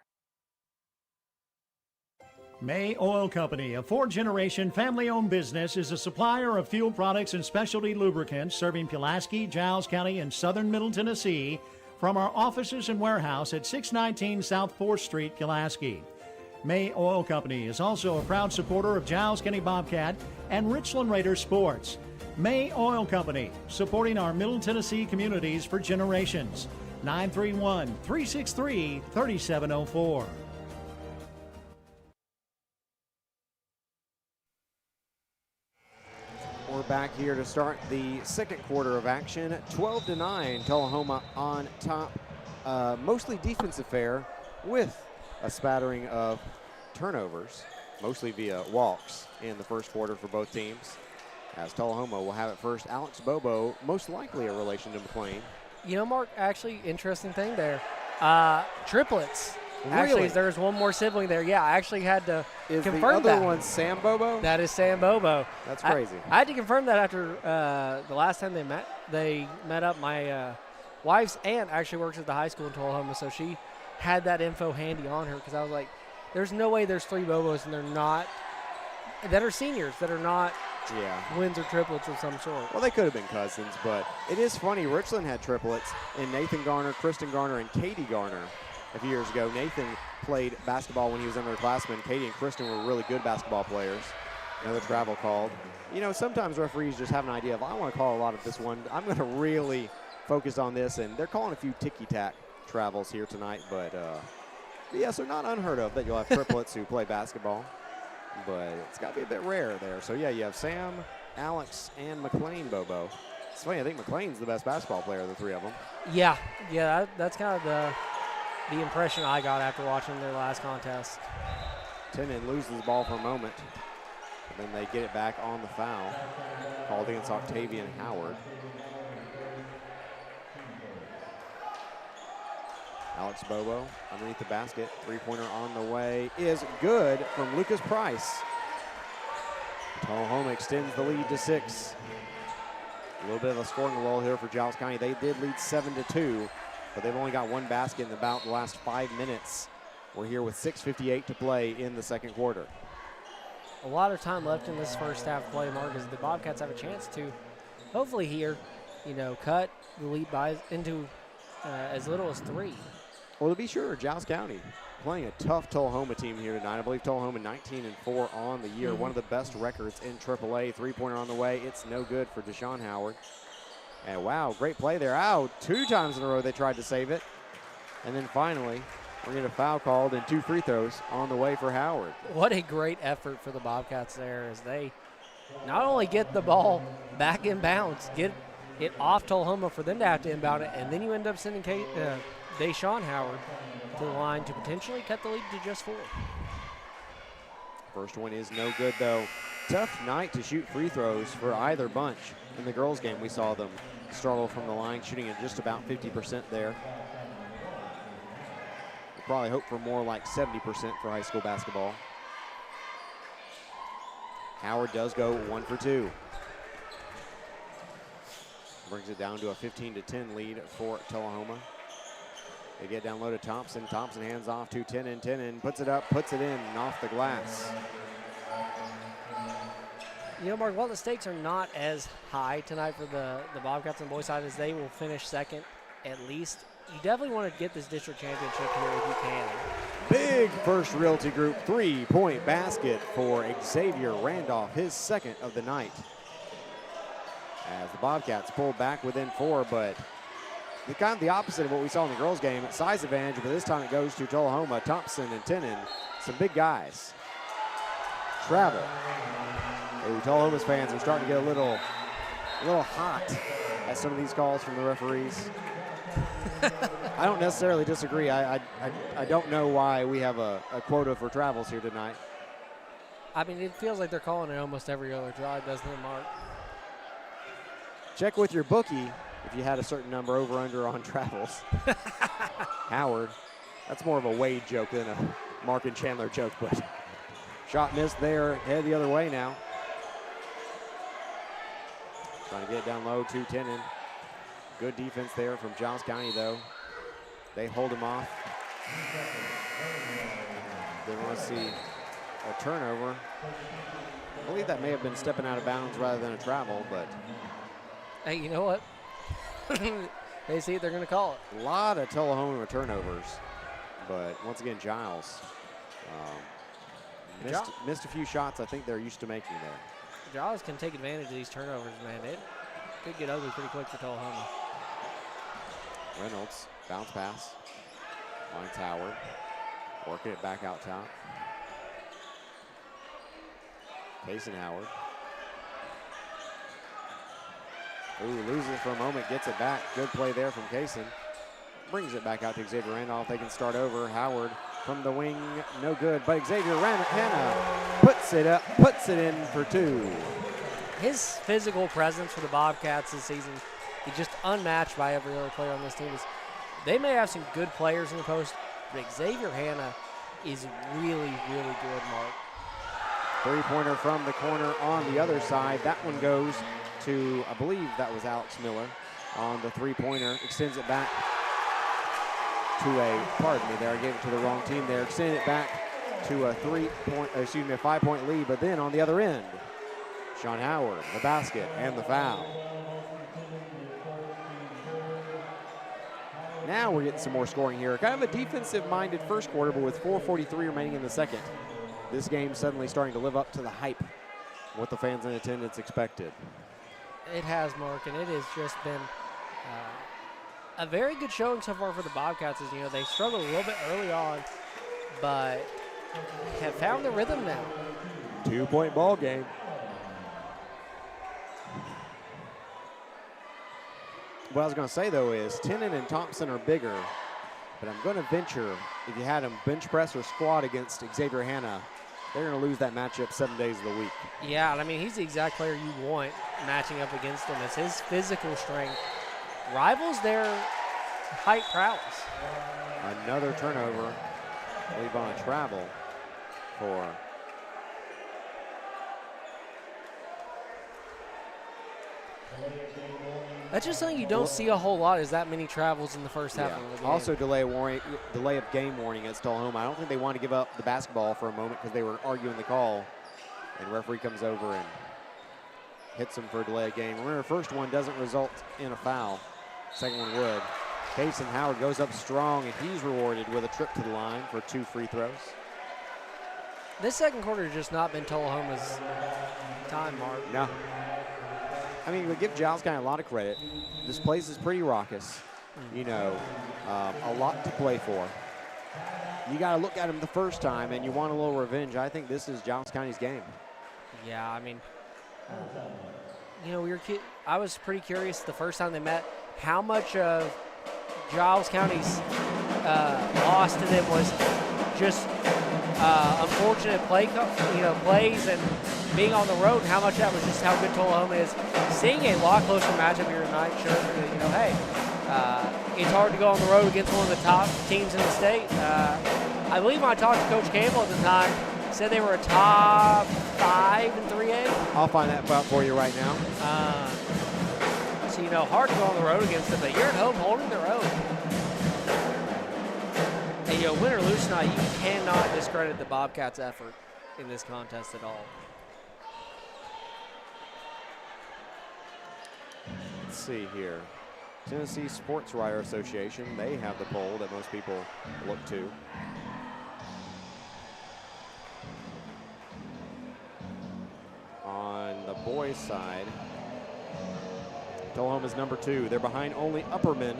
May Oil Company, a 4-generation family-owned business, is a supplier of fuel products and specialty lubricants serving Pulaski, Giles County, and southern Middle Tennessee from our offices and warehouse at 619 South 4th Street, Pulaski. May Oil Company is also a proud supporter of Giles County Bobcat and Richland Raiders sports. May Oil Company, supporting our Middle Tennessee communities for generations. 931-363-3704. We're back here to start the second quarter of action. 12-9, Tullahoma on top. Mostly defensive fare with a spattering of turnovers, mostly via walks in the first quarter for both teams. As Tullahoma will have it first. Alex Bobo, most likely a relation to McLean. You know, Mark, actually, interesting thing there. Triplets. Really? Actually, there's one more sibling there. Yeah, I actually had to confirm that. Is the other one Sam Bobo? That is Sam Bobo. That's crazy. I had to confirm that after the last time they met. They met up. My wife's aunt actually works at the high school in Tullahoma, so she had that info handy on her because I was like, there's no way there's 3 Bobos and they're not, that are seniors, that are not twins or triplets of some sort. Well, they could have been cousins, but it is funny. Richland had triplets in Nathan Garner, Kristen Garner, and Katie Garner a few years ago. Nathan played basketball when he was underclassman. Katie and Kristen were really good basketball players. Another travel called. You know, sometimes referees just have an idea of, I want to call a lot of this one. I'm going to really focus on this, and they're calling a few ticky-tack travels here tonight, but yes, they're not unheard of that you'll have triplets who play basketball, but it's got to be a bit rare there. So, yeah, you have Sam, Alex, and McLean Bobo. It's funny, I think McLean's the best basketball player of the 3 of them. Yeah, that's kind of the impression I got after watching their last contest. Tenen loses the ball for a moment, and then they get it back on the foul, called against Octavian Howard. Alex Bobo underneath the basket. 3-pointer on the way is good from Lucas Price. Tullahoma extends the lead to 6. A little bit of a scoring lull here for Giles County. They did lead 7-2, but they've only got 1 basket in about the last 5 minutes. We're here with 6:58 to play in the second quarter. A lot of time left in this first half play, Mark, as the Bobcats have a chance to hopefully here, cut the lead by into as little as 3. Well, to be sure, Giles County playing a tough Tullahoma team here tonight. I believe Tullahoma 19-4 on the year, one of the best records in AAA. 3-pointer on the way. It's no good for Deshaun Howard. And wow, great play there. Out 2 times in a row they tried to save it. And then finally, we're going to foul called and 2 free throws on the way for Howard. What a great effort for the Bobcats there as they not only get the ball back in bounds, get it off Tullahoma for them to have to inbound it, and then you end up sending Deshaun Howard to the line to potentially cut the lead to just 4. First one is no good, though. Tough night to shoot free throws for either bunch. In the girls' game, we saw them struggle from the line, shooting at just about 50% there. We'll probably hope for more like 70% for high school basketball. Howard does go 1 for 2. Brings it down to a 15-10 lead for Tullahoma. They get down low to Thompson. Thompson hands off to Tenen. Tenen puts it up, puts it in, and off the glass. Mark, while the stakes are not as high tonight for the Bobcats on the boys' side as they will finish second at least, you definitely want to get this district championship here if you can. Big First Realty Group 3-point basket for Xavier Randolph, his second of the night. As the Bobcats pull back within 4, but kind of the opposite of what we saw in the girls' game. Size advantage, but this time it goes to Tullahoma. Thompson and Tenen, some big guys. Travel. Ooh, Tullahoma's fans are starting to get a little hot at some of these calls from the referees. I don't necessarily disagree. I don't know why we have a quota for travels here tonight. I mean, it feels like they're calling it almost every other drive, doesn't it, Mark? Check with your bookie if you had a certain number over/under on travels. Howard, that's more of a Wade joke than a Mark and Chandler joke, but shot missed there, head the other way now. Trying to get it down low to Tenen. Good defense there from Giles County, though. They hold him off. They want to see a turnover. I believe that may have been stepping out of bounds rather than a travel, but. Hey, you know what? They see it, they're going to call it. A lot of Tullahoma turnovers, but once again, Giles missed a few shots I think they're used to making there. Giles can take advantage of these turnovers, man. It could get ugly pretty quick for Tullahoma. Reynolds, bounce pass. Finds Howard, working it back out top. Payson Howard. Ooh, loses it for a moment, gets it back. Good play there from Kaysen. Brings it back out to Xavier Randolph. They can start over. Howard from the wing, no good. But Xavier Hanna puts it up, puts it in for 2. His physical presence for the Bobcats this season is just unmatched by every other player on this team. They may have some good players in the post, but Xavier Hanna is really, really good, Mark. 3-pointer from the corner on the other side. That one goes to, I believe that was Alex Miller on the 3-pointer. Extends it back to pardon me there, I gave it to the wrong team there. Extended it back to a 5-point lead. But then on the other end, Sean Howard, the basket and the foul. Now we're getting some more scoring here. Kind of a defensive-minded first quarter, but with 4:43 remaining in the second. This game suddenly starting to live up to the hype, what the fans in attendance expected. It has, Mark, and it has just been a very good showing so far for the Bobcats. As you know, they struggled a little bit early on, but have found the rhythm now. 2-point ball game. What I was going to say, though, is Tennant and Thompson are bigger, but I'm going to venture if you had them bench press or squat against Xavier Hanna, they're going to lose that matchup 7 days of the week. Yeah, I mean, he's the exact player you want matching up against him. It's his physical strength rivals their height prowess. Another turnover. I believe on a travel for that's just something you don't see a whole lot, is that many travels in the first half of the game. Also delay of game warning at Tullahoma. I don't think they want to give up the basketball for a moment because they were arguing the call. And referee comes over and hits them for a delay of game. Remember, first one doesn't result in a foul. Second one would. Cason Howard goes up strong, and he's rewarded with a trip to the line for 2 free throws. This second quarter has just not been Tullahoma's time, Mark. No. I mean, we give Giles County a lot of credit. This place is pretty raucous. You know, a lot to play for. You got to look at them the first time, and you want a little revenge. I think this is Giles County's game. Yeah, I mean, you know, I was pretty curious the first time they met how much of Giles County's loss to them was just unfortunate plays and being on the road, and how much that was just how good Tullahoma is. Seeing a lot closer matchup here tonight shows that, you know, hey, it's hard to go on the road against one of the top teams in the state. I believe when I talked to Coach Campbell at the time, he said they were a top 5 in 3A. I'll find that out for you right now. So, you know, hard to go on the road against them, but you're at home holding their own. And, you know, win or lose tonight, you cannot discredit the Bobcats' effort in this contest at all. Let's see here. Tennessee Sports Writer Association, they have the poll that most people look to. On the boys' side, Tullahoma's number 2. They're behind only Upperman.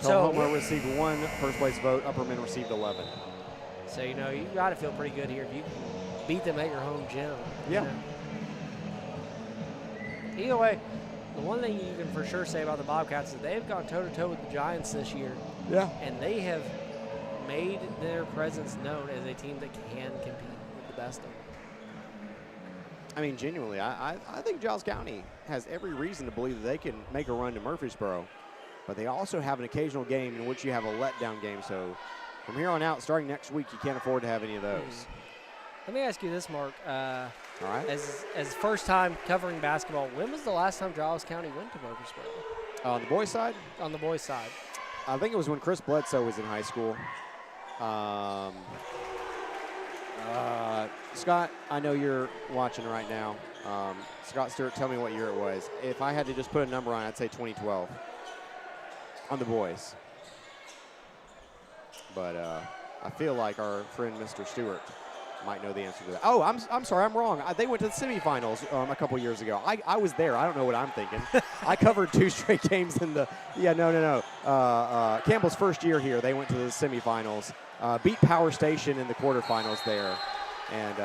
Tullahoma received 1 first-place vote. Upperman received 11. So, you know, you got to feel pretty good here if you can beat them at your home gym. Yeah. Either way, the one thing you can for sure say about the Bobcats is they've gone toe-to-toe with the Giants this year. Yeah. And they have made their presence known as a team that can compete with the best of them. I mean, genuinely, I think Giles County has every reason to believe that they can make a run to Murfreesboro. But they also have an occasional game in which you have a letdown game. So from here on out, starting next week, you can't afford to have any of those. Let me ask you this, Mark. All right. As first time covering basketball, when was the last time Giles County went to Murfreesboro? On the boys' side? On the boys' side. I think it was when Chris Bledsoe was in high school. Scott, I know you're watching right now. Scott Stewart, tell me what year it was. If I had to just put a number on it, I'd say 2012 on the boys. But I feel like our friend Mr. Stewart might know the answer to that. Oh, I'm sorry, I'm wrong. They went to the semifinals a couple years ago. I was there. I don't know what I'm thinking. I covered 2 straight games in the – no. Campbell's first year here, they went to the semifinals, beat Power Station in the quarterfinals there. And,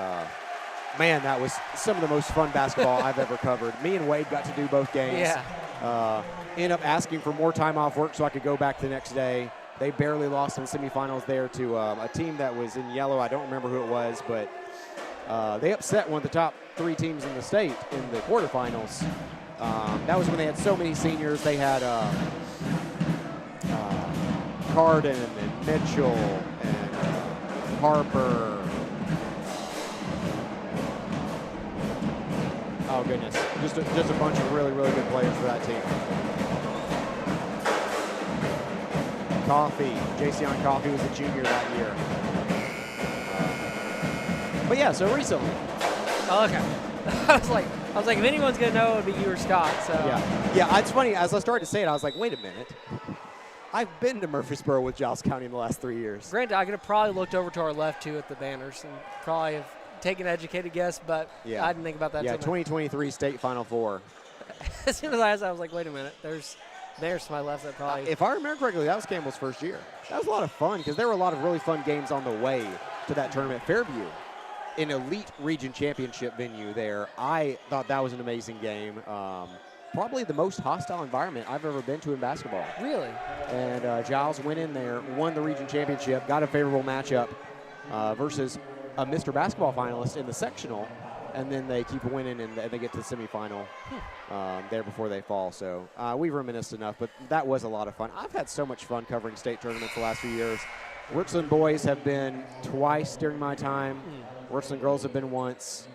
man, that was some of the most fun basketball I've ever covered. Me and Wade got to do both games. Yeah. Ended up asking for more time off work so I could go back the next day. They barely lost in the semifinals there to a team that was in yellow. I don't remember who it was, but they upset one of the top 3 teams in the state in the quarterfinals. That was when they had so many seniors. They had Carden and Mitchell and Harper. Oh, goodness. Just a bunch of really, really good players for that team. Coffee. Jason Coffee was a junior that year. But yeah, so recently. Oh, okay. I was like, if anyone's gonna know, it would be you or Scott. So Yeah. It's funny. As I started to say it, I was like, wait a minute. I've been to Murfreesboro with Giles County in the last 3 years. Granted, I could have probably looked over to our left too at the banners and probably have taken an educated guess, but I didn't think about that. Yeah, 2023 state Final Four. As soon as I asked, I was like, wait a minute. There's to my left that probably. If I remember correctly, that was Campbell's first year. That was a lot of fun because there were a lot of really fun games on the way to that tournament. Fairview, an elite region championship venue there. I thought that was an amazing game. Probably the most hostile environment I've ever been to in basketball. Really? And Giles went in there, won the region championship, got a favorable matchup versus a Mr. Basketball finalist in the sectional, and then they keep winning and they get to the semifinal there before they fall. So we've reminisced enough, but that was a lot of fun. I've had so much fun covering state tournaments the last few years. Richland boys have been twice during my time. Richland girls have been once.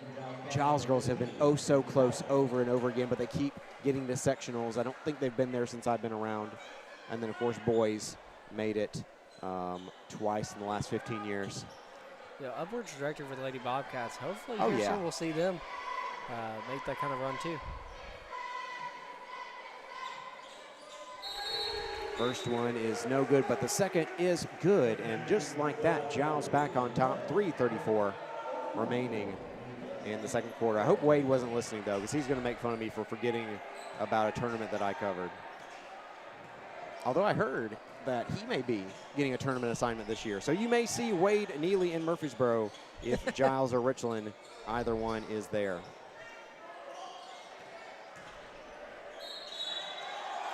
Giles girls have been oh so close over and over again, but they keep getting to sectionals. I don't think they've been there since I've been around. And then, of course, boys made it twice in the last 15 years. Yeah, upward trajectory for the Lady Bobcats. Hopefully soon we'll see them make that kind of run too. First one is no good, but the second is good. And just like that, Giles back on top, 3:34 remaining in the second quarter. I hope Wade wasn't listening, though, because he's going to make fun of me for forgetting about a tournament that I covered. Although I heard that he may be getting a tournament assignment this year. So you may see Wade Neely in Murfreesboro if Giles or Richland, either one is there.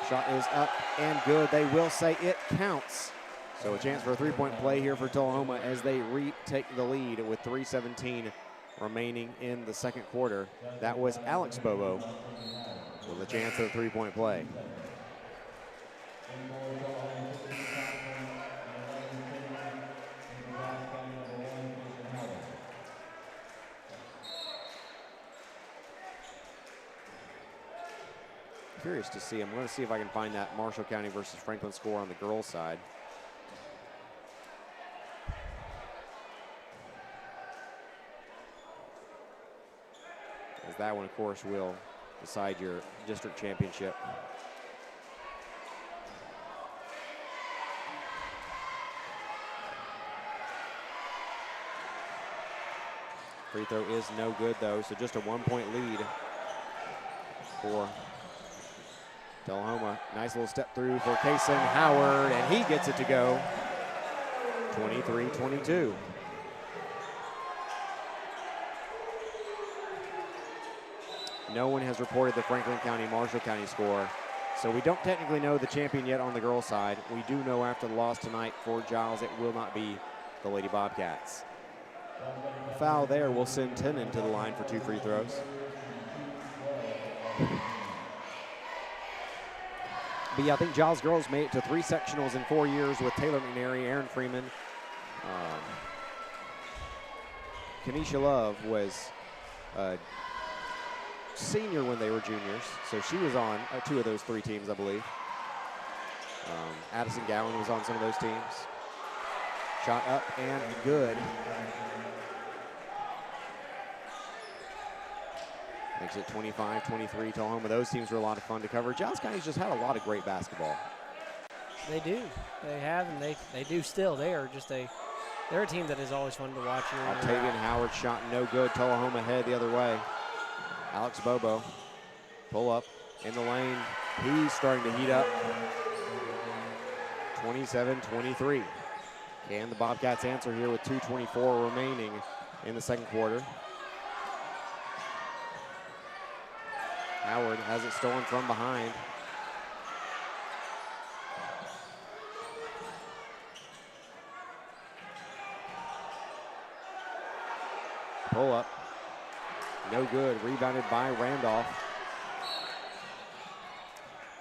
Shot is up and good. They will say it counts. So a chance for a three-point play here for Tullahoma as they retake the lead with 3:17 remaining in the second quarter. That was Alex Bobo with a chance at a three-point play. Curious to see. I'm going to see if I can find that Marshall County versus Franklin score on the girls' side. As that one, of course, will decide your district championship. Free throw is no good, though, so just a one-point lead for Tullahoma. Nice little step through for Kason Howard, and he gets it to go. 23-22. No one has reported the Franklin County, Marshall County score, so we don't technically know the champion yet on the girls' side. We do know after the loss tonight for Giles, it will not be the Lady Bobcats. A foul there will send Tennant to the line for 2 free throws. But yeah, I think Giles girls made it to 3 sectionals in 4 years with Taylor McNary, Aaron Freeman. Kenesha Love was a senior when they were juniors, so she was on 2 of those 3 teams, I believe. Addison Gowan was on some of those teams. Shot up and good. Makes it 25-23 Tullahoma. Those teams were a lot of fun to cover. Giles County's just had a lot of great basketball. They do. They have, and they do still. They're a team that is always fun to watch. Octavian Howard shot no good. Tullahoma head the other way. Alex Bobo, pull up in the lane. He's starting to heat up. 27-23. Can the Bobcats answer here with 2:24 remaining in the second quarter? Howard has it stolen from behind. Pull up. No good. Rebounded by Randolph.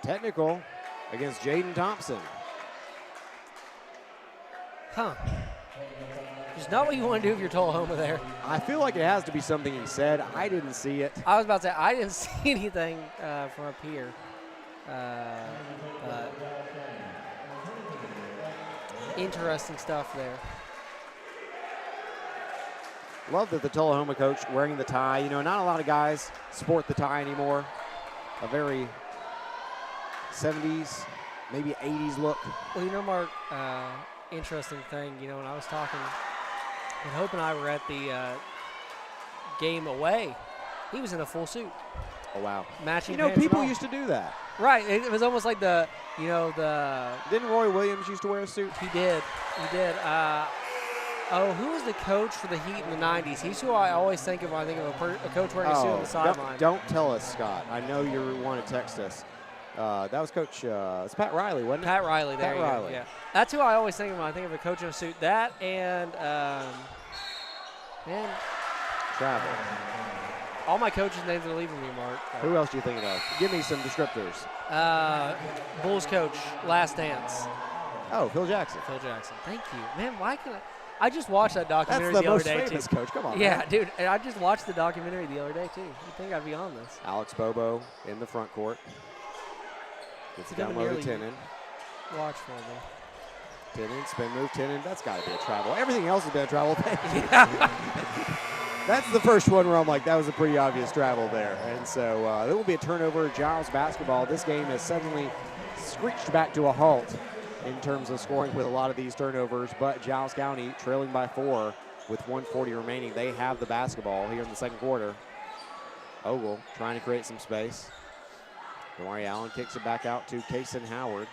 Technical against Jaden Thompson. Huh. It's not what you want to do if you're Tullahoma there. I feel like it has to be something he said. I didn't see it. I was about to say, I didn't see anything from up here. Interesting stuff there. Love that the Tullahoma coach wearing the tie. You know, not a lot of guys sport the tie anymore. A very 70s, maybe 80s look. Well, you know, Mark, interesting thing, you know, when I was talking, when Hope and I were at the game away, he was in a full suit. Oh, wow. Matching You know, pants and people all. used to do that. Right. It was almost like the, you know, the. Didn't Roy Williams used to wear a suit? He did. He did. Who was the coach for the Heat in the 90s? He's who I always think of when I think of a coach wearing a suit on the sideline. Don't tell us, Scott. I know you want to text us. That was Coach, it's Pat Riley, wasn't it? Pat Riley, there Pat you Riley. go. Yeah. That's who I always think of when I think of a coach in a suit. That and, man. Travel. All my coaches' names are leaving me, Mark. Who else do you think of? Give me some descriptors. Bulls coach, Last Dance. Oh, Phil Jackson. Phil Jackson. Thank you. Man, why can I just watched that documentary That's the other most day, famous too. coach. Come on, Yeah, man. dude. And I just watched the documentary the other day, too. You'd think I'd be on this. Alex Bobo in the front court. Gets it down low to Tenen. Watch for me. Tenen, spin move, Tenen. That's got to be a travel. Everything else has been a travel. That's the first one where I'm like, that was a pretty obvious travel there. And so there will be a turnover. Giles basketball. This game has suddenly screeched back to a halt in terms of scoring with a lot of these turnovers. But Giles County trailing by 4 with 1:40 remaining. They have the basketball here in the second quarter. Ogle trying to create some space. Damari Allen kicks it back out to Kason Howard.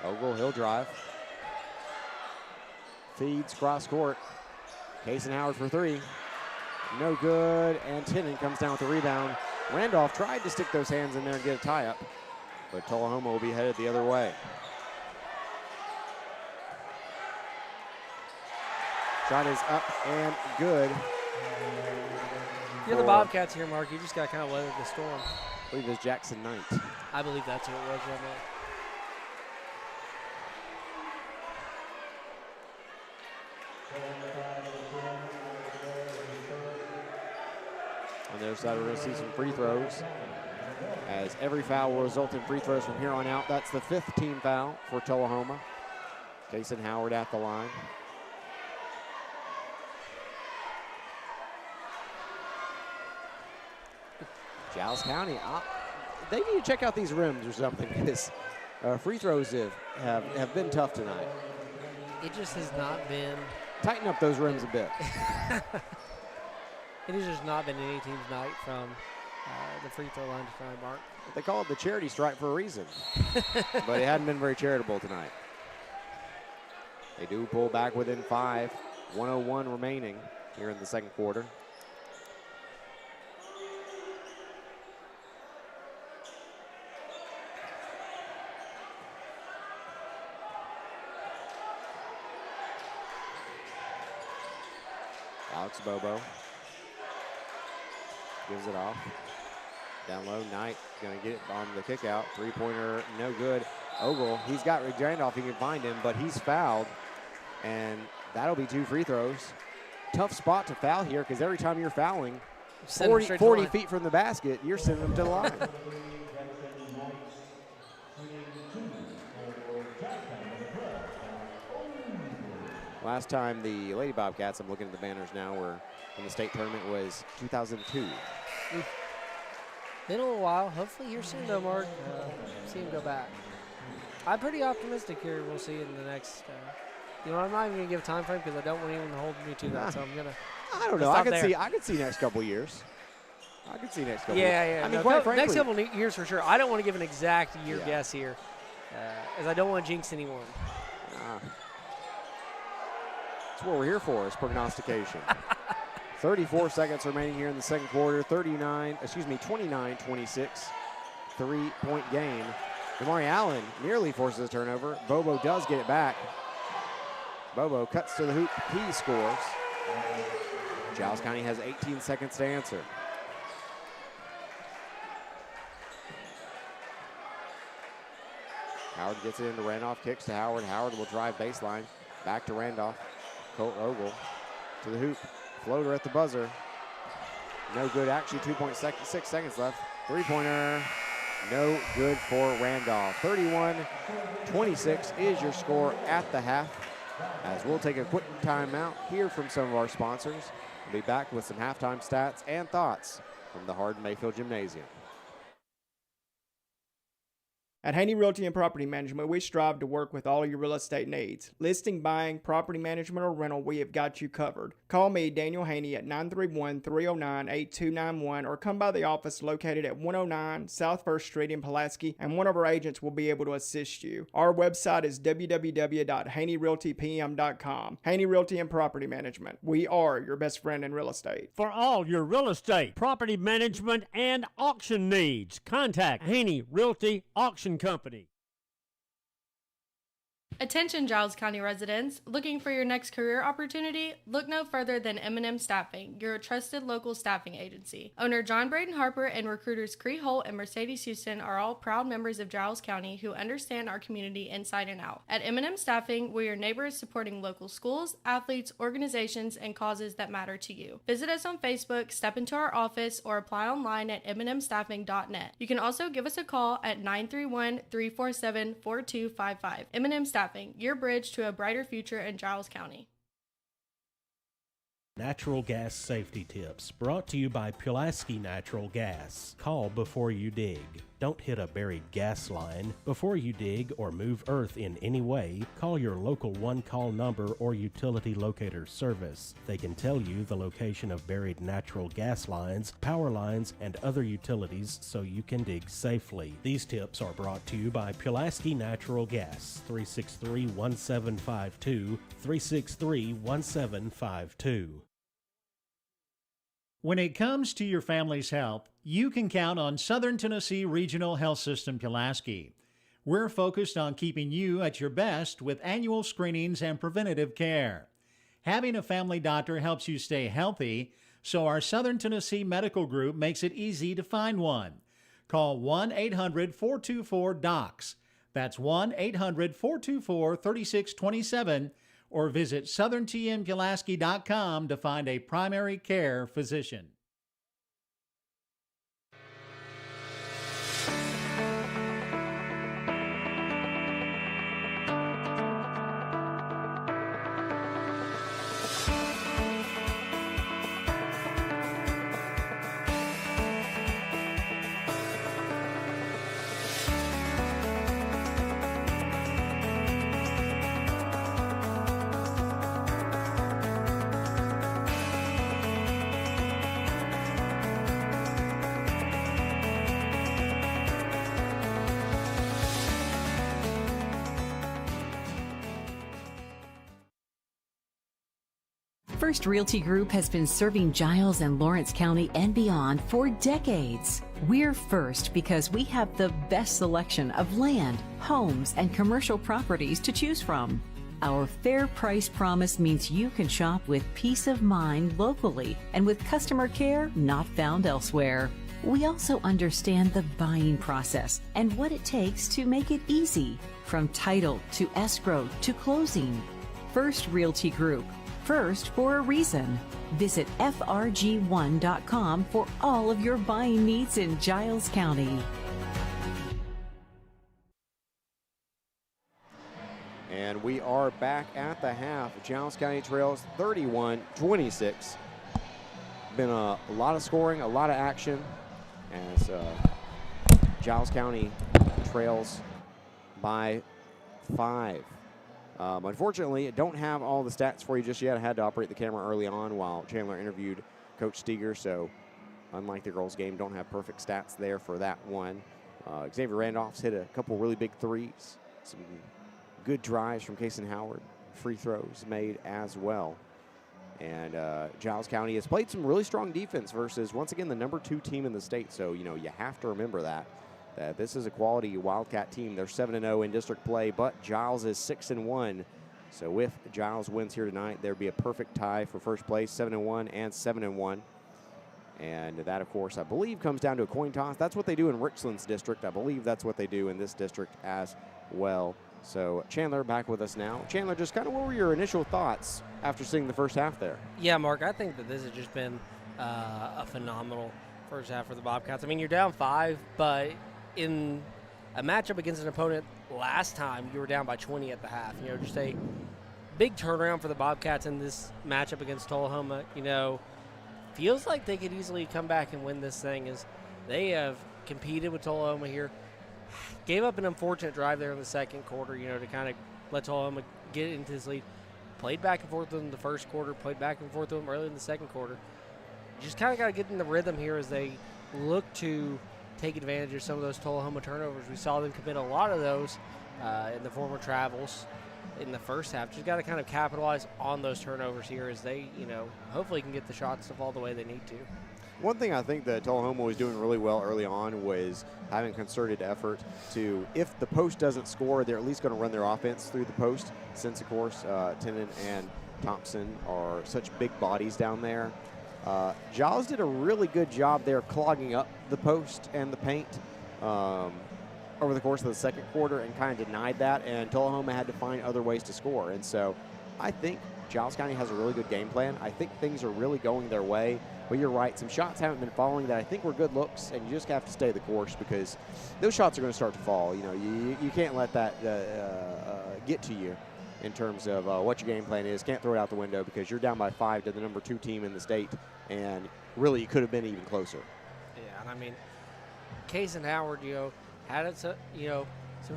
Ogle, he'll drive. Feeds cross court. Kason Howard for 3. No good, and Tenen comes down with the rebound. Randolph tried to stick those hands in there and get a tie-up, but Tullahoma will be headed the other way. Shot is up and good. You're the Bobcats here, Mark. You just got to kind of weather the storm. I believe it's Jackson Knight. I believe that's who it was, Mark. On the other side, we're going to see some free throws, as every foul will result in free throws from here on out. That's the 5th team foul for Tullahoma. Kason Howard at the line. Giles County, they need to check out these rims or something, because free throws have been tough tonight. It just has not been. Tighten up those rims a bit. It has just not been any team's night from the free throw line to try and mark. They call it the charity stripe for a reason, but it hadn't been very charitable tonight. They do pull back within 5, 1:01 remaining here in the second quarter. Alex Bobo gives it off. Down low, Knight going to get it on the kick out. Three-pointer, no good. Ogle, he's got Randolph, he can find him, but he's fouled. And that'll be 2 free throws. Tough spot to foul here, because every time you're fouling, 40 feet from the basket, you're sending them to the line. Last time the Lady Bobcats, I'm looking at the banners now, were in the state tournament was 2002. Been a little while. Hopefully here soon, though, Mark. See him go back. I'm pretty optimistic here. We'll see in the next. You know, I'm not even gonna give a time frame because I don't want anyone to hold me to that. So I'm gonna. I don't know. I could see next couple years. I could see next couple. Yeah, years. yeah. I mean, no, quite frankly, next couple years for sure. I don't want to give an exact year guess here, as I don't want to jinx anyone. That's what we're here for, is prognostication. 34 seconds remaining here in the second quarter. 29-26. 3-point game. Damari Allen nearly forces a turnover. Bobo does get it back. Bobo cuts to the hoop. He scores. Giles County has 18 seconds to answer. Howard gets it into Randolph. Kicks to Howard. Howard will drive baseline. Back to Randolph. Colt Ogle to the hoop. Floater at the buzzer. No good. Actually, 2.6 seconds left. Three-pointer. No good for Randolph. 31-26 is your score at the half. as we'll take a quick timeout, hear from some of our sponsors. We'll be back with some halftime stats and thoughts from the Hardin Mayfield Gymnasium. At Haney Realty and Property Management, we strive to work with all your real estate needs. Listing, buying, property management, or rental, we have got you covered. Call me, Daniel Haney, at 931-309-8291 or come by the office located at 109 South 1st Street in Pulaski, and one of our agents will be able to assist you. Our website is www.haneyrealtypm.com. Haney Realty and Property Management. We are your best friend in real estate. For all your real estate, property management, and auction needs, contact Haney Realty Auction Company. Attention Giles County residents, looking for your next career opportunity? Look no further than M&M Staffing, your trusted local staffing agency. Owner John Braden Harper and recruiters Cree Holt and Mercedes Houston are all proud members of Giles County who understand our community inside and out. At M&M Staffing, we're your neighbors supporting local schools, athletes, organizations, and causes that matter to you. Visit us on Facebook, step into our office, or apply online at mnmstaffing.net. You can also give us a call at 931-347-4255. M&M Staffing, your bridge to a brighter future in Giles County. Natural gas safety tips brought to you by Pulaski Natural Gas. Call before you dig. Don't hit a buried gas line. Before you dig or move earth in any way, call your local one-call number or utility locator service. They can tell you the location of buried natural gas lines, power lines, and other utilities so you can dig safely. These tips are brought to you by Pulaski Natural Gas, 363-1752, 363-1752. When it comes to your family's health, you can count on Southern Tennessee Regional Health System Pulaski. We're focused on keeping you at your best with annual screenings and preventative care. Having a family doctor helps you stay healthy, so our Southern Tennessee Medical Group makes it easy to find one. Call 1-800-424-DOCS. That's 1-800-424-3627, or visit southerntmpulaski.com to find a primary care physician. First Realty Group has been serving Giles and Lawrence County and beyond for decades. We're first because we have the best selection of land, homes, and commercial properties to choose from. Our fair price promise means you can shop with peace of mind locally and with customer care not found elsewhere. We also understand the buying process and what it takes to make it easy, from title to escrow to closing. First Realty Group. First for a reason. Visit frg1.com for all of your buying needs in Giles County. And we are back at the half. Giles County trails 31-26. Been a lot of scoring, a lot of action as Giles County trails by 5. Unfortunately, I don't have all the stats for you just yet. I had to operate the camera early on while Chandler interviewed Coach Steger, so unlike the girls' game, don't have perfect stats there for that one. Xavier Randolph's hit a couple really big threes, some good drives from Kason Howard, free throws made as well. And Giles County has played some really strong defense versus, once again, the number 2 team in the state, so, you know, you have to remember that this is a quality Wildcat team. They're 7-0 in district play, but Giles is 6-1. So if Giles wins here tonight, there'd be a perfect tie for first place, 7-1 and 7-1. And that, of course, I believe comes down to a coin toss. That's what they do in Richland's district. I believe that's what they do in this district as well. So Chandler back with us now. Chandler, just kind of what were your initial thoughts after seeing the first half there? Yeah, Mark, I think that this has just been a phenomenal first half for the Bobcats. I mean, you're down 5, but in a matchup against an opponent last time, you were down by 20 at the half. You know, just a big turnaround for the Bobcats in this matchup against Tullahoma. Feels like they could easily come back and win this thing, as they have competed with Tullahoma here. Gave up an unfortunate drive there in the second quarter, to kind of let Tullahoma get into this lead. Played back and forth with them the first quarter, played back and forth with them early in the second quarter. Just kind of got to get in the rhythm here as they look to take advantage of some of those Tullahoma turnovers. We saw them commit a lot of those in the former travels in the first half. Just got to kind of capitalize on those turnovers here as they, hopefully can get the shots to fall the way they need to. One thing I think that Tullahoma was doing really well early on was having concerted effort to, if the post doesn't score, they're at least going to run their offense through the post, since, of course, Tennant and Thompson are such big bodies down there. Giles did a really good job there clogging up the post and the paint over the course of the second quarter, and kind of denied that, and Tullahoma had to find other ways to score. And so I think Giles County has a really good game plan. I think things are really going their way. But you're right, some shots haven't been falling that I think were good looks, and you just have to stay the course, because those shots are going to start to fall. You can't let that get to you in terms of what your game plan is. Can't throw it out the window, because you're down by 5 to the number 2 team in the state, and really you could have been even closer. Yeah, and I mean, Case and Howard, had it, some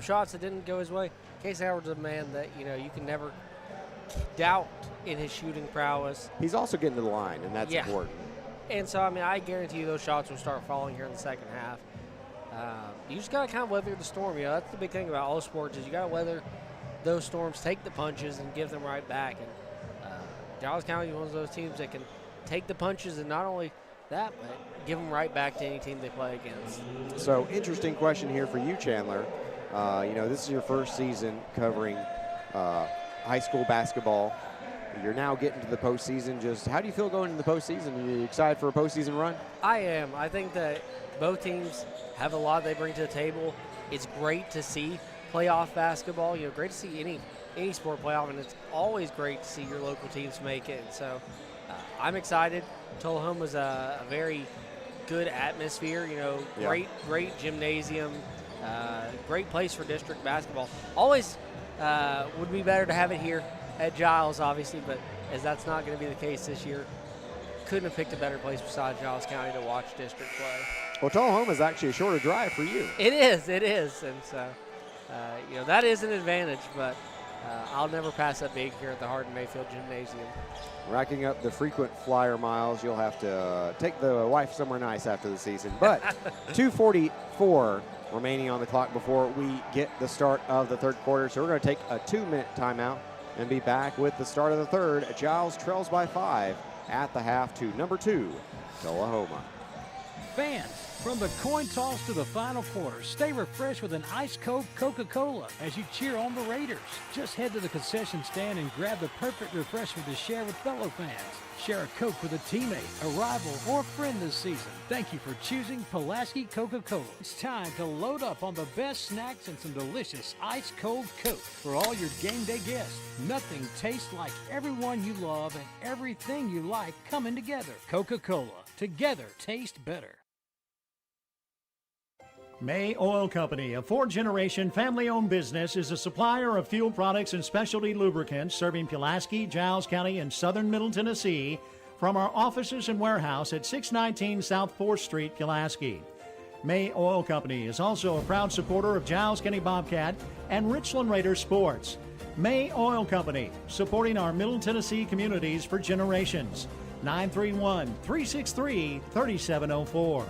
shots that didn't go his way. Case Howard's a man that, you can never doubt in his shooting prowess. He's also getting to the line, and that's important. And so, I guarantee you those shots will start falling here in the second half. You just got to kind of weather the storm. That's the big thing about all sports, is you got to weather those storms, take the punches, and give them right back. And Giles County is one of those teams that can take the punches, and not only that, but give them right back to any team they play against. So, interesting question here for you, Chandler. This is your first season covering high school basketball. You're now getting to the postseason. Just how do you feel going into the postseason? Are you excited for a postseason run? I am. I think that both teams have a lot they bring to the table. It's great to see playoff basketball. Great to see any sport playoff, and it's always great to see your local teams make it. And so I'm excited. Tullahoma's a very good atmosphere. Great gymnasium, great place for district basketball. Always would be better to have it here at Giles, obviously, but as that's not going to be the case this year, couldn't have picked a better place besides Giles County to watch district play. Well, Tullahoma is actually a shorter drive for you. It is, and so that is an advantage, but I'll never pass up being here at the Hardin Mayfield Gymnasium. Racking up the frequent flyer miles, you'll have to take the wife somewhere nice after the season. But 2:44 remaining on the clock before we get the start of the third quarter, so we're going to take a 2-minute timeout and be back with the start of the third. Giles trails by 5 at the half to number 2, Tullahoma. Fans, from the coin toss to the final quarter, stay refreshed with an ice cold Coca-Cola as you cheer on the Raiders. Just head to the concession stand and grab the perfect refreshment to share with fellow fans. Share a Coke with a teammate, a rival, or friend this season. Thank you for choosing Pulaski Coca-Cola. It's time to load up on the best snacks and some delicious ice cold Coke for all your game day guests. Nothing tastes like everyone you love and everything you like coming together. Coca-Cola. Together taste better. May Oil Company, a 4th-generation family-owned business, is a supplier of fuel products and specialty lubricants serving Pulaski, Giles County, and southern Middle Tennessee from our offices and warehouse at 619 South 4th Street, Pulaski. May Oil Company is also a proud supporter of Giles County Bobcat and Richland Raiders sports. May Oil Company, supporting our Middle Tennessee communities for generations. 931-363-3704.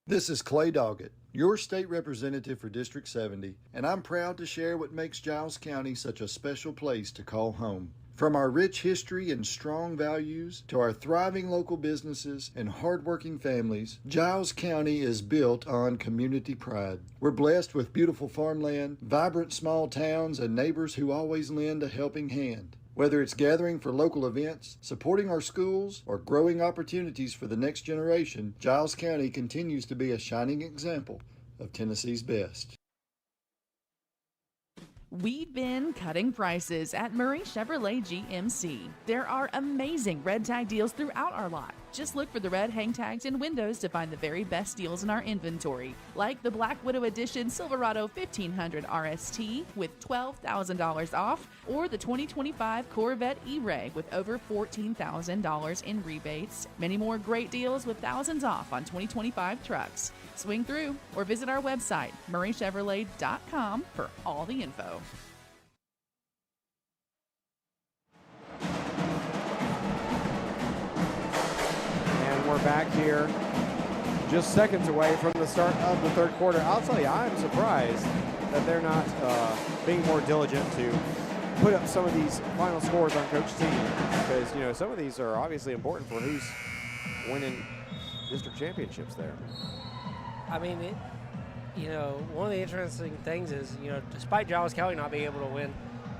This is Clay Doggett, your state representative for District 70, and I'm proud to share what makes Giles County such a special place to call home. From our rich history and strong values to our thriving local businesses and hardworking families, Giles County is built on community pride. We're blessed with beautiful farmland, vibrant small towns, and neighbors who always lend a helping hand. Whether it's gathering for local events, supporting our schools, or growing opportunities for the next generation, Giles County continues to be a shining example of Tennessee's best. We've been cutting prices at Murray Chevrolet GMC. There are amazing red tag deals throughout our lot. Just look for the red hang tags and windows to find the very best deals in our inventory, like the Black Widow Edition Silverado 1500 RST with $12,000 off, or the 2025 Corvette E-Ray with over $14,000 in rebates. Many more great deals with thousands off on 2025 trucks. Swing through or visit our website, murraychevrolet.com, for all the info. We're back here just seconds away from the start of the third quarter. I'll tell you, I'm surprised that they're not being more diligent to put up some of these final scores on Coach T, because, you know, some of these are obviously important for who's winning district championships there. I mean, you know, one of the interesting things is, you know, despite Giles County not being able to win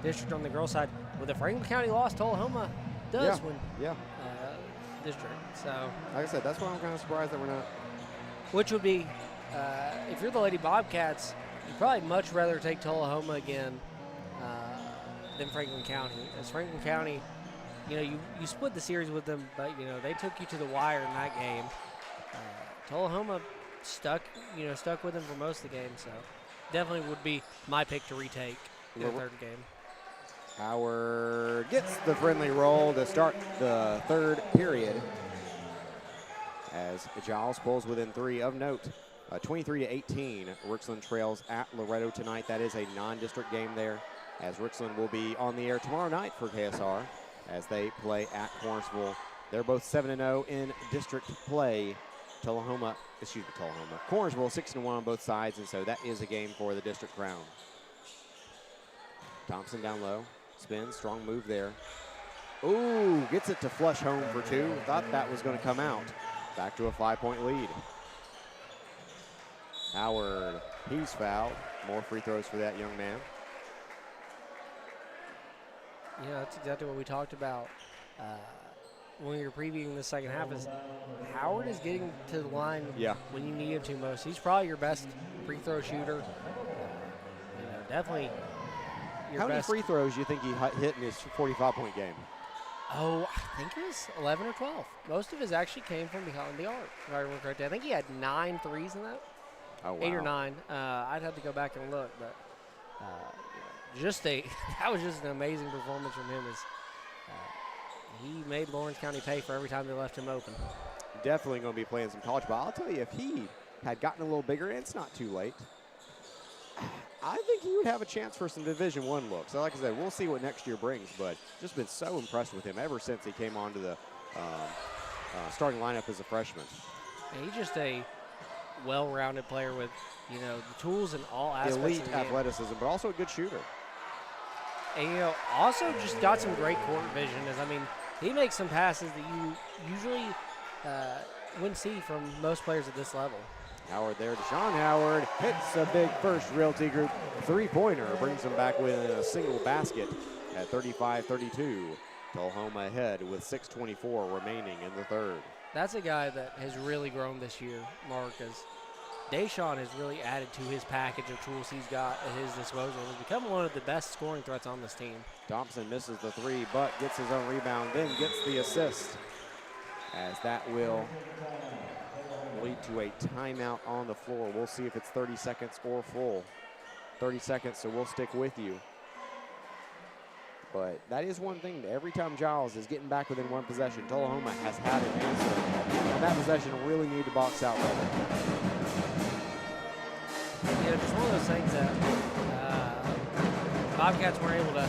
district on the girls' side, with the Franklin County loss, Tullahoma does win. Yeah. District. So, like I said, that's why I'm kind of surprised that we're not. Which would be, if you're the Lady Bobcats, you'd probably much rather take Tullahoma again than Franklin County. As Franklin County, you know, you split the series with them, but, you know, they took you to the wire in that game. Tullahoma stuck with them for most of the game, so definitely would be my pick to retake in the third game. Howard gets the friendly roll to start the third period as Giles pulls within 3 of note. 23-18, Richland trails at Loretto tonight. That is a non-district game there, as Richland will be on the air tomorrow night for KSR as they play at Cornersville. They're both 7-0 in district play. Cornersville 6-1 on both sides, and so that is a game for the district crown. Thompson down low. Spins, strong move there. Ooh, gets it to flush home for 2. Thought that was going to come out. Back to a 5-point lead. Howard, he's fouled. More free throws for that young man. Yeah, that's exactly what we talked about when we were previewing the second half. Is Howard is getting to the line when you need him to most. He's probably your best free throw shooter. Definitely. How many free throws do you think he hit in his 45-point game? Oh, I think it was 11 or 12. Most of his actually came from behind the arc, if I remember correctly. I think he had 9 threes in that. Oh, wow. 8 or 9. I'd have to go back and look, but that was just an amazing performance from him. He made Lawrence County pay for every time they left him open. Definitely going to be playing some college ball. I'll tell you, if he had gotten a little bigger, and it's not too late, I think he would have a chance for some Division I looks. So like I said, we'll see what next year brings, but just been so impressed with him ever since he came onto the starting lineup as a freshman. He's just a well-rounded player with, you know, the tools in all aspects Elite of the game. athleticism, but also a good shooter. And, you know, also just got some great court vision. He makes some passes that you usually wouldn't see from most players at this level. Howard there. Deshaun Howard hits a big First Realty Group three-pointer. Brings them back within a single basket at 35-32. Tullahoma ahead with 6:24 remaining in the third. That's a guy that has really grown this year, Mark, as Deshaun has really added to his package of tools he's got at his disposal. He's become one of the best scoring threats on this team. Thompson misses the 3, but gets his own rebound, then gets the assist, as that will lead to a timeout on the floor. We'll see if it's 30 seconds or full. 30 seconds, so we'll stick with you. But that is one thing. Every time Giles is getting back within one possession, Tullahoma has had an answer. And that possession really need to box out better. Yeah, just one of those things that Bobcats weren't able to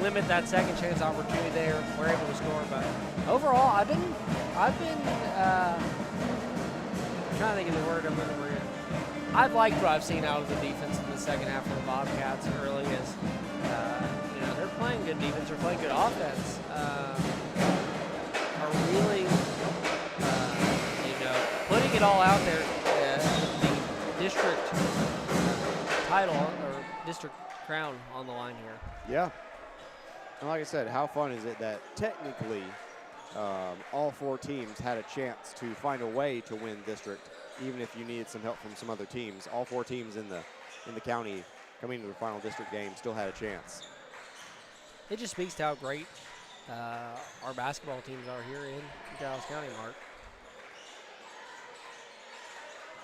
limit that second chance opportunity there. We're able to score, but overall, I've been trying to think of the word I'm looking for here. I've liked what I've seen out of the defense in the second half for the Bobcats early as, you know, they're playing good defense, they're playing good offense. Are really, you know, putting it all out there. The district title or district crown on the line here. Yeah. And like I said, how fun is it that technically all 4 teams had a chance to find a way to win district, even if you needed some help from some other teams. All 4 teams in the county coming to the final district game still had a chance. It just speaks to how great our basketball teams are here in Giles County, Mark.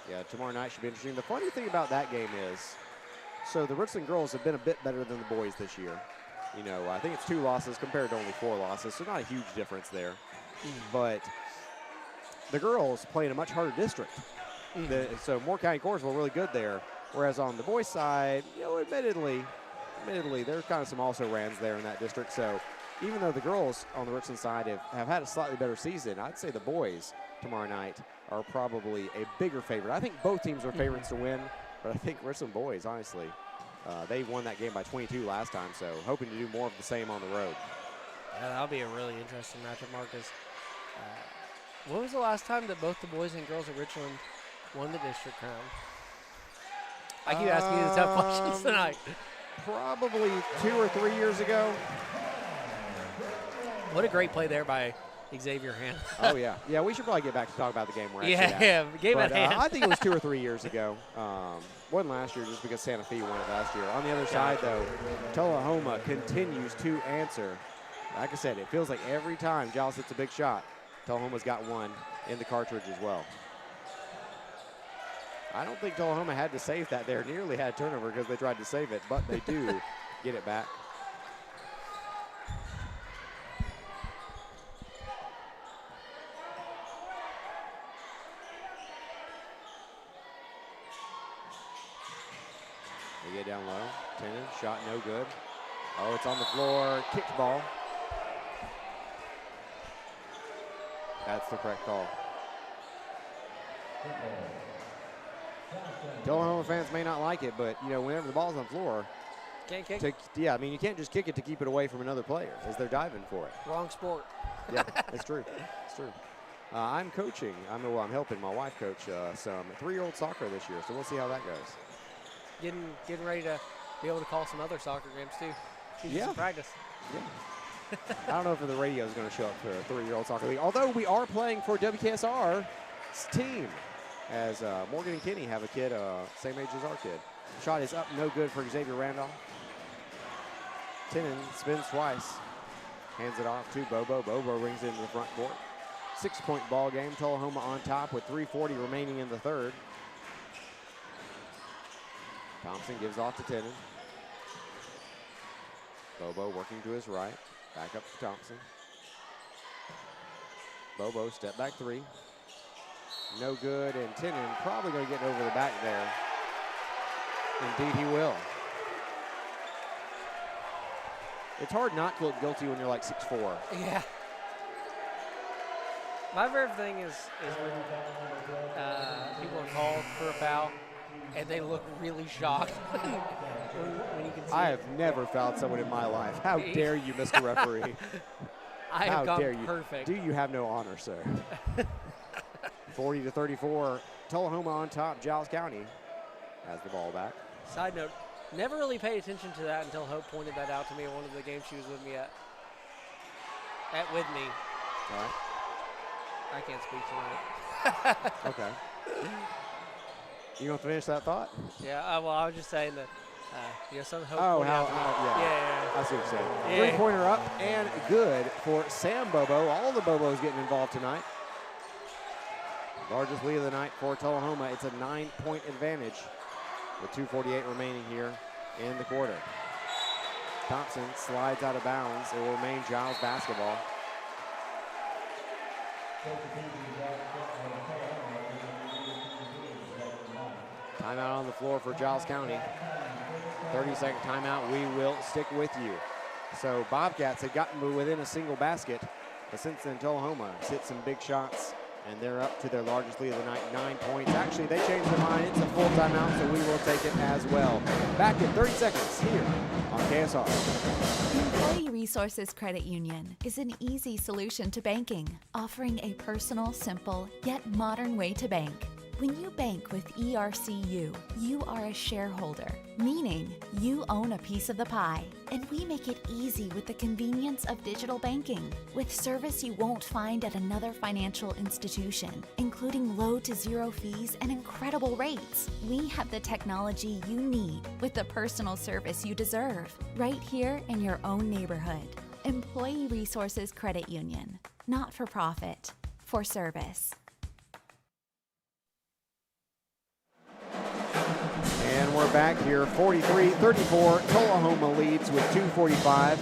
Yeah, tomorrow night should be interesting. The funny thing about that game is, so the Richland girls have been a bit better than the boys this year. You know, I think it's 2 losses compared to only 4 losses, so not a huge difference there. But the girls play in a much harder district. So Moore County Corps were really good there, whereas on the boys' side, you know, admittedly, there's kind of some also-rans there in that district. So even though the girls on the Richland side have had a slightly better season, I'd say the boys tomorrow night are probably a bigger favorite. I think both teams are favorites to win, but I think Richland boys, honestly, they won that game by 22 last time, so hoping to do more of the same on the road. Yeah, that'll be a really interesting matchup, Marcus. When was the last time that both the boys and girls of Richland won the district crown? I keep asking you the tough questions tonight. Probably 2 or 3 years ago. What a great play there by Xavier Hand. Oh, yeah. Yeah, we should probably get back to talk about the game we're actually at. Yeah, game at hand. I think it was 2 or 3 years ago. Wasn't last year just because Santa Fe won it last year. On the other side, though, Tullahoma continues to answer. Like I said, it feels like every time Giles hits a big shot, Tullahoma's got one in the cartridge as well. I don't think Tullahoma had to save that there. Nearly had turnover because they tried to save it, but they do get it back. They get down low. Tennant, shot no good. Oh, it's on the floor. Kicked ball. That's the correct call. Tullahoma fans may not like it, but, you know, whenever the ball's on the floor, can't kick. Yeah, I mean, you can't just kick it to keep it away from another player as they're diving for it. Wrong sport. Yeah, it's true. It's true. I'm coaching. I'm helping my wife coach some 3-year-old soccer this year, so we'll see how that goes. Getting ready to be able to call some other soccer games too. Yeah. Some practice. Yeah. I don't know if the radio is going to show up for a 3-year-old soccer league, although we are playing for WKSR's team, as Morgan and Kenny have a kid same age as our kid. Shot is up, no good for Xavier Randolph. Tinnen spins twice, hands it off to Bobo. Bobo rings into the front court. 6-point ball game. Tullahoma on top with 3:40 remaining in the third. Thompson gives off to Tinnen. Bobo working to his right. Back up to Thompson. Bobo, step back 3. No good, and Tinnen probably going to get over the back there. Indeed he will. It's hard not to look guilty when you're like 6'4". Yeah. My favorite thing is when people are called for a foul and they look really shocked when you can see I have never fouled someone in my life. How dare you, Mr. Referee? I have gone perfect. Do you have no honor, sir? 40-34, Tullahoma on top. Giles County has the ball back. Side note, never really paid attention to that until Hope pointed that out to me at one of the games she was with me at Whitney. All right. I can't speak tonight. Okay. You want to finish that thought? Yeah, well, I was just saying that, some Hope. Oh, yeah. I see what you're saying. Yeah. 3-pointer up and good for Sam Bobo. All the Bobos getting involved tonight. Largest lead of the night for Tullahoma. It's a 9-point advantage with 2:48 remaining here in the quarter. Thompson slides out of bounds. It will remain Giles basketball. Timeout on the floor for Giles County. 30-second timeout. We will stick with you. So Bobcats had gotten within a single basket, but since then Tullahoma hit some big shots, and they're up to their largest lead of the night, 9 points. Actually, they changed their mind. It's a full timeout, so we will take it as well. Back in 30 seconds here on KSR. Employee Resources Credit Union is an easy solution to banking, offering a personal, simple, yet modern way to bank. When you bank with ERCU, you are a shareholder, meaning you own a piece of the pie. And we make it easy with the convenience of digital banking, with service you won't find at another financial institution, including low to zero fees and incredible rates. We have the technology you need with the personal service you deserve, right here in your own neighborhood. Employee Resources Credit Union. Not for profit. For service. And we're back here, 43-34. Tullahoma leads with 2:45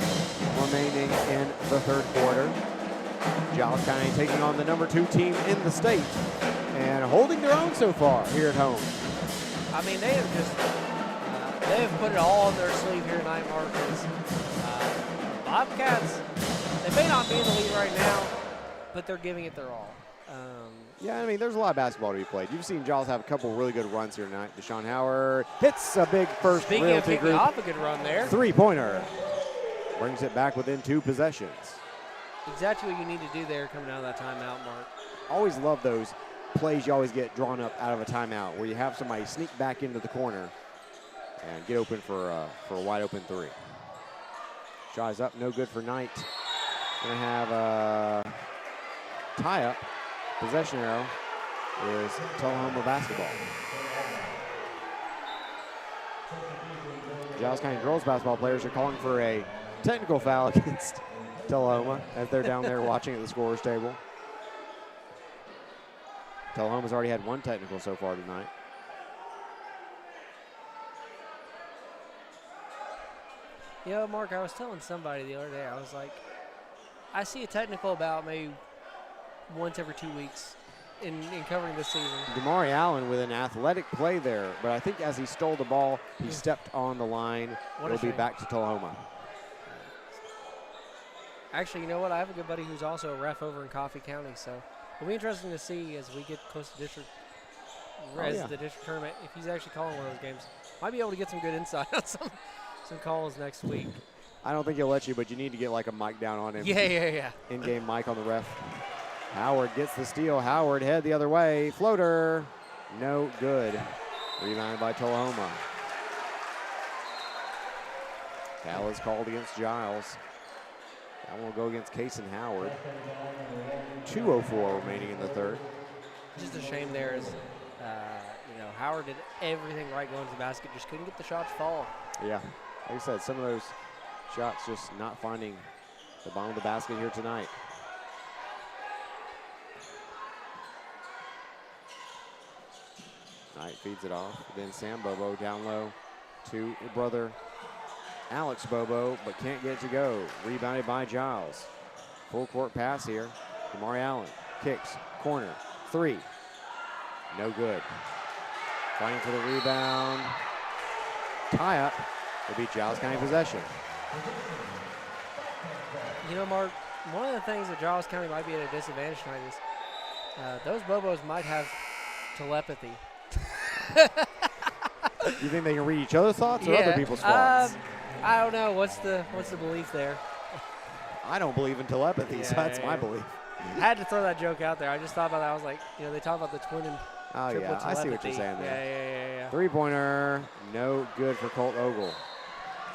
remaining in the third quarter. Giles County taking on the number 2 team in the state and holding their own so far here at home. I mean, they have just they have put it all on their sleeve here tonight, Marcus. Bobcats, they may not be in the lead right now, but they're giving it their all. Yeah, I mean, there's a lot of basketball to be played. You've seen Giles have a couple really good runs here tonight. Deshaun Howard hits a big first Speaking of kicking off a good run there. Three-pointer. Brings it back within 2 possessions. Exactly what you need to do there coming out of that timeout, Mark. Always love those plays you always get drawn up out of a timeout where you have somebody sneak back into the corner and get open for a wide-open 3. Shot is up, no good for Knight. Going to have a tie-up. Possession arrow is Tullahoma basketball. Giles County girls basketball players are calling for a technical foul against Tullahoma as they're down there watching at the scorer's table. Tullahoma's already had 1 technical so far tonight. You know, Mark, I was telling somebody the other day, I was like, I see a technical about maybe once every 2 weeks in covering this season. Damari Allen with an athletic play there, but I think as he stole the ball, he stepped on the line. It'll be back to Tullahoma. Actually, you know what? I have a good buddy who's also a ref over in Coffee County, so it'll be interesting to see as we get close to the district tournament, if he's actually calling one of those games. Might be able to get some good insight on some calls next week. I don't think he'll let you, but you need to get like a mic down on him. Yeah. In-game mic on the ref. Howard gets the steal. Howard head the other way. Floater. No good. Rebounded by Tullahoma. Foul is called against Giles. That one will go against Kason Howard. 2:04 remaining in the third. Just a shame there is, Howard did everything right going to the basket, just couldn't get the shots fall. Yeah, like I said, some of those shots just not finding the bottom of the basket here tonight. Knight feeds it off. Then Sam Bobo down low to brother Alex Bobo, but can't get it to go. Rebounded by Giles. Full court pass here. Damari Allen kicks, corner, 3. No good. Fighting for the rebound. Tie up. Will be Giles County possession. You know, Mark, one of the things that Giles County might be at a disadvantage tonight is those Bobos might have telepathy. You think they can read each other's thoughts or other people's thoughts? I don't know. What's the belief there? I don't believe in telepathy, so that's my belief. I had to throw that joke out there. I just thought about that. I was like, they talk about the twin and triple telepathy. I see what you're saying there. Yeah. 3-pointer, no good for Colt Ogle.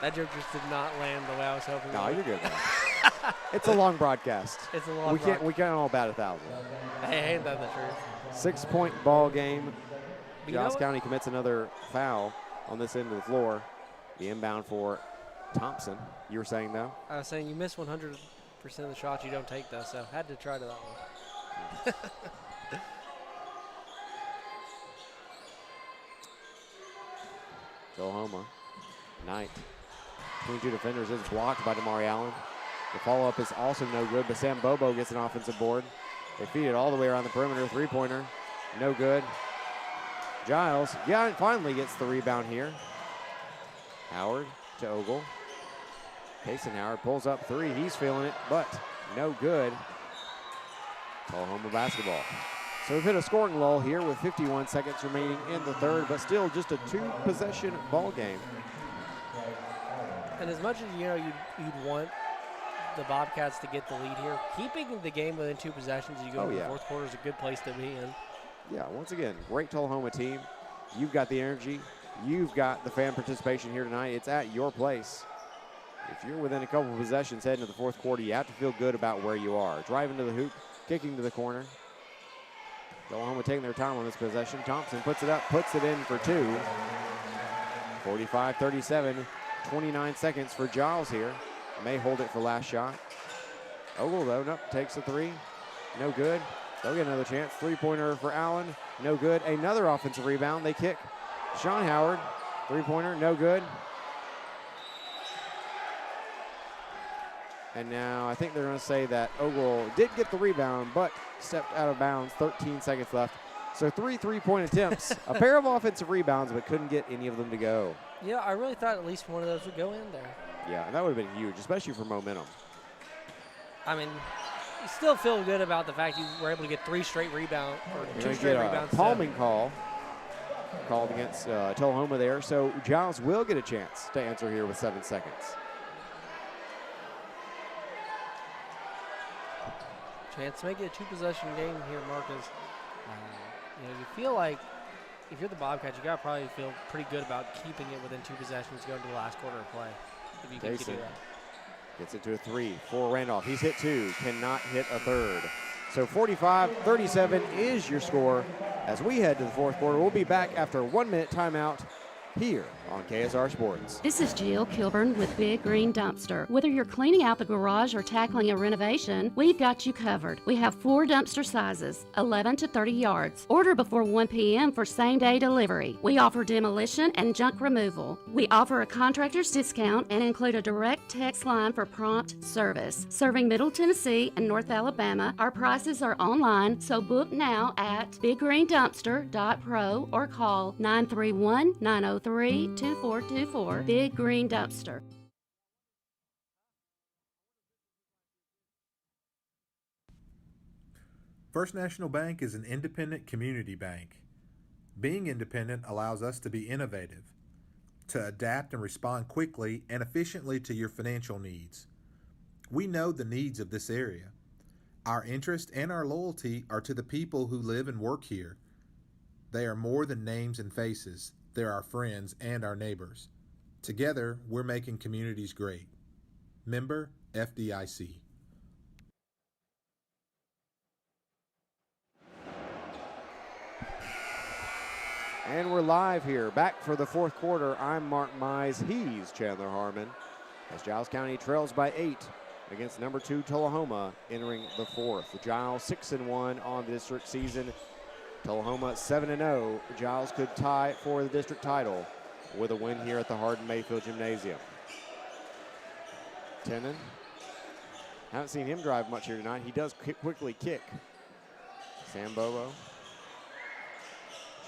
That joke just did not land the way I was hoping. No, you're good, man. It's a long broadcast. It's a long broadcast. We can't all bat 1,000. Hey, ain't that the truth? 6-point ball game. But Giles County commits another foul on this end of the floor. The inbound for Thompson. You were saying, though? I was saying you miss 100% of the shots you don't take, though, so had to try to that one. Tullahoma. Knight. Between 2 defenders is blocked by Damari Allen. The follow-up is also no good, but Sam Bobo gets an offensive board. They feed it all the way around the perimeter. 3-pointer, no good. Giles, finally gets the rebound here. Howard to Ogle. Kason Howard pulls up 3. He's feeling it, but no good. Tullahoma basketball. So we've hit a scoring lull here with 51 seconds remaining in the third, but still just a 2-possession ball game. And as much as you'd want the Bobcats to get the lead here, keeping the game within 2 possessions as you go into the fourth quarter is a good place to be in. Yeah, once again, great Tullahoma team. You've got the energy. You've got the fan participation here tonight. It's at your place. If you're within a couple of possessions heading to the fourth quarter, you have to feel good about where you are. Driving to the hoop, kicking to the corner. Tullahoma taking their time on this possession. Thompson puts it up, puts it in for 2. 45-37, 29 seconds for Giles here. May hold it for last shot. Ogle, though, nope, takes the three. No good. They'll get another chance. Three-pointer for Allen. No good. Another offensive rebound. They kick. Sean Howard. Three-pointer. No good. And now I think they're going to say that Ogle did get the rebound, but stepped out of bounds. 13 seconds left. So 3 3-point attempts. A pair of offensive rebounds, but couldn't get any of them to go. Yeah, I really thought at least one of those would go in there. Yeah, and that would have been huge, especially for momentum. I mean, you still feel good about the fact you were able to get 3 straight rebounds or You're 2 gonna straight get rebounds. a palming call called against Tullahoma there. So Giles will get a chance to answer here with 7 seconds. Chance to make it a 2-possession game here, Marcus. You feel like if you're the Bobcats, you got to probably feel pretty good about keeping it within 2 possessions going to the last quarter of play. If you can do that. Gets it to a 3 for Randolph. He's hit 2, cannot hit a third. So 45-37 is your score as we head to the fourth quarter. We'll be back after a 1-minute timeout here on KSR Sports. This is Jill Kilburn with Big Green Dumpster. Whether you're cleaning out the garage or tackling a renovation, we've got you covered. We have 4 dumpster sizes, 11 to 30 yards. Order before 1 p.m. for same-day delivery. We offer demolition and junk removal. We offer a contractor's discount and include a direct text line for prompt service. Serving Middle Tennessee and North Alabama, our prices are online, so book now at bigggreendumpster.pro or call 931-903-2424. Big Green Dumpster. First National Bank is an independent community bank. Being independent allows us to be innovative, to adapt and respond quickly and efficiently to your financial needs. We know the needs of this area. Our interest and our loyalty are to the people who live and work here. They are more than names and faces. They're our friends and our neighbors. Together, we're making communities great. Member FDIC. And we're live here, back for the fourth quarter. I'm Mark Mize, he's Chandler Harmon. As Giles County trails by 8 against number 2 Tullahoma entering the fourth. Giles 6-1 on the district season. Tullahoma 7-0. Giles could tie for the district title with a win here at the Hardin Mayfield Gymnasium. Tenen. Haven't seen him drive much here tonight. He does quickly kick. Sam Bobo.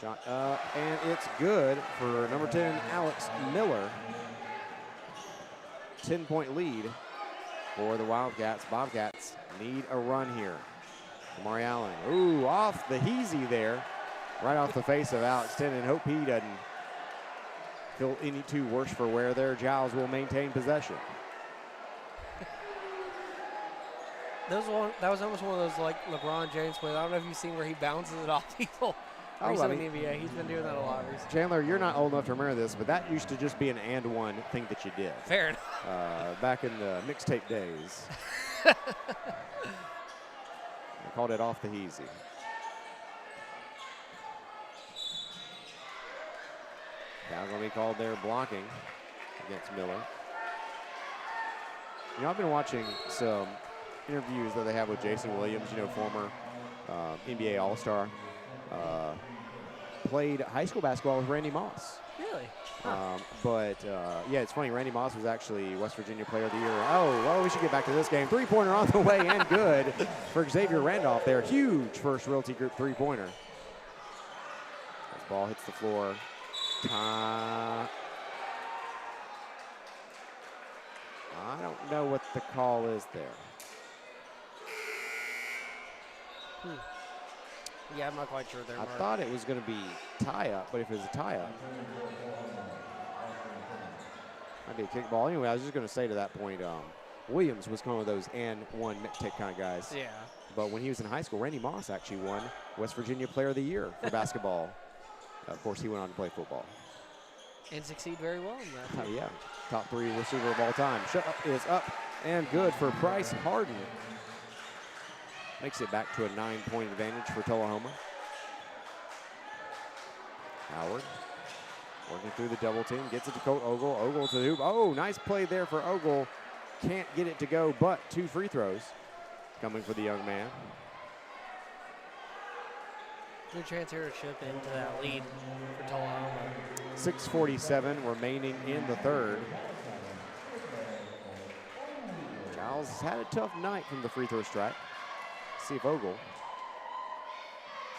Shot up, and it's good for number 10, Alex Miller. 10-point lead for the Wildcats. Bobcats need a run here. Amari Allen, ooh, off the heezy there. Right off the face of Alex Tenen. Hope he doesn't feel any too worse for wear there. Giles will maintain possession. That was almost one of those like LeBron James plays. I don't know if you've seen where he bounces it off people. Recently in the NBA, he's been doing that a lot recently. Chandler, you're not old enough to remember this, but that used to just be an and one thing that you did. Fair enough. Back in the mixtape days. They called it off the heezy. Foul's going to be called there blocking against Miller. You know, I've been watching some interviews that they have with Jason Williams, you know, former NBA All-Star. Played high school basketball with Randy Moss. Really? Yeah, it's funny. Randy Moss was actually West Virginia Player of the Year. Oh, well, we should get back to this game. Three-pointer on the way and good for Xavier Randolph there. Huge first Realty Group three-pointer. This ball hits the floor. I don't know what the call is there. Yeah, I'm not quite sure there, I Mark. thought it was going to be tie-up, but if it was a tie-up, might be a kickball. Anyway, I was just going to say to that point, Williams was one of those and one mixtape kind of guys. Yeah. But when he was in high school, Randy Moss actually won West Virginia Player of the Year for basketball. Of course, he went on to play football. And succeed very well in that. Oh, yeah. Top 3 receiver of all time. Shut up is up and good for Bryce Harden. Makes it back to a 9-point advantage for Tullahoma. Howard working through the double team. Gets it to Colt Ogle. Ogle to the hoop. Oh, nice play there for Ogle. can't get it to go, but 2 free throws coming for the young man. Good chance here to chip into that lead for Tullahoma. 6:47 remaining in the third. Giles has had a tough night from the free throw strike. See if Ogle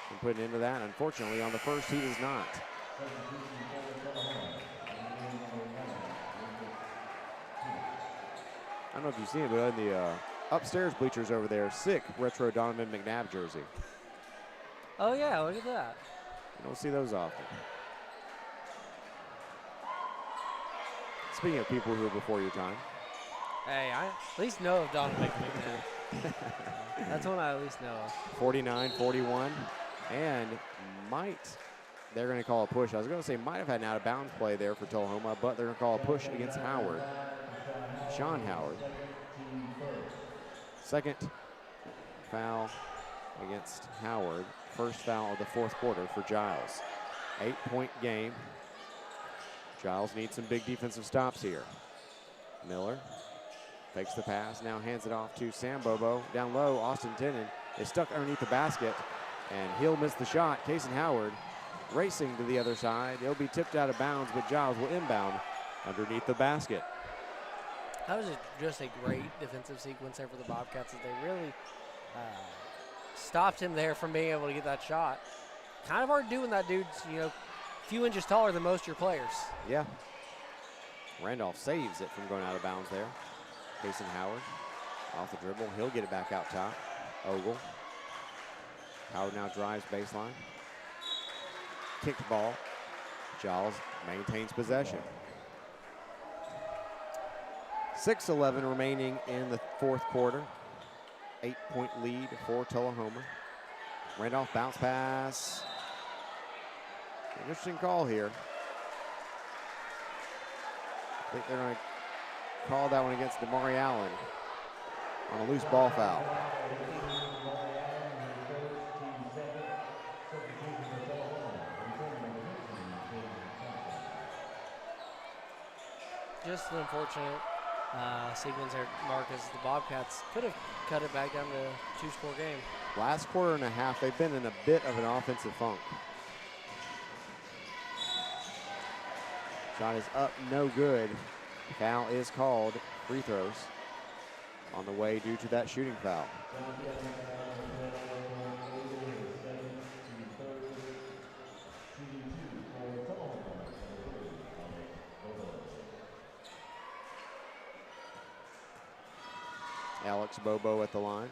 can put it into that. Unfortunately, on the first, he does not. I don't know if you've seen it, but in the upstairs bleachers over there, sick retro Donovan McNabb jersey. Oh, yeah, look at that. You don't see those often. Speaking of people who are before your time. Hey, I at least know of Donovan McNabb. That's one I at least know of. 49-41, and they're going to call a push. I was going to say might have had an out-of-bounds play there for Tullahoma, but they're going to call a push against Howard. Sean Howard. Second foul against Howard. First foul of the fourth quarter for Giles. 8-point game. Giles needs some big defensive stops here. Miller fakes the pass, now hands it off to Sam Bobo. Down low, Austin Tennant is stuck underneath the basket, and he'll miss the shot. Kason Howard racing to the other side. He'll be tipped out of bounds, but Giles will inbound underneath the basket. That was just a great defensive sequence there for the Bobcats as they really stopped him there from being able to get that shot. Kind of hard to do when that dude's, a few inches taller than most of your players. Yeah. Randolph saves it from going out of bounds there. Kason Howard off the dribble. He'll get it back out top. Ogle. Howard now drives baseline. Kicked ball. Giles maintains possession. 6:11 remaining in the fourth quarter. 8-point lead for Tullahoma. Randolph bounce pass. Interesting call here. I think they're going to call that one against Damari Allen on a loose ball foul. Just an unfortunate sequence there, Marcus. The Bobcats could have cut it back down to a 2-score game. Last quarter and a half, they've been in a bit of an offensive funk. Shot is up, no good. Foul is called. Free throws on the way due to that shooting foul. Alex Bobo at the line.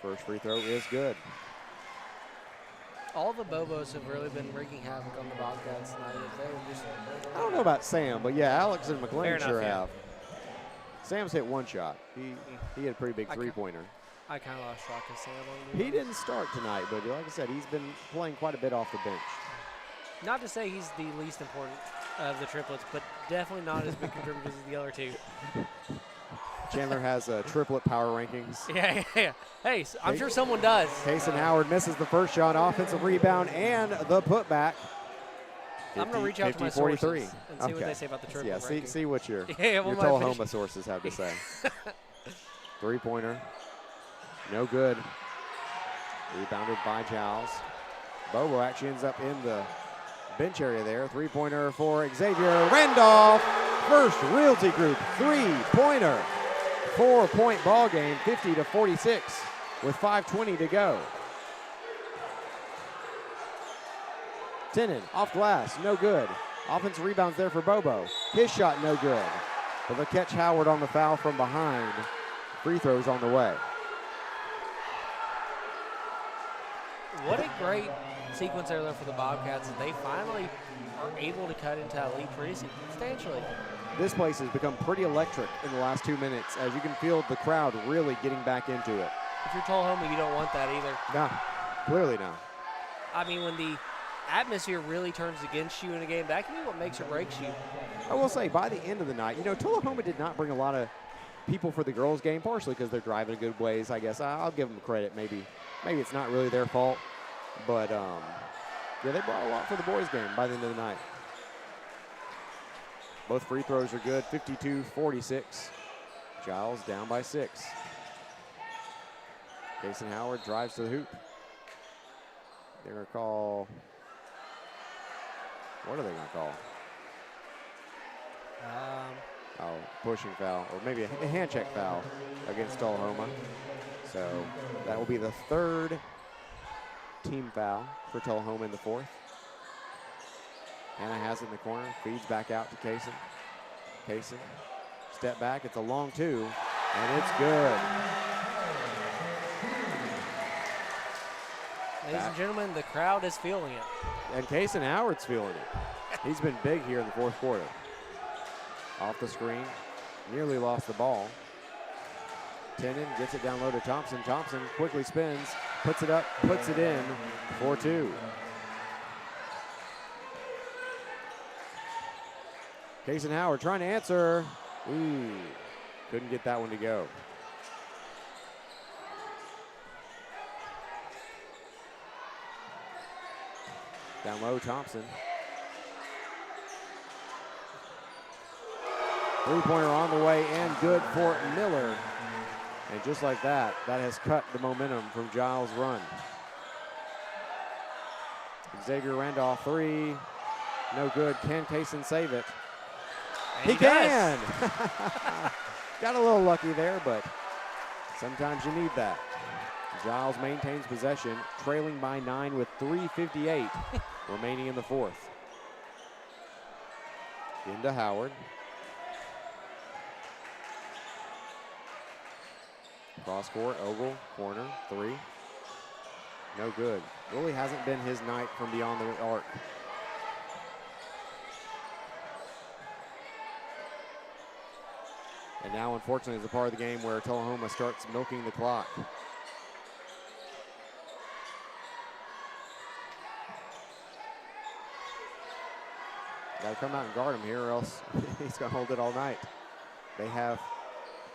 First free throw is good. All the Bobos have really been wreaking havoc on the Bobcats tonight. I don't know about Sam, but yeah, Alex and McLean enough, sure yeah. have. Sam's hit one shot. He had a pretty big three-pointer. I kind of lost track of Sam. He didn't start tonight, but like I said, he's been playing quite a bit off the bench. Not to say he's the least important of the triplets, but definitely not as big contributors as the other two. Chandler has triplet power rankings. Yeah. Hey, I'm sure someone does. Kason Howard misses the first shot, offensive rebound, and the putback. I'm going to reach out to my sources and see what they say about the triple ranking. See what your what my Tullahoma sources have to say. Three-pointer, no good. Rebounded by Giles. Bobo actually ends up in the bench area there. Three-pointer for Xavier Randolph. First Realty Group three-pointer. 4-point ball game, 50-46 with 5:20 to go. Tennant off glass, no good. Offensive rebounds there for Bobo. His shot no good. But they'll catch Howard on the foul from behind. Free throws on the way. What a great sequence there for the Bobcats that they finally are able to cut into that lead pretty substantially. This place has become pretty electric in the last 2 minutes, as you can feel the crowd really getting back into it. If you're Tullahoma, you don't want that either. No, clearly not. I mean, when the atmosphere really turns against you in a game, that can be what makes or breaks you. I will say, by the end of the night, Tullahoma did not bring a lot of people for the girls' game, partially because they're driving a good ways, I guess. I'll give them credit. Maybe it's not really their fault. But, yeah, they brought a lot for the boys' game by the end of the night. Both free throws are good, 52-46. Giles down by 6. Kason Howard drives to the hoop. They're going to call, what are they going to call? Pushing foul, or maybe a hand check foul against Tullahoma. So that will be the 3rd team foul for Tullahoma in the 4th. Hannah has it in the corner, feeds back out to Kason. Kason, step back, it's a long 2, and it's good. Ladies and gentlemen, the crowd is feeling it. And Kason Howard's feeling it. He's been big here in the 4th quarter. Off the screen, nearly lost the ball. Tenen gets it down low to Thompson. Thompson quickly spins, puts it up, puts it in, 4-2. Kason Howard trying to answer. Ooh, couldn't get that one to go. Down low, Thompson. Three-pointer on the way and good for Miller. And just like that, that has cut the momentum from Giles' run. Xavier Randolph, 3. No good. Can Kason save it? And he can! Got a little lucky there, but sometimes you need that. Giles maintains possession, trailing by 9 with 3:58 remaining in the 4th. Into Howard. Cross court, Ogle, corner, 3. No good. Really hasn't been his night from beyond the arc. And now, unfortunately, is a part of the game where Tullahoma starts milking the clock. Got to come out and guard him here, or else he's going to hold it all night. They have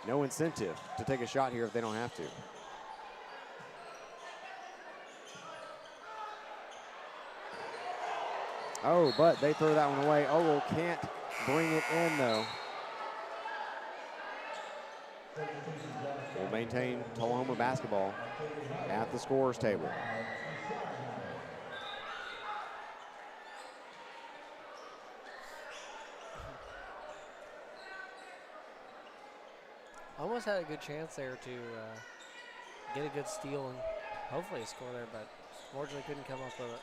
no incentive to take a shot here if they don't have to. Oh, but they throw that one away. Ogle can't bring it in, though. Will maintain Tullahoma basketball at the scorer's table. Almost had a good chance there to get a good steal and hopefully a score there, but unfortunately couldn't come up with it.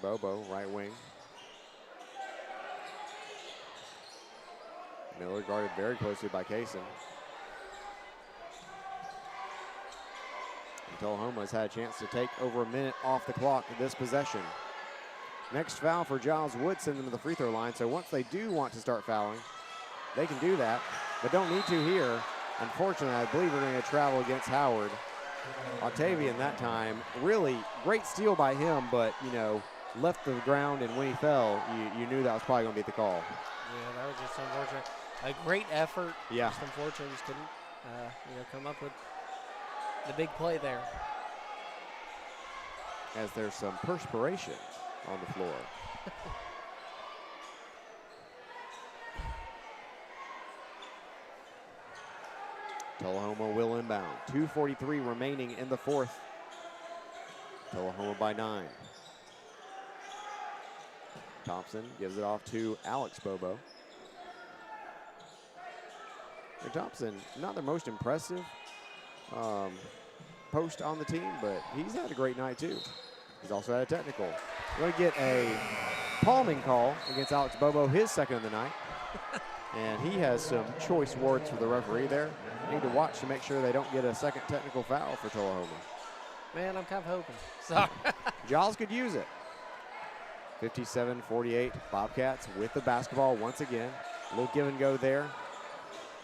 Bobo, right wing. Miller guarded very closely by Kason. And Tullahoma has had a chance to take over a minute off the clock this possession. Next foul for Giles would send them to the free throw line, so once they do want to start fouling, they can do that, but don't need to here. Unfortunately, I believe we're going to travel against Howard. Octavian that time, really great steal by him, but, you know, left the ground, and when he fell, you knew that was probably going to be the call. Yeah, that was just unfortunate. A great effort. Yeah. Just unfortunately just couldn't, come up with the big play there. As there's some perspiration on the floor. Tullahoma will inbound. 2:43 remaining in the 4th. Tullahoma by 9. Thompson gives it off to Alex Bobo. And Thompson, not the most impressive post on the team, but he's had a great night too. He's also had a technical. We're going to get a palming call against Alex Bobo, his second of the night. And he has some choice words for the referee there. Need to watch to make sure they don't get a second technical foul for Tullahoma. Man, I'm kind of hoping. Sorry. Giles could use it. 57-48, Bobcats with the basketball once again. A little give and go there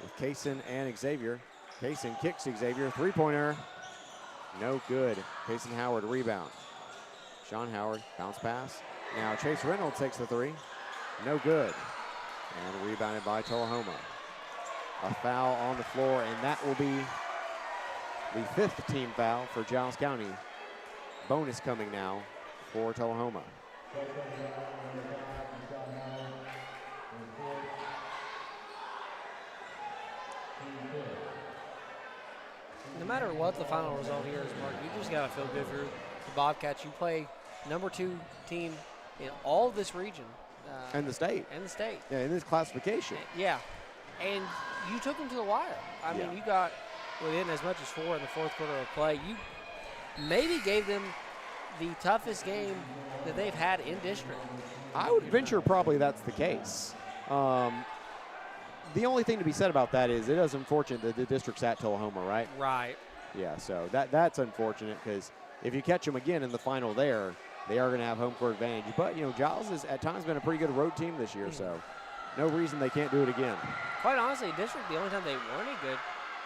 with Kason and Xavier. Kason kicks to Xavier, three-pointer. No good. Kason Howard rebound. Sean Howard, bounce pass. Now Chase Reynolds takes the 3. No good. And rebounded by Tullahoma. A foul on the floor, and that will be the 5th team foul for Giles County. Bonus coming now for Tullahoma. No matter what the final result here is, Mark, you just got to feel good for the Bobcats. You play #2 team in all of this region. And the state. And the state. Yeah, in this classification. Yeah. And you took them to the wire. I mean, you got within as much as 4 in the fourth quarter of play. You maybe gave them the toughest game that they've had in district. I would venture probably that's the case. The only thing to be said about that is it is unfortunate that the district's at Tullahoma, right? Right. Yeah, so that's unfortunate because if you catch them again in the final there, they are going to have home court advantage. But, you know, Giles has at times been a pretty good road team this year, so no reason they can't do it again. Quite honestly, district, the only time they weren't any good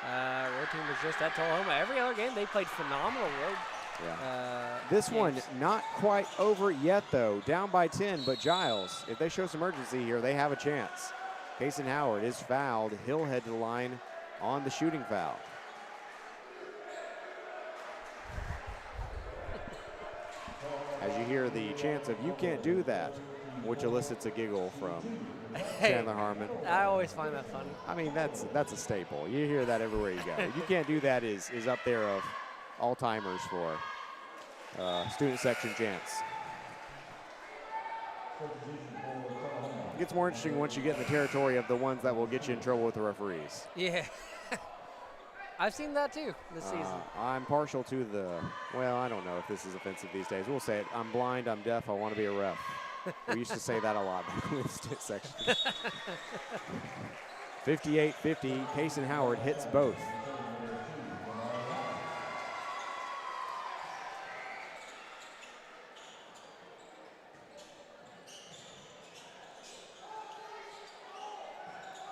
road team was just at Tullahoma. Every other game, they played phenomenal road. Yeah. This one not quite over yet, though. Down by 10, but Giles, if they show some urgency here, they have a chance. Kason Howard is fouled. He'll head to the line on the shooting foul. As you hear the chants of "you can't do that," which elicits a giggle from Chandler Harmon. I always find that funny. I mean, that's a staple. You hear that everywhere you go. "You can't do that" is up there of all-timers for student section chants. It gets more interesting once you get in the territory of the ones that will get you in trouble with the referees. Yeah. I've seen that too this season. I'm partial to well, I don't know if this is offensive these days. We'll say it. I'm blind, I'm deaf, I want to be a ref. We used to say that a lot back in the student section. 58-50, Kason Howard hits both.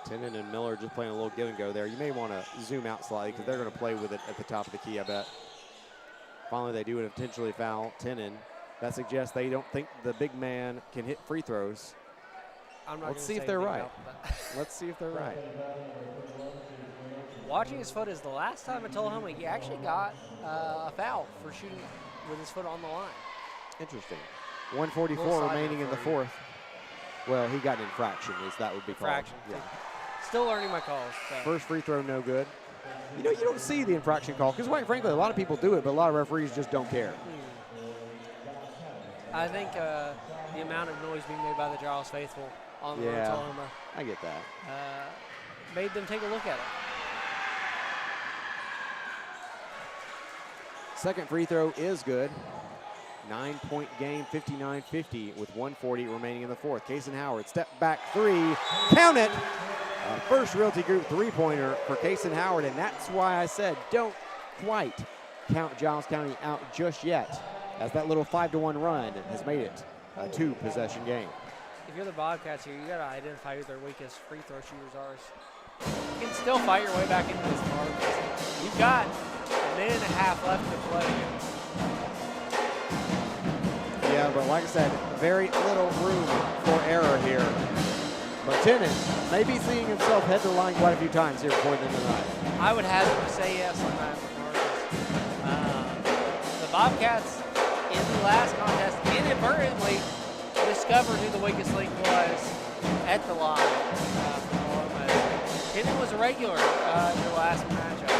Tennant and Miller just playing a little give and go there. You may want to zoom out slightly because they're going to play with it at the top of the key, I bet. Finally, they do intentionally foul Tennant. That suggests they don't think the big man can hit free throws. Let's see if they're right. Let's see if they're right. Watching his foot is the last time at Tullahoma, he actually got a foul for shooting with his foot on the line. Interesting. 1:44 remaining in the fourth. Well, he got an infraction, as that would be called. Infraction. Yeah. Still learning my calls. So. First free throw, no good. You know, you don't see the infraction call because, quite frankly, a lot of people do it, but a lot of referees just don't care. I think the amount of noise being made by the Giles faithful on the road to Tullahoma. I get that. Made them take a look at it. Second free throw is good. 9-point game, 59-50 with 1:40 remaining in the fourth. Kason Howard, step back three, count it! First Realty Group three-pointer for Kason Howard, and that's why I said don't quite count Giles County out just yet, as that little 5-1 run has made it a two-possession game. If you're the Bobcats here, you got to identify who their weakest free throw shooters are. You can still fight your way back into this part. You've got a minute and a half left to play. Yeah, but like I said, very little room for error here. But Tennant may be seeing himself head to the line quite a few times here before the end of the night. I would have to say yes on that, Marcus. The Bobcats, in the last contest, inadvertently discovered who the weakest link was at the line. Tennant was a regular in their last matchup.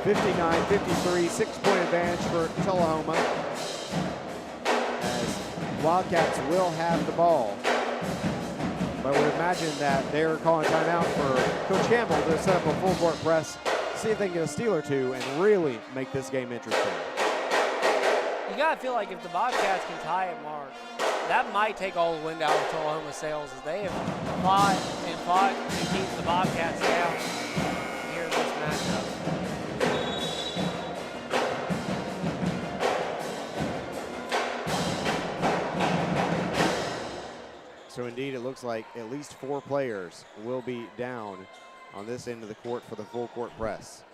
59-53, 6-point advantage for Tullahoma. As Wildcats will have the ball. But I would imagine that they're calling timeout for Coach Campbell to set up a full court press, see if they can get a steal or two, and really make this game interesting. You got to feel like if the Bobcats can tie it, Mark, that might take all the wind out of Tullahoma sails as they have fought to keep the Bobcats down here in this matchup. So indeed, it looks like at least 4 players will be down on this end of the court for the full court press.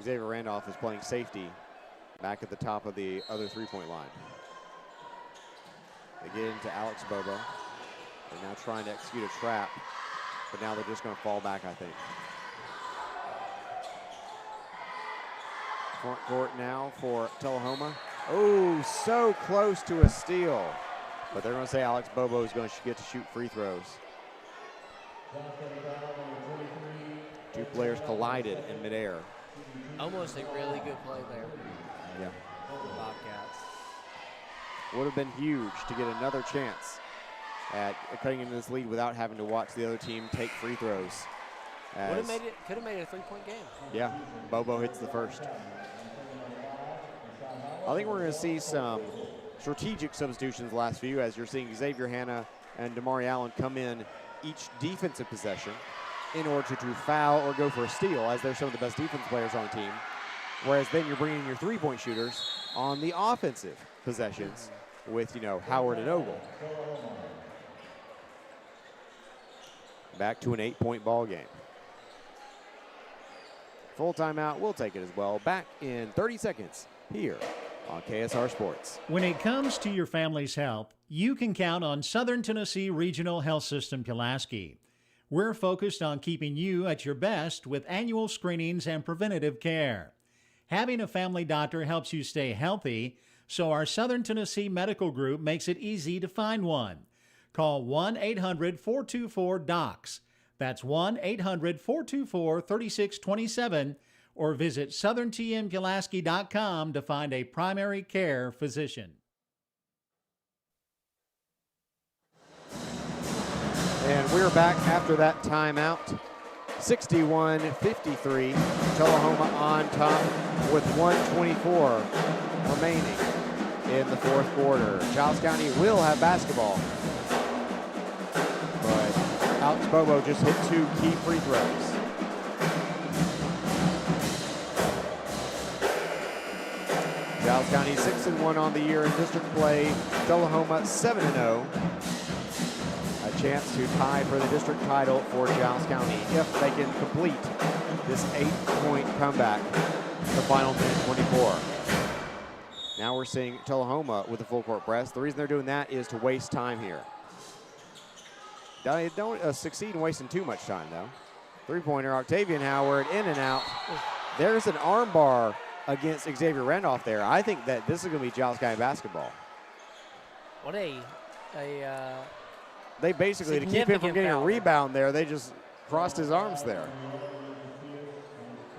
Xavier Randolph is playing safety back at the top of the other three-point line. They get into Alex Bobo. They're now trying to execute a trap, but now they're just going to fall back, I think. Front court now for Tullahoma. Oh, so close to a steal. But they're going to say Alex Bobo is going to get to shoot free throws. Two players collided in midair. Almost a really good play there. Yeah. For the Bobcats. Would have been huge to get another chance at cutting into this lead without having to watch the other team take free throws. Could have made it a three-point game. Yeah, Bobo hits the first. I think we're going to see some strategic substitutions the last few, as you're seeing Xavier Hanna and Damari Allen come in each defensive possession in order to foul or go for a steal, as they're some of the best defense players on the team. Whereas then you're bringing your three-point shooters on the offensive possessions with, Howard and Ogle. Back to an 8-point ball game. Full timeout, we'll take it as well. Back in 30 seconds here on KSR Sports. When it comes to your family's health, you can count on Southern Tennessee Regional Health System Pulaski. We're focused on keeping you at your best with annual screenings and preventative care. Having a family doctor helps you stay healthy, so our Southern Tennessee Medical Group makes it easy to find one. Call 1-800-424-DOCS. That's 1-800-424-3627, or visit southerntmpulaski.com to find a primary care physician. And we're back after that timeout. 61-53. Tullahoma on top with 1:24 remaining in the fourth quarter. Giles County will have basketball, but Alex Bobo just hit 2 key free throws. Giles County 6-1 on the year in district play. Tullahoma 7-0. A chance to tie for the district title for Giles County if they can complete this 8-point comeback, the final minute 24. Now we're seeing Tullahoma with a full court press. The reason they're doing that is to waste time here. They don't succeed in wasting too much time, though. Three-pointer, Octavian Howard, in and out. There's an arm bar against Xavier Randolph there. I think that this is going to be Giles County basketball. What They basically, to keep him from getting a rebound there, they just crossed his arms there.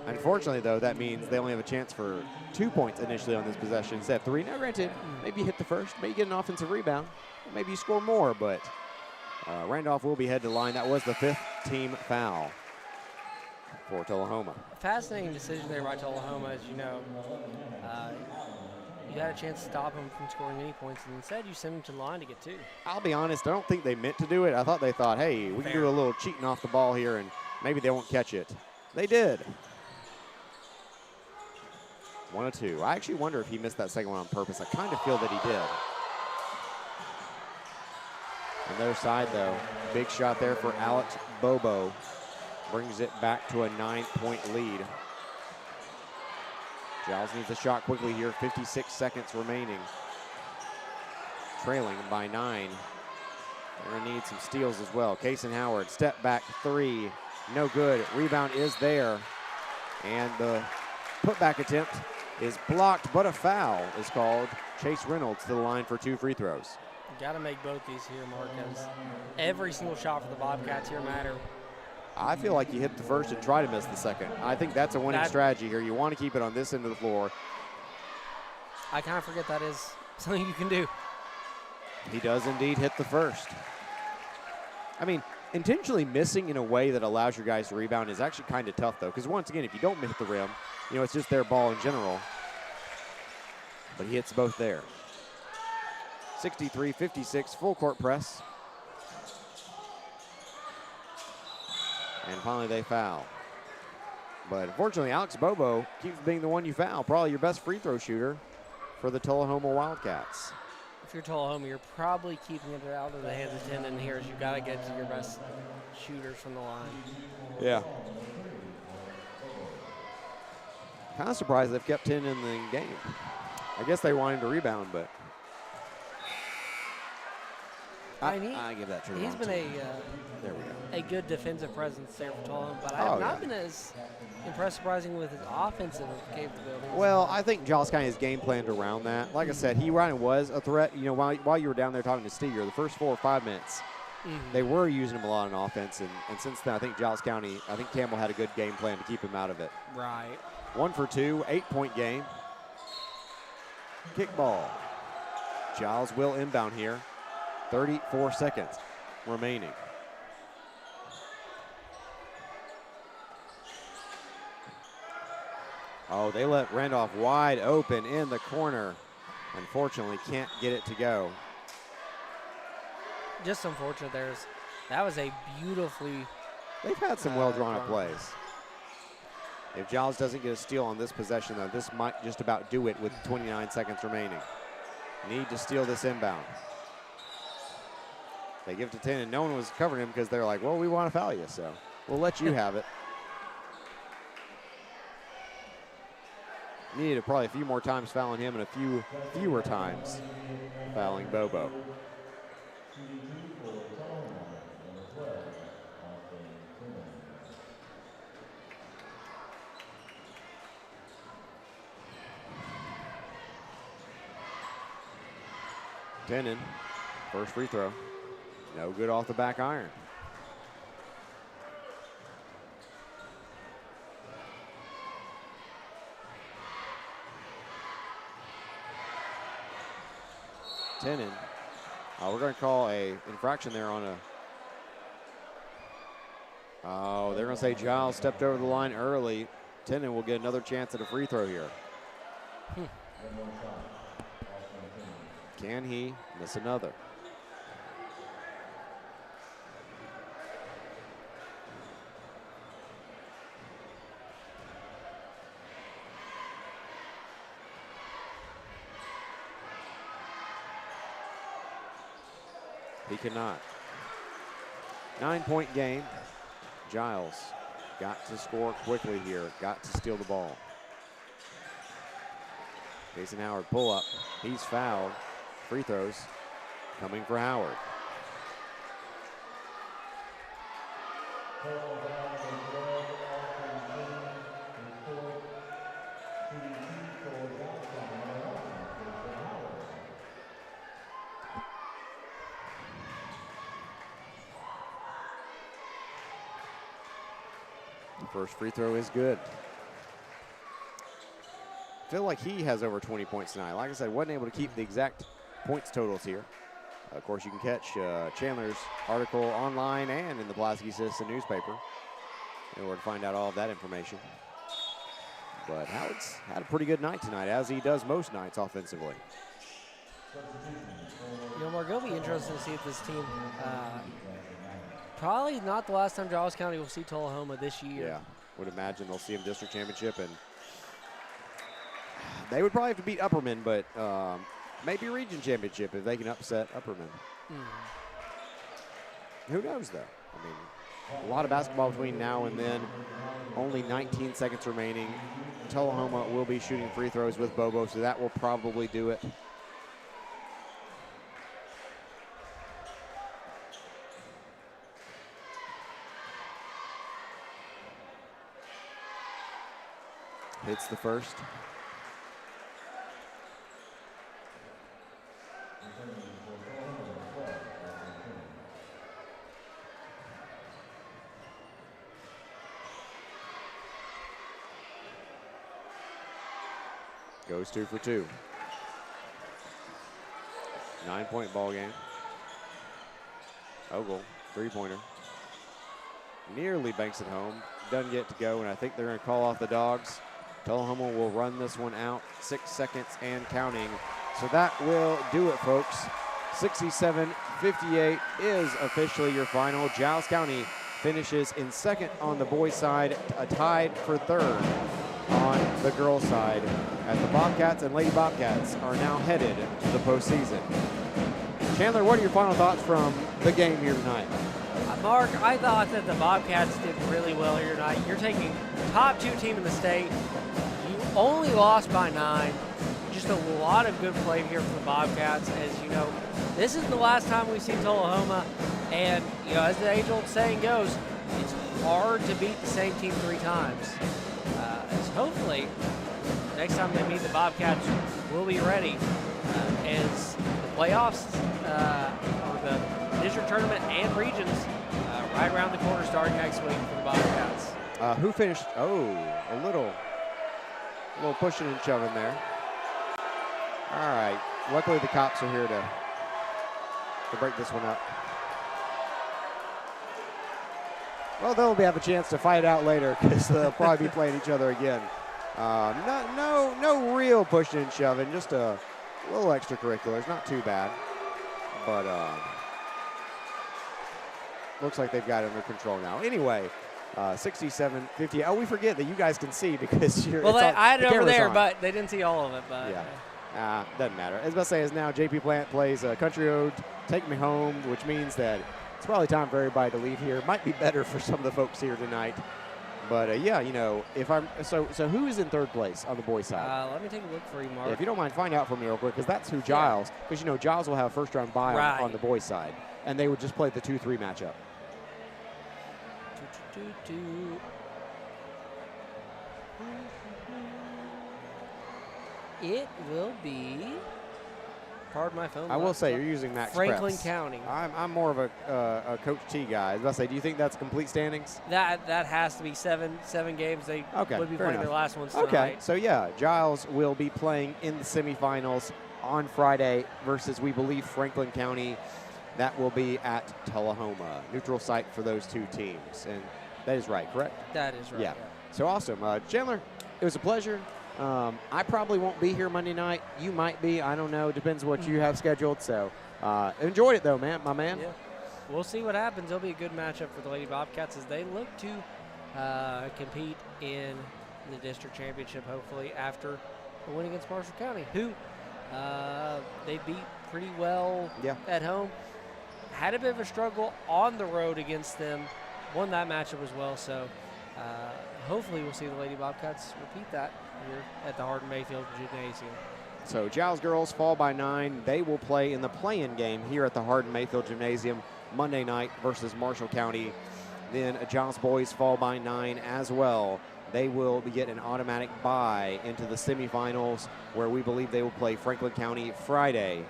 Unfortunately, though, that means they only have a chance for 2 points initially on this possession instead of 3. Now, granted, maybe you hit the first, maybe you get an offensive rebound, maybe you score more, but Randolph will be head to line. That was the 5th team foul for Tullahoma. Fascinating decision there by Tullahoma, as you know. You had a chance to stop him from scoring any points, and instead you sent him to the line to get 2. I'll be honest, I don't think they meant to do it. I thought they thought, hey, we can do a little cheating off the ball here, and maybe they won't catch it. They did. 1 of 2. I actually wonder if he missed that second one on purpose. I kind of feel that he did. On the other side, though, big shot there for Alex Bobo. Brings it back to a 9-point lead. Giles needs a shot quickly here. 56 seconds remaining. Trailing by 9. They're going to need some steals as well. Kason Howard, step back 3. No good. Rebound is there. And the putback attempt is blocked, but a foul is called. Chase Reynolds to the line for 2 free throws. Got to make both these here, Marcus. Every single shot for the Bobcats here matter. I feel like you hit the first and try to miss the second. I think that's a winning strategy here. You want to keep it on this end of the floor. I kind of forget that is something you can do. He does indeed hit the first. I mean, intentionally missing in a way that allows your guys to rebound is actually kind of tough, though, because once again, if you don't hit the rim, it's just their ball in general. But he hits both there. 63-56, full court press. And finally they foul. But unfortunately, Alex Bobo keeps being the one you foul. Probably your best free throw shooter for the Tullahoma Wildcats. If you're Tullahoma, you're probably keeping it out of the hands of Tendon here, as you've got to get to your best shooters from the line. Yeah. Kind of surprised they've kept Tendon in the game. I guess they want him to rebound, but I give that to the He's wrong been team. There we go. a good defensive presence there for Tullahoma, but I have not been as impressed, surprising, with his offensive capabilities. Well, I think Giles County has game planned around that. Like I said, he was a threat. While you were down there talking to Steger, the first 4 or 5 minutes, they were using him a lot on offense, and since then, I think Campbell had a good game plan to keep him out of it. Right. 1 for 2, 8-point game. Kickball. Giles will inbound here. 34 seconds remaining. Oh, they let Randolph wide open in the corner. Unfortunately, can't get it to go. Just unfortunate. That was a beautifully. They've had some well-drawn-up plays. If Giles doesn't get a steal on this possession, though, this might just about do it with 29 seconds remaining. Need to steal this inbound. They give it to 10, and no one was covering him because they're like, well, we want to foul you, so we'll let you have it. Needed probably a few more times fouling him and a few fewer times fouling Bobo. Tenen, first free throw. No good off the back iron. Tenen. We're going to call a infraction there on a. Oh, they're going to say Giles stepped over the line early. Tenen will get another chance at a free throw here. Can he miss another? He cannot. 9-point game. Giles got to score quickly here, got to steal the ball. Jason Howard pull up. He's fouled. Free throws coming for Howard. The first free throw is good. I feel like he has over 20 points tonight. Like I said, wasn't able to keep the exact points totals here. Of course, you can catch Chandler's article online and in the Pulaski Citizen newspaper in order to find out all of that information. But Howard's had a pretty good night tonight, as he does most nights offensively. Mark, it'll be interesting to see if this team, probably not the last time Giles County will see Tullahoma this year. Yeah, would imagine they'll see him district championship, and they would probably have to beat Upperman, but maybe region championship if they can upset Upperman. Who knows, though? I mean, a lot of basketball between now and then. Only 19 seconds remaining. Tullahoma will be shooting free throws with Bobo, so that will probably do it. Hits the first. Goes 2 for 2. 9-point ball game. Ogle, three-pointer. Nearly banks it home. Doesn't get to go, and I think they're going to call off the dogs. Tullahoma will run this one out. 6 seconds and counting. So that will do it, folks. 67-58 is officially your final. Giles County finishes in second on the boys' side, tied for third on the girls' side, as the Bobcats and Lady Bobcats are now headed to the postseason. Chandler, what are your final thoughts from the game here tonight? Mark, I thought that the Bobcats did really well here tonight. You're taking top 2 team in the state. You only lost by 9. just a lot of good play here from the Bobcats. As you know, this is the last time we've seen Tullahoma, and as the age-old saying goes, it's hard to beat the same team 3 times. As hopefully, next time they meet the Bobcats, we'll be ready. As the playoffs or the district tournament and regions right around the corner starting next week for the Bobcats. Who finished? Oh, a little pushing and shoving there. All right. Luckily, the cops are here to break this one up. Well, they'll have a chance to fight out later because they'll probably be playing each other again. No real pushing and shoving, just a little extracurriculars, not too bad. But looks like they've got it under control now. Anyway, 67-50. Oh, we forget that you guys can see because you're. Well, I had it over there, but they didn't see all of it. But yeah, doesn't matter. As I say, is now JP Plant plays Country Road, Take Me Home, which means that it's probably time for everybody to leave here. Might be better for some of the folks here tonight. But if I'm so who is in third place on the boys side? Let me take a look for you, Mark. Yeah, if you don't mind, find out for me real quick because that's who Giles. Because Giles will have first round bye on the boys side, and they would just play the 2-3 matchup. It will be. Pardon my phone. I will say you're using Max Franklin Preps. County. I'm more of a Coach T guy. I was about to say, do you think that's complete standings? That has to be seven games. They would be playing their last ones tonight. Okay, so Giles will be playing in the semifinals on Friday versus, we believe, Franklin County. That will be at Tullahoma, neutral site for those 2 teams. And that is right, correct? That is right. Yeah. So awesome. Chandler, it was a pleasure. I probably won't be here Monday night. You might be. I don't know. Depends what you have scheduled. So enjoyed it, though, my man. Yeah. We'll see what happens. It'll be a good matchup for the Lady Bobcats as they look to compete in the district championship, hopefully, after a win against Marshall County, who they beat pretty well at home. Had a bit of a struggle on the road against them. Won that matchup as well. So hopefully we'll see the Lady Bobcats repeat that here at the Hardin Mayfield Gymnasium. So Giles girls fall by 9. They will play in the play-in game here at the Hardin Mayfield Gymnasium Monday night versus Marshall County. Then Giles boys fall by 9 as well. They will get an automatic bye into the semifinals where we believe they will play Franklin County Friday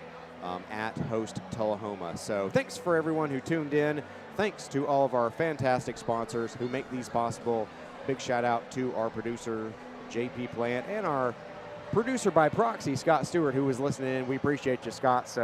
at host Tullahoma. So thanks for everyone who tuned in. Thanks to all of our fantastic sponsors who make these possible. Big shout out to our producer, JP Plant, and our producer by proxy, Scott Stewart, who was listening in. We appreciate you, Scott. So